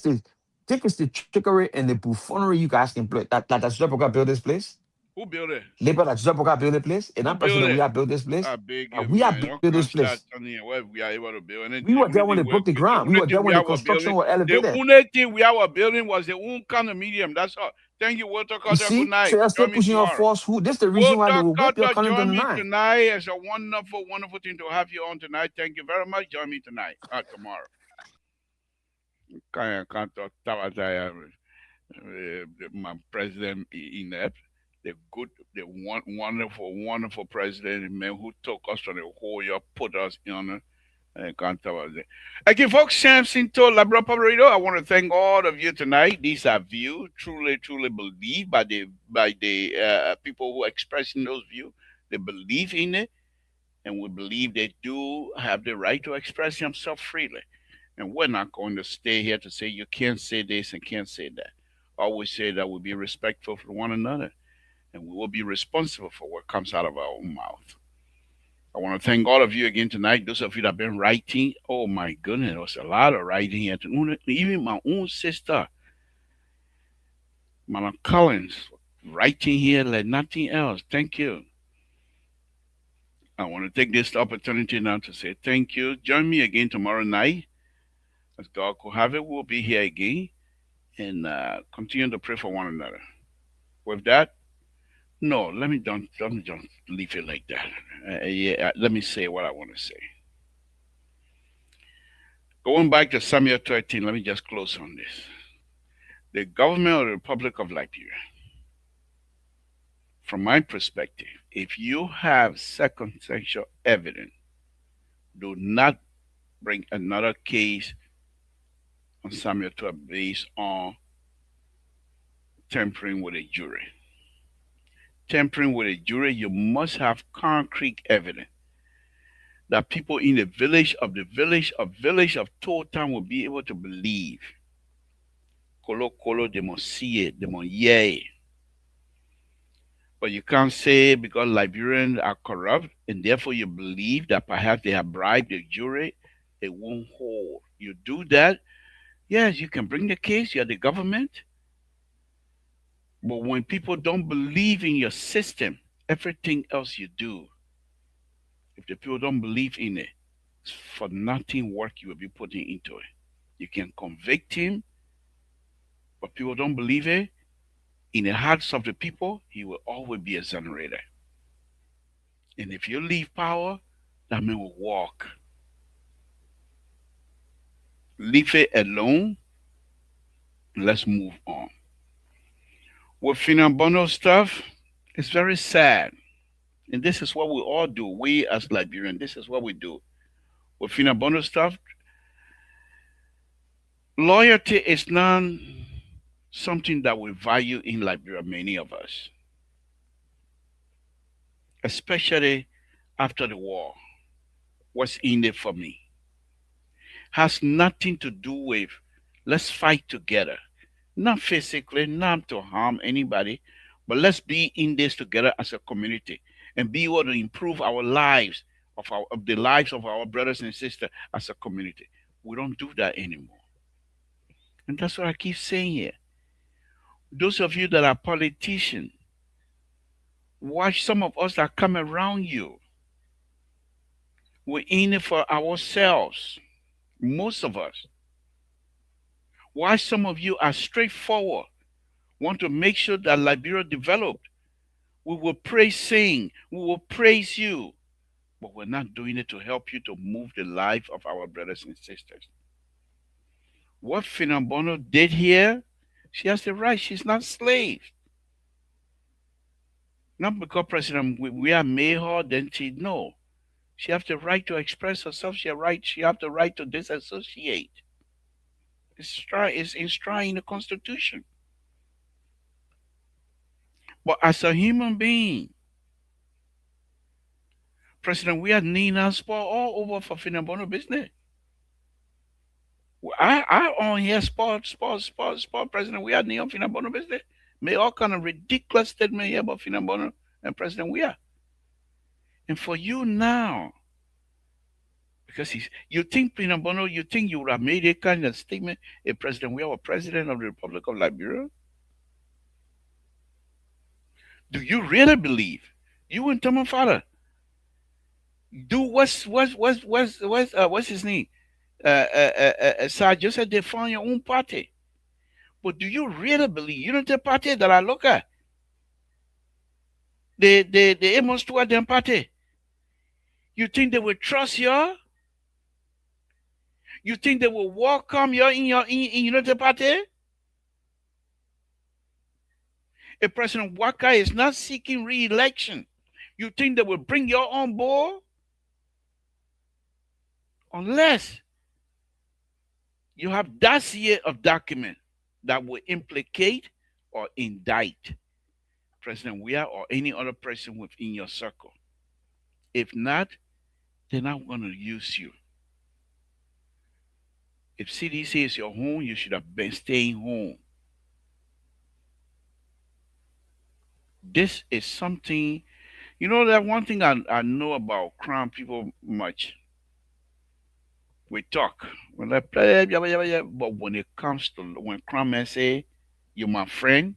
This is the trickery and the buffoonery you guys can play. That Zuckerberg build this place. Who built it? Labor that Zuckerberg build this place. And Who I'm built president. We it? have built this place. I beg you, We have man. built Don't this come start place. telling you where we are able to build We anything. were there when they broke the ground. We were there when the construction was elevated. The only thing we are building was the own condominium. That's all. Thank you, Walter You Carter. Good see? night. So you're still Join me pushing your tomorrow. falsehood. This is the reason why they Walter will whip your Carter, calendar join me tonight. tonight. It's a wonderful, wonderful thing to have you on tonight. Thank you very much. Join me tonight. Tomorrow. Can't talk about my president inept, the good, the wonderful, wonderful president, man, who took us from the whole year, put us on. I can't talk about it. Again, folks, Samson told Labra Public Radio. I want to thank all of you tonight. These are views truly, truly believed by the people who are expressing those views. They believe in it, and we believe they do have the right to express themselves freely. And we're not going to stay here to say you can't say this and can't say that. Always say that we'll be respectful for one another and we will be responsible for what comes out of our own mouth. I want to thank all of you again tonight. Those of you that have been writing, oh my goodness, there was a lot of writing here. Even my own sister, Mama Collins, writing here like nothing else. Thank you. I want to take this opportunity now to say thank you. Join me again tomorrow night. As God could have it, we'll be here again and continue to pray for one another. With that, no, let me don't leave it like that. Let me say what I want to say. Going back to Samuel 13, let me just close on this. The government of the Republic of Liberia, from my perspective, if you have circumstantial evidence, do not bring another case on Samuel 12 based on tampering with a jury. Tampering with a jury, you must have concrete evidence that people in the village of Totan will be able to believe. Kolo kolo, they must see it, they must hear it. But you can't say because Liberians are corrupt and therefore you believe that perhaps they have bribed the jury, it won't hold. You do that, yes, you can bring the case, you're the government. But when people don't believe in your system, everything else you do, if the people don't believe in it, it's for nothing work you will be putting into it. You can convict him, but people don't believe it. In the hearts of the people, he will always be exonerated. And if you leave power, that man will walk. Leave it alone. Let's move on. With Finambono stuff, it's very sad. And this is what we all do. We as Liberians, this is what we do. With Finambono stuff, loyalty is not something that we value in Liberia, many of us. Especially after the war. What's in it for me? Has nothing to do with let's fight together. Not physically, not to harm anybody, but let's be in this together as a community and be able to improve our lives, of the lives of our brothers and sisters as a community. We don't do that anymore. And that's what I keep saying here. Those of you that are politicians, watch some of us that come around you. We're in it for ourselves. Most of us. Why some of you are straightforward, want to make sure that Liberia developed. We will sing, we will praise you, but we're not doing it to help you to move the life of our brothers and sisters. What Finambono did here, she has the right, she's not slave. Not because President we are made her, then no. She has the right to express herself, she has the right to disassociate. It's enshrined in the Constitution. But as a human being, President, we are Nina sport all over for Finambono business. I on here sport, President, we are Nina Finambono business. Make all kind of ridiculous statement here about Finambono and President we are. And for you now, because you think Finambono, you think you would have made a kind of statement, a President we are President of the Republic of Liberia? Do you really believe? You and Thomas Father do what's his name? Sir Joseph defend your own party. But do you really believe? You know the party that I look at? The Amos toward them party. You think they will trust you? You think they will welcome you in your Unity Party? A President Waka is not seeking re-election. You think they will bring you on board? Unless you have dossier of document that will implicate or indict President Weah or any other person within your circle. If not, they're not going to use you. If CDC is your home, you should have been staying home. This is something, you know, that one thing I know about Crown people much. We talk. When I play, but when it comes to, when Crown men say, you're my friend,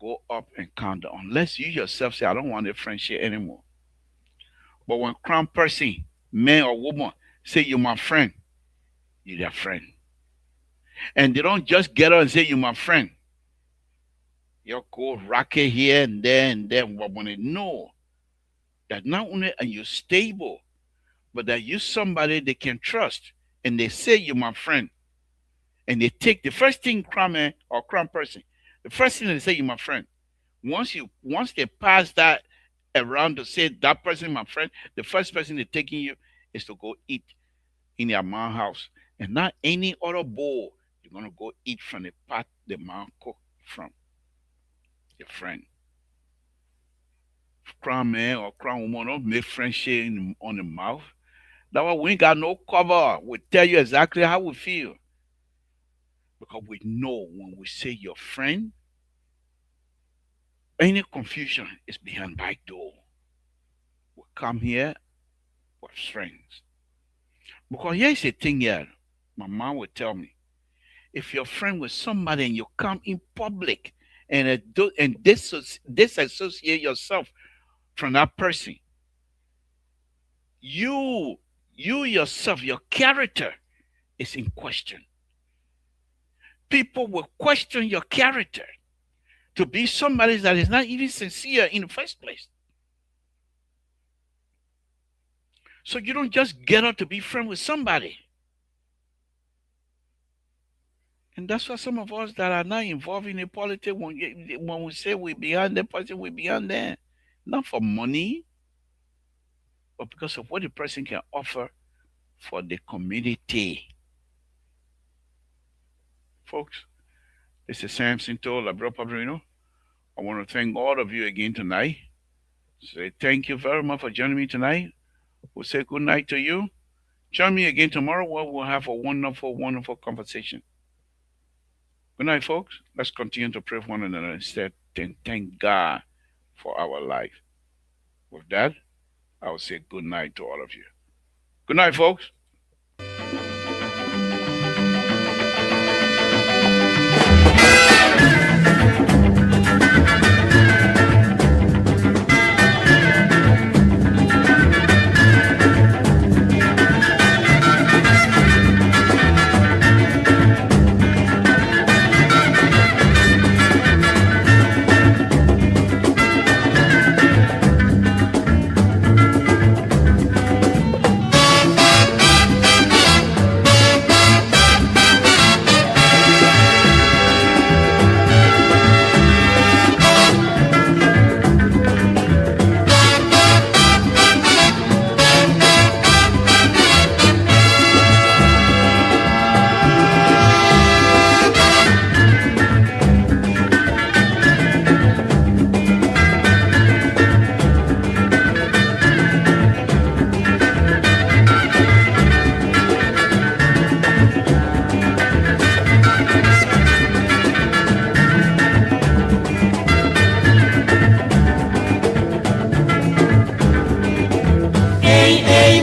go up and count down. Unless you yourself say, I don't want a friendship anymore. But when crown person, man or woman, say you're my friend, you're their friend. And they don't just get up and say you're my friend. You go rocket here and there and there. But when they know that not only are you stable, but that you're somebody they can trust, and they say you're my friend, and they take the first thing crown man or crown person, the first thing they say you're my friend. Once they pass that around to say that person is my friend, the first person they're taking you is to go eat in their man house, and not any other bowl. You're gonna go eat from the pot the man cooked from. Your friend. Crown man or crown woman don't make friendship on the mouth. That's why we ain't got no cover. We tell you exactly how we feel. Because we know when we say your friend, any confusion is behind back door. We come here with friends. Because here's the thing here. My mom would tell me, if you're friend with somebody and you come in public and disassociate yourself from that person, you yourself, your character is in question. People will question your character to be somebody that is not even sincere in the first place. So you don't just get up to be friends with somebody. And that's why some of us that are not involved in the politics, when we say we're behind the person, we're behind them. Not for money, but because of what the person can offer for the community. Folks, this is Samson told Labro Padrino. I want to thank all of you again tonight. Say thank you very much for joining me tonight. We'll say good night to you. Join me again tomorrow where we'll have a wonderful, wonderful conversation. Good night, folks. Let's continue to pray for one another instead and thank God for our life. With that, I will say good night to all of you. Good night, folks.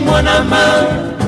Mon amant,